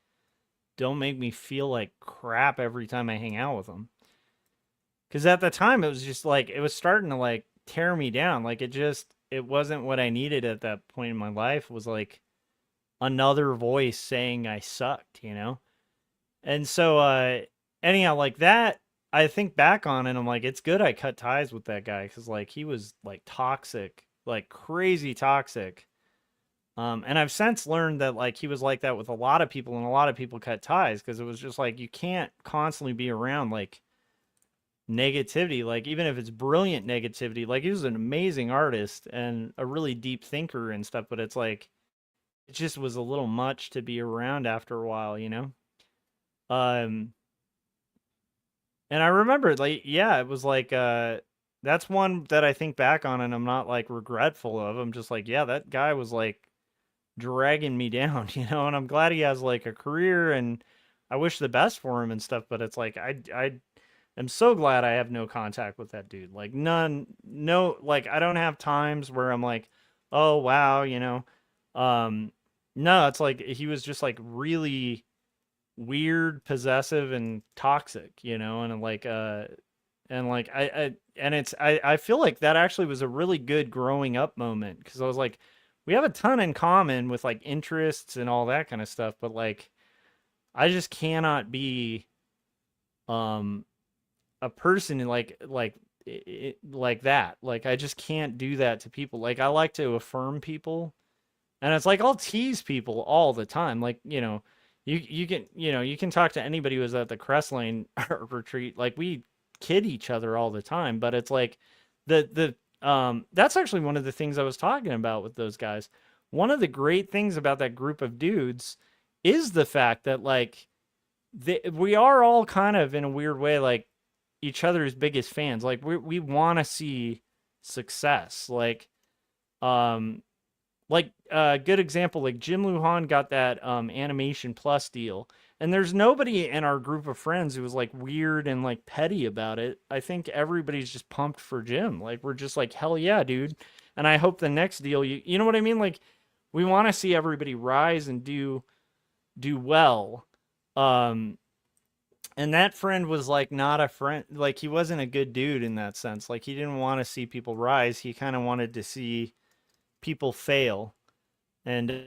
don't make me feel like crap every time I hang out with them. Because at the time it was just like it was starting to like tear me down. Like it wasn't what I needed at that point in my life. It was like another voice saying I sucked, you know? And so anyhow, like that, I think back on it, and I'm like, it's good I cut ties with that guy because like he was like toxic, like crazy toxic. And I've since learned that like he was like that with a lot of people, and a lot of people cut ties because it was just like you can't constantly be around like negativity, like even if it's brilliant negativity. Like he was an amazing artist and a really deep thinker and stuff, but it's like it just was a little much to be around after a while, you know? And I remember, like, yeah, it was like, that's one that I think back on and I'm not like regretful of. I'm just like, yeah, that guy was like dragging me down, you know, and I'm glad he has like a career and I wish the best for him and stuff, but it's like, I am so glad I have no contact with that dude. Like none, no, like I don't have times where I'm like, oh, wow, you know, no, it's like, he was just like really weird, possessive, and toxic, you know, and like I feel like that actually was a really good growing up moment because I was like, we have a ton in common with like interests and all that kind of stuff, but like I just cannot be a person like that. Like I just can't do that to people. Like I like to affirm people, and it's like I'll tease people all the time. Like, you know, you can, you know, you can talk to anybody who was at the Crest Lane retreat. Like we kid each other all the time, but it's like that's actually one of the things I was talking about with those guys. One of the great things about that group of dudes is the fact that like we are all kind of in a weird way like each other's biggest fans. Like we want to see success. Like good example, like Jim Lujan got that Animation Plus deal, and there's nobody in our group of friends who was like weird and like petty about it. I think everybody's just pumped for Jim. Like we're just like, hell yeah, dude. And I hope the next deal, you know what I mean? Like we want to see everybody rise and do well. And that friend was like not a friend, like he wasn't a good dude in that sense. Like he didn't want to see people rise. He kind of wanted to see people fail. And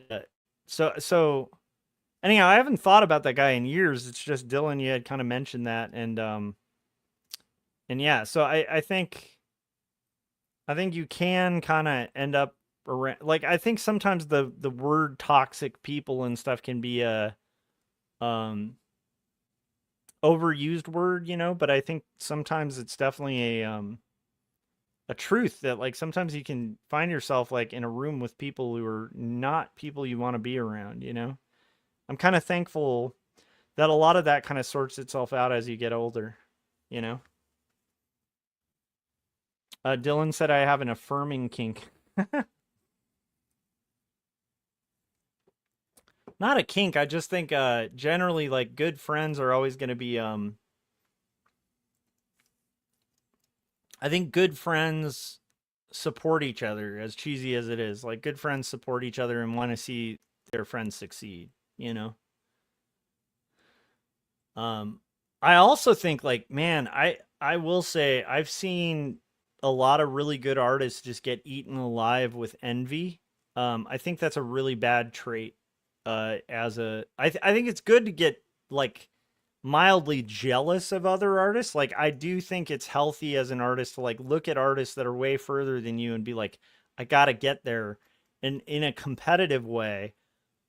so anyhow, I haven't thought about that guy in years. It's just Dylan, you had kind of mentioned that. And yeah, so I think you can kind of end up around, like, I think sometimes the word toxic people and stuff can be overused word, but I think sometimes it's definitely a truth that like sometimes you can find yourself like in a room with people who are not people you want to be around. I'm kind of thankful that a lot of that kind of sorts itself out as you get older, you know. Dylan said I have an affirming kink. Not a kink. I just think generally like good friends are always going to be I think good friends support each other, as cheesy as it is. Like good friends support each other and want to see their friends succeed. I also think like, man, I will say I've seen a lot of really good artists just get eaten alive with envy. I think that's a really bad trait. I think it's good to get like mildly jealous of other artists. Like I do think it's healthy as an artist to like look at artists that are way further than you and be like, I gotta get there, and in a competitive way,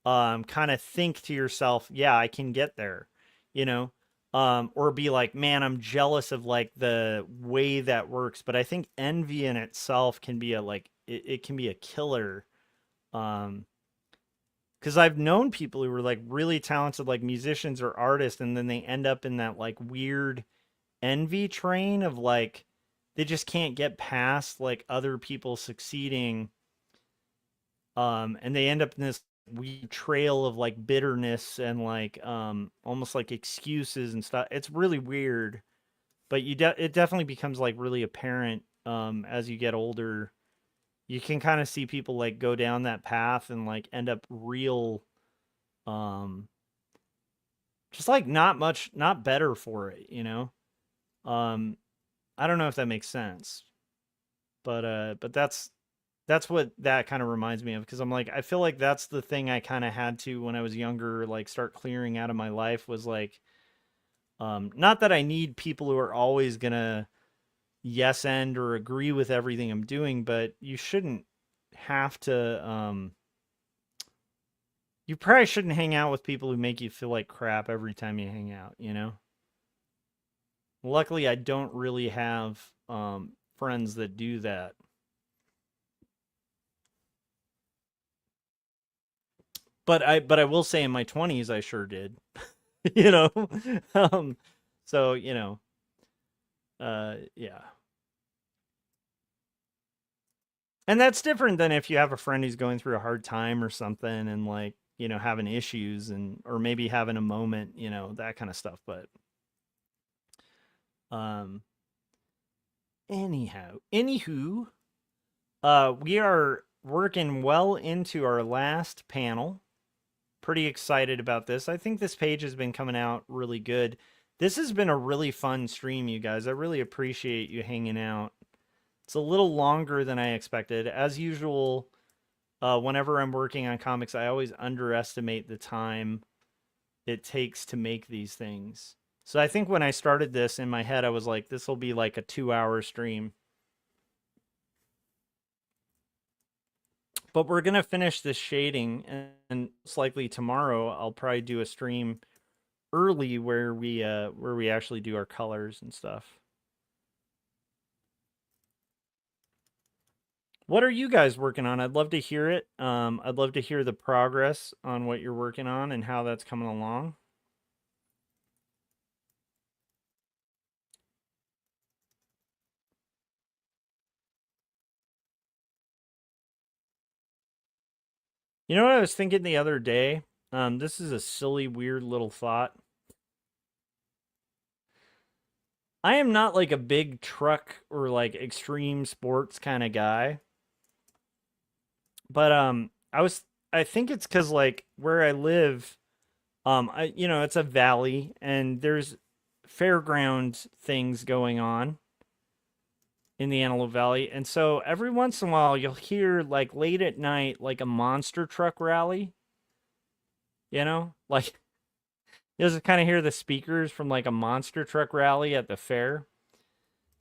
kind of think to yourself, yeah, I can get there, you know, or be like, man, I'm jealous of like the way that works. But I think envy in itself can be it can be a killer. Because I've known people who were like really talented, like musicians or artists, and then they end up in that like weird envy train of like they just can't get past like other people succeeding. And they end up in this weird trail of like bitterness and like almost like excuses and stuff. It's really weird, but it definitely becomes like really apparent as you get older. You can kind of see people like go down that path and like end up real just like not better for it. I don't know if that makes sense, but that's what that kind of reminds me of, because I'm like, I feel like that's the thing I kind of had to when I was younger, like start clearing out of my life, was like not that I need people who are always gonna yes end or agree with everything I'm doing, but you shouldn't have to you probably shouldn't hang out with people who make you feel like crap every time you hang out. Luckily I don't really have friends that do that. But I will say in my 20s I sure did. you know. So, yeah. And that's different than if you have a friend who's going through a hard time or something and like, having issues or maybe having a moment, that kind of stuff. But anywho, we are working well into our last panel. Pretty excited about this. I think this page has been coming out really good. This has been a really fun stream, you guys. I really appreciate you hanging out. It's a little longer than I expected. As usual, whenever I'm working on comics, I always underestimate the time it takes to make these things. So I think when I started this in my head, I was like, this will be like a 2-hour stream. But we're going to finish this shading, and most likely tomorrow I'll probably do a stream early where we actually do our colors and stuff. What are you guys working on? I'd love to hear it. I'd love to hear the progress on what you're working on and how that's coming along. You know what I was thinking the other day? This is a silly, weird little thought. I am not like a big truck or like extreme sports kind of guy. But I think it's because like where I live, it's a valley and there's fairground things going on in the Antelope Valley. And so every once in a while you'll hear like late at night, like a monster truck rally, like you just kind of hear the speakers from like a monster truck rally at the fair.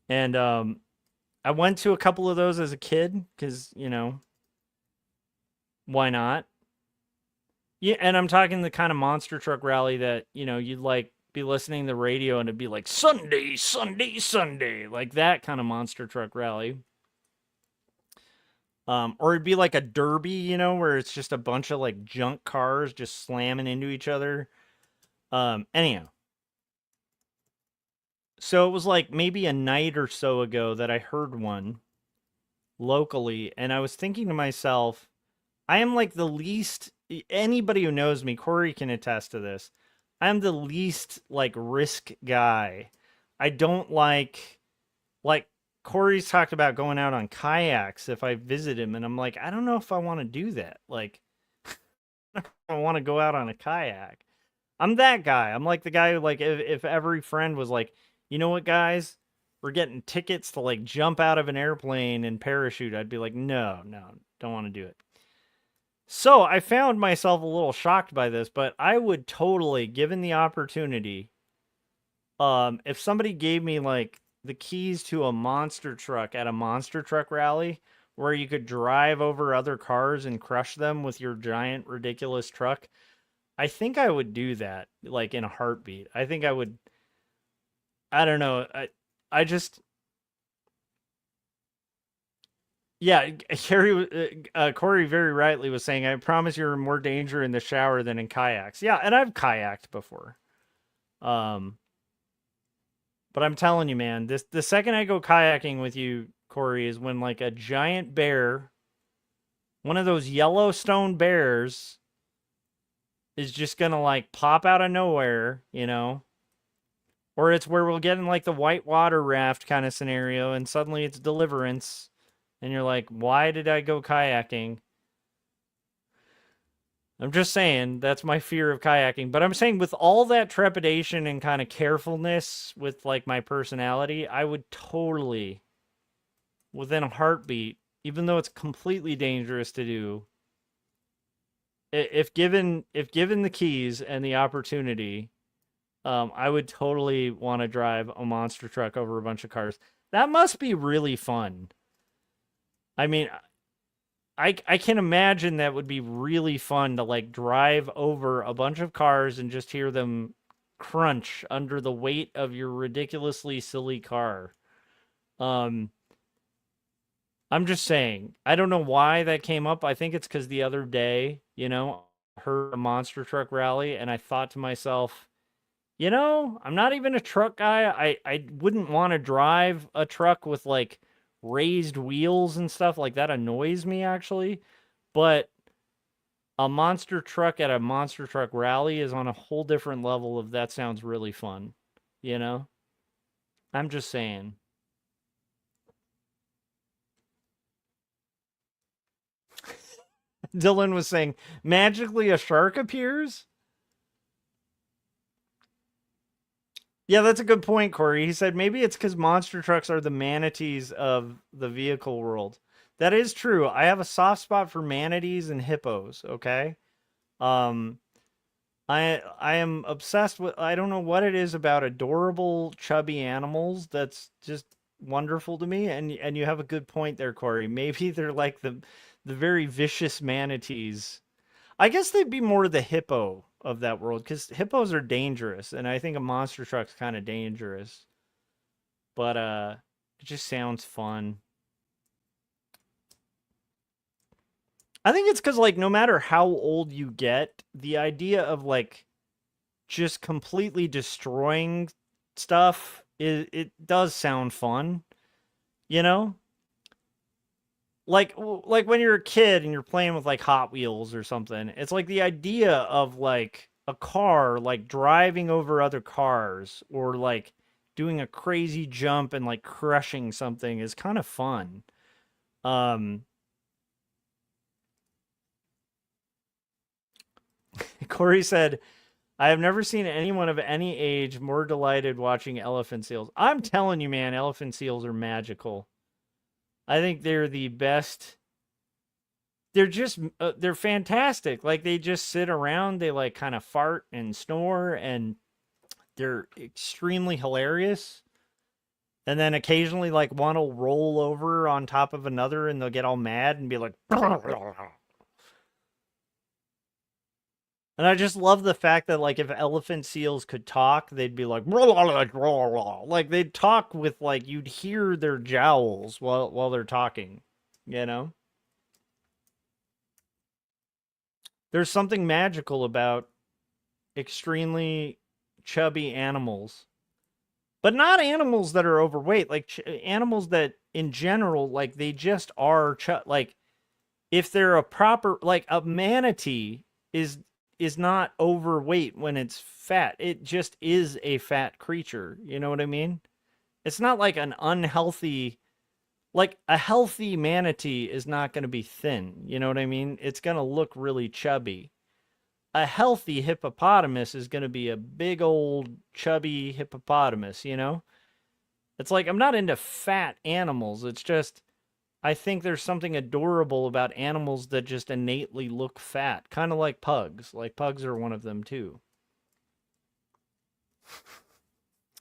And I went to a couple of those as a kid because, why not? Yeah, and I'm talking the kind of monster truck rally that, you'd like be listening to the radio and it'd be like Sunday, Sunday, Sunday, like that kind of monster truck rally. Or it'd be like a derby, you know, where it's just a bunch of like junk cars just slamming into each other. Anyhow. So it was like maybe a night or so ago that I heard one locally, and I was thinking to myself, I am like the least, anybody who knows me, Corey can attest to this. I'm the least like risk guy. I don't like Corey's talked about going out on kayaks if I visit him, and I'm like, I don't know if I want to do that. Like, I want to go out on a kayak. I'm that guy. I'm like the guy who, like, if every friend was like, you know what, guys, we're getting tickets to like jump out of an airplane and parachute, I'd be like, no, don't want to do it. So I found myself a little shocked by this, but I would totally, given the opportunity, if somebody gave me like the keys to a monster truck at a monster truck rally where you could drive over other cars and crush them with your giant ridiculous truck, I think I would do that like in a heartbeat. I think I would. I don't know. I just. Yeah, Corey very rightly was saying, I promise you're in more danger in the shower than in kayaks. Yeah, and I've kayaked before. But I'm telling you, man, the second I go kayaking with you, Corey, is when like a giant bear, one of those Yellowstone bears, is just gonna like pop out of nowhere, you know? Or it's where we'll get in like the whitewater raft kind of scenario, and suddenly it's Deliverance, and you're like, why did I go kayaking? I'm just saying, that's my fear of kayaking. But I'm saying with all that trepidation and kind of carefulness with like my personality, I would totally, within a heartbeat, even though it's completely dangerous to do, if given the keys and the opportunity, I would totally want to drive a monster truck over a bunch of cars. That must be really fun. I mean, I can imagine that would be really fun to like drive over a bunch of cars and just hear them crunch under the weight of your ridiculously silly car. I'm just saying, I don't know why that came up. I think it's because the other day, you know, I heard a monster truck rally and I thought to myself, you know, I'm not even a truck guy. I wouldn't want to drive a truck with like raised wheels and stuff. Like that annoys me actually. But a monster truck at a monster truck rally is on a whole different level of that sounds really fun. You know? I'm just saying. Dylan was saying, magically a shark appears? Yeah, that's a good point, Corey. He said maybe it's because monster trucks are the manatees of the vehicle world. That is true. I have a soft spot for manatees and hippos, okay? I am obsessed with, I don't know what it is about adorable, chubby animals that's just wonderful to me. And you have a good point there, Corey. Maybe they're like the very vicious manatees. I guess they'd be more the hippo of that world because hippos are dangerous, and I think a monster truck's kind of dangerous. But it just sounds fun. I think it's because like no matter how old you get, the idea of like just completely destroying stuff it does sound fun, you know? Like when you're a kid and you're playing with like Hot Wheels or something, it's like the idea of like a car like driving over other cars or like doing a crazy jump and like crushing something is kind of fun. Corey said, I have never seen anyone of any age more delighted watching elephant seals. I'm telling you, man, elephant seals are magical. I think they're the best. They're just, they're fantastic. Like they just sit around, they like kind of fart and snore, and they're extremely hilarious. And then occasionally like one will roll over on top of another and they'll get all mad and be like, And I just love the fact that, like, if elephant seals could talk, they'd be like, like they'd talk with, like, you'd hear their jowls while they're talking, you know? There's something magical about extremely chubby animals, but not animals that are overweight, like animals that in general, like, they just are like, if they're a proper, like, a manatee is not overweight when it's fat. It just is a fat creature. You know what I mean? It's not like an unhealthy, like, a healthy manatee is not going to be thin. You know what I mean? It's going to look really chubby. A healthy hippopotamus is going to be a big old chubby hippopotamus, you know? It's like, I'm not into fat animals. It's just, I think there's something adorable about animals that just innately look fat, kind of like pugs. Like, pugs are one of them too.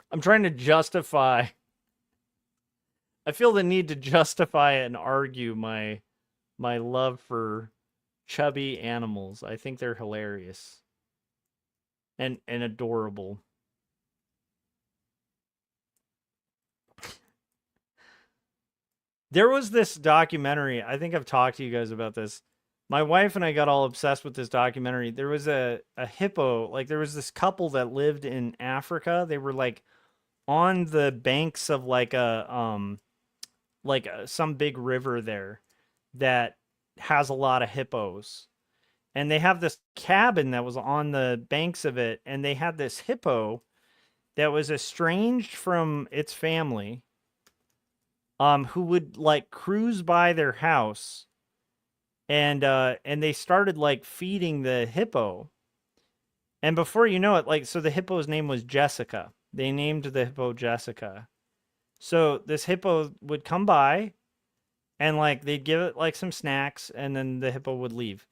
I'm trying to justify. I feel the need to justify and argue my love for chubby animals. I think they're hilarious and adorable. There was this documentary. I think I've talked to you guys about this. My wife and I got all obsessed with this documentary. There was a hippo. Like, there was this couple that lived in Africa. They were, like, on the banks of some big river there that has a lot of hippos. And they have this cabin that was on the banks of it, and they had this hippo that was estranged from its family, who would, like, cruise by their house, and they started, like, feeding the hippo. And before you know it, like, so the hippo's name was Jessica. They named the hippo Jessica. So this hippo would come by, and, like, they'd give it, like, some snacks, and then the hippo would leave.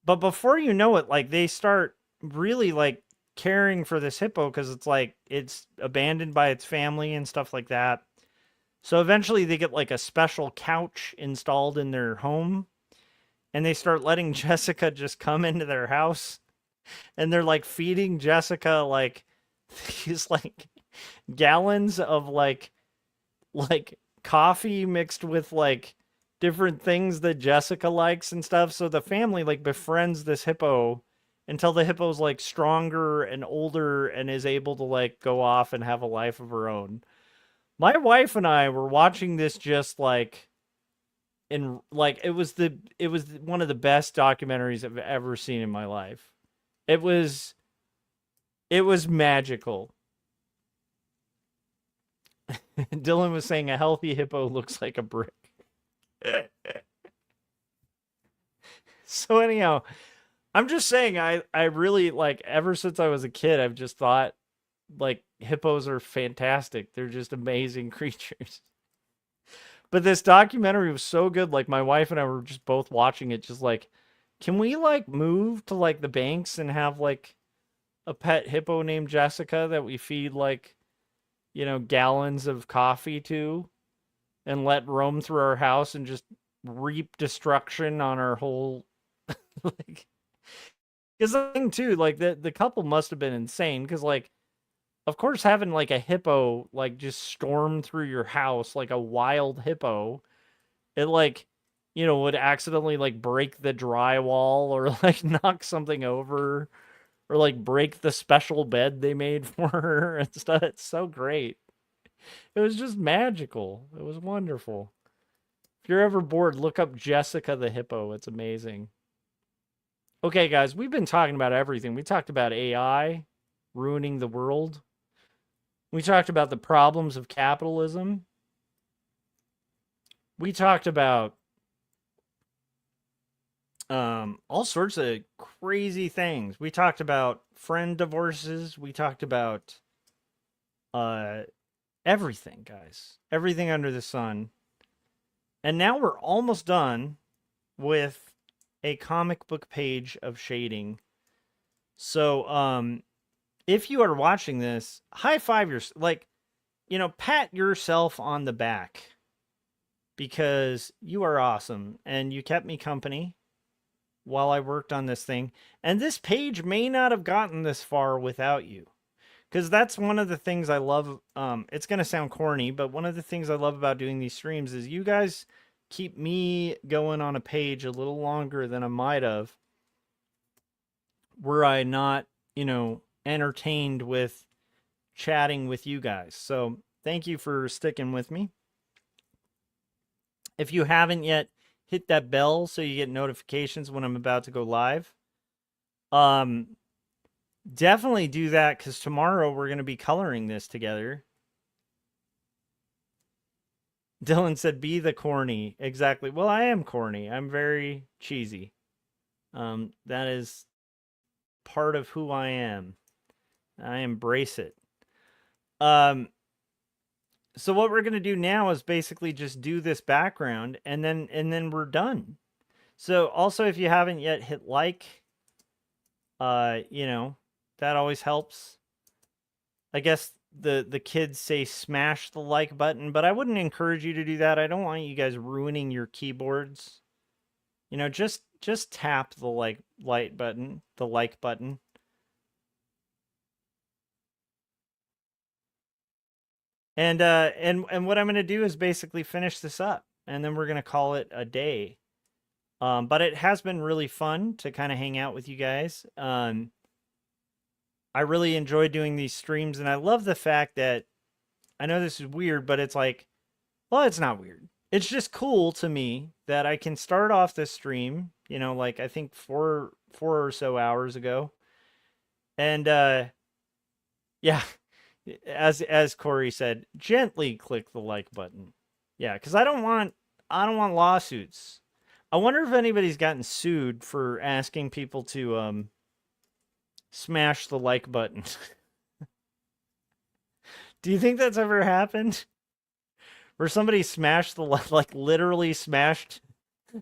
But before you know it, like, they start really, like, caring for this hippo, because it's like it's abandoned by its family and stuff like that. So eventually they get, like, a special couch installed in their home, and they start letting Jessica just come into their house, and they're, like, feeding Jessica, like, these, like, gallons of, like coffee mixed with, like, different things that Jessica likes and stuff. So the family, like, befriends this hippo until the hippo's, like, stronger and older and is able to, like, go off and have a life of her own. My wife and I were watching this just, like, in, like, it was one of the best documentaries I've ever seen in my life. It was magical. Dylan was saying a healthy hippo looks like a brick. So anyhow, I'm just saying, I really, like, ever since I was a kid, I've just thought, like, hippos are fantastic. They're just amazing creatures. But this documentary was so good. Like, my wife and I were just both watching it, just like, can we, like, move to, like, the banks and have, like, a pet hippo named Jessica that we feed, like, you know, gallons of coffee to, and let roam through our house and just reap destruction on our whole, like, because the thing too, like, the couple must have been insane, because, like, of course, having, like, a hippo, like, just storm through your house, like a wild hippo, it, like, you know, would accidentally, like, break the drywall, or, like, knock something over, or, like, break the special bed they made for her and stuff. It's so great. It was just magical. It was wonderful. If you're ever bored, look up Jessica the hippo. It's amazing. Okay, guys, we've been talking about everything. We talked about AI ruining the world. We talked about the problems of capitalism. We talked about all sorts of crazy things. We talked about friend divorces. We talked about everything, guys. Everything under the sun. And now we're almost done with a comic book page of shading. So, if you are watching this, high five yourself, like, you know, pat yourself on the back, because you are awesome and you kept me company. while I worked on this thing. And this page may not have gotten this far without you. Because that's one of the things I love. It's going to sound corny, but one of the things I love about doing these streams is you guys keep me going on a page a little longer than I might have, were I not, entertained with chatting with you guys. So thank you for sticking with me. If you haven't yet, hit that bell so you get notifications when I'm about to go live. Definitely do that, because tomorrow we're going to be coloring this together. Dylan said, be the corny. Exactly. Well, I am corny. I'm very cheesy. That is part of who I am. I embrace it. So what we're going to do now is basically just do this background, and then we're done. So also, if you haven't yet hit like, that always helps. I guess the kids say smash the like button, but I wouldn't encourage you to do that. I don't want you guys ruining your keyboards. Just tap the like button. And what I'm going to do is basically finish this up, and then we're going to call it a day. But it has been really fun to kind of hang out with you guys. I really enjoy doing these streams, and I love the fact that, I know this is weird, but it's like, well, it's not weird. It's just cool to me that I can start off this stream, like I think four or so hours ago. And yeah, as Corey said, gently click the like button. Yeah, because I don't want lawsuits. I wonder if anybody's gotten sued for asking people to smash the like button. Do you think that's ever happened? Where somebody smashed literally smashed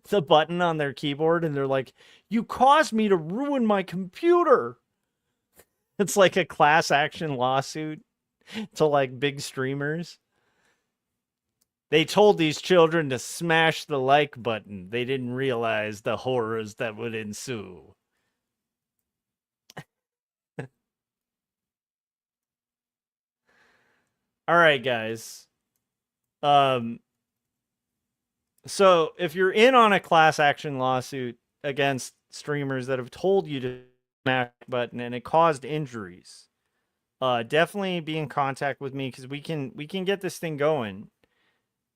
the button on their keyboard, and they're like, "You caused me to ruin my computer." It's like a class action lawsuit to like big streamers. They told these children to smash the like button. They didn't realize the horrors that would ensue. All right, guys. So if you're in on a class action lawsuit against streamers that have told you to smash the button and it caused injuries, definitely be in contact with me, because we can get this thing going.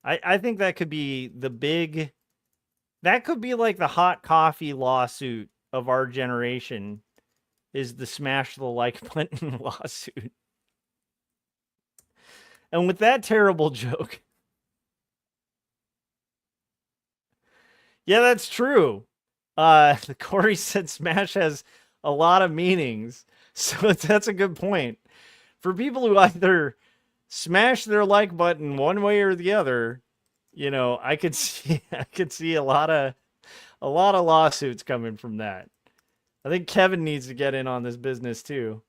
I think that could be that could be like the hot coffee lawsuit of our generation, is the smash the like button lawsuit. And with that terrible joke, yeah, that's true. Corey said smash has a lot of meanings, so that's a good point. For people who either smash their like button one way or the other, I could see a lot of lawsuits coming from that. I think Kevin needs to get in on this business too.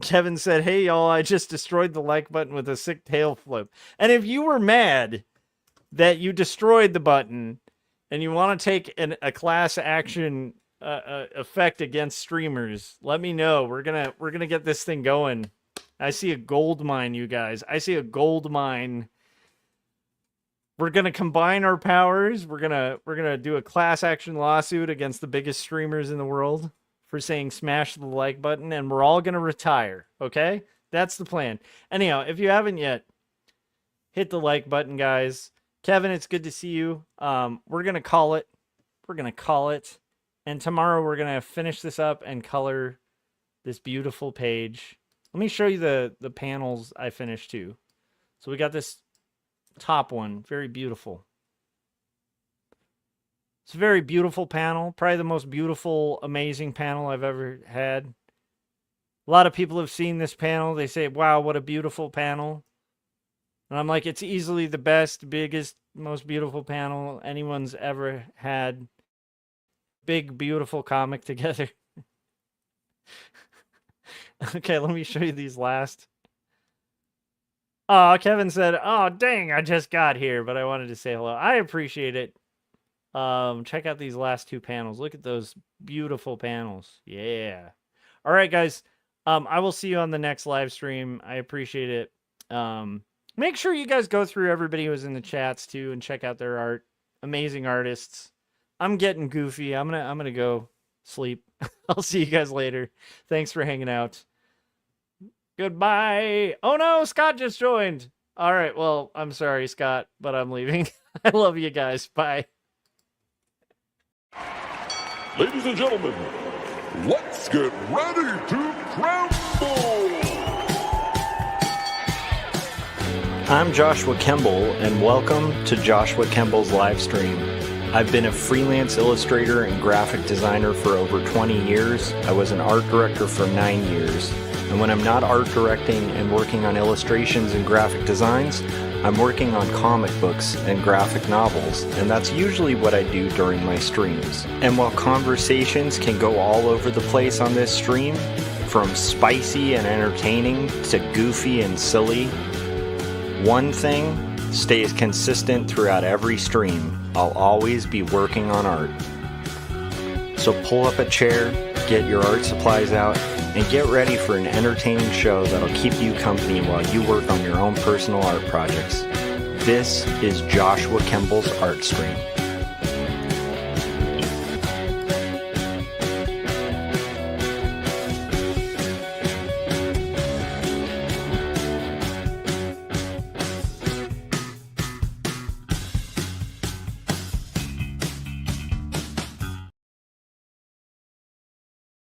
Kevin said, "Hey y'all, I just destroyed the like button with a sick tail flip." And if you were mad that you destroyed the button and you want to take a class action effect against streamers, let me know. We're gonna get this thing going. I see a gold mine, you guys. I see a gold mine. We're gonna combine our powers. We're gonna do a class action lawsuit against the biggest streamers in the world for saying smash the like button, and we're all gonna retire. Okay, that's the plan. Anyhow, if you haven't yet, hit the like button, guys. Kevin, it's good to see you. We're gonna call it. And tomorrow we're gonna finish this up and color this beautiful page. Let me show you the panels I finished too. So we got this top one, very beautiful. It's a very beautiful panel, probably the most beautiful, amazing panel I've ever had. A lot of people have seen this panel. They say, "Wow, what a beautiful panel." And I'm like, it's easily the best, biggest, most beautiful panel anyone's ever had. Big, beautiful comic together. Okay, let me show you these last. Oh, Kevin said, "Oh, dang, I just got here, but I wanted to say hello." I appreciate it. Check out these last two panels. Look at those beautiful panels. Yeah. All right, guys. I will see you on the next live stream. I appreciate it. Make sure you guys go through everybody who's in the chats too and check out their art. Amazing artists. I'm getting goofy. I'm gonna go sleep. I'll see you guys later. Thanks for hanging out. Goodbye. Oh no, Scott just joined. All right, well, I'm sorry, Scott, but I'm leaving. I love you guys. Bye. Ladies and gentlemen, let's get ready to crumble! I'm Joshua Kemble, and welcome to Joshua Kemble's live stream. I've been a freelance illustrator and graphic designer for over 20 years. I was an art director for 9 years. And when I'm not art directing and working on illustrations and graphic designs, I'm working on comic books and graphic novels, and that's usually what I do during my streams. And while conversations can go all over the place on this stream, from spicy and entertaining to goofy and silly, one thing stays consistent throughout every stream. I'll always be working on art. So pull up a chair, get your art supplies out, and get ready for an entertaining show that'll keep you company while you work on your own personal art projects. This is Joshua Kemble's Art Stream.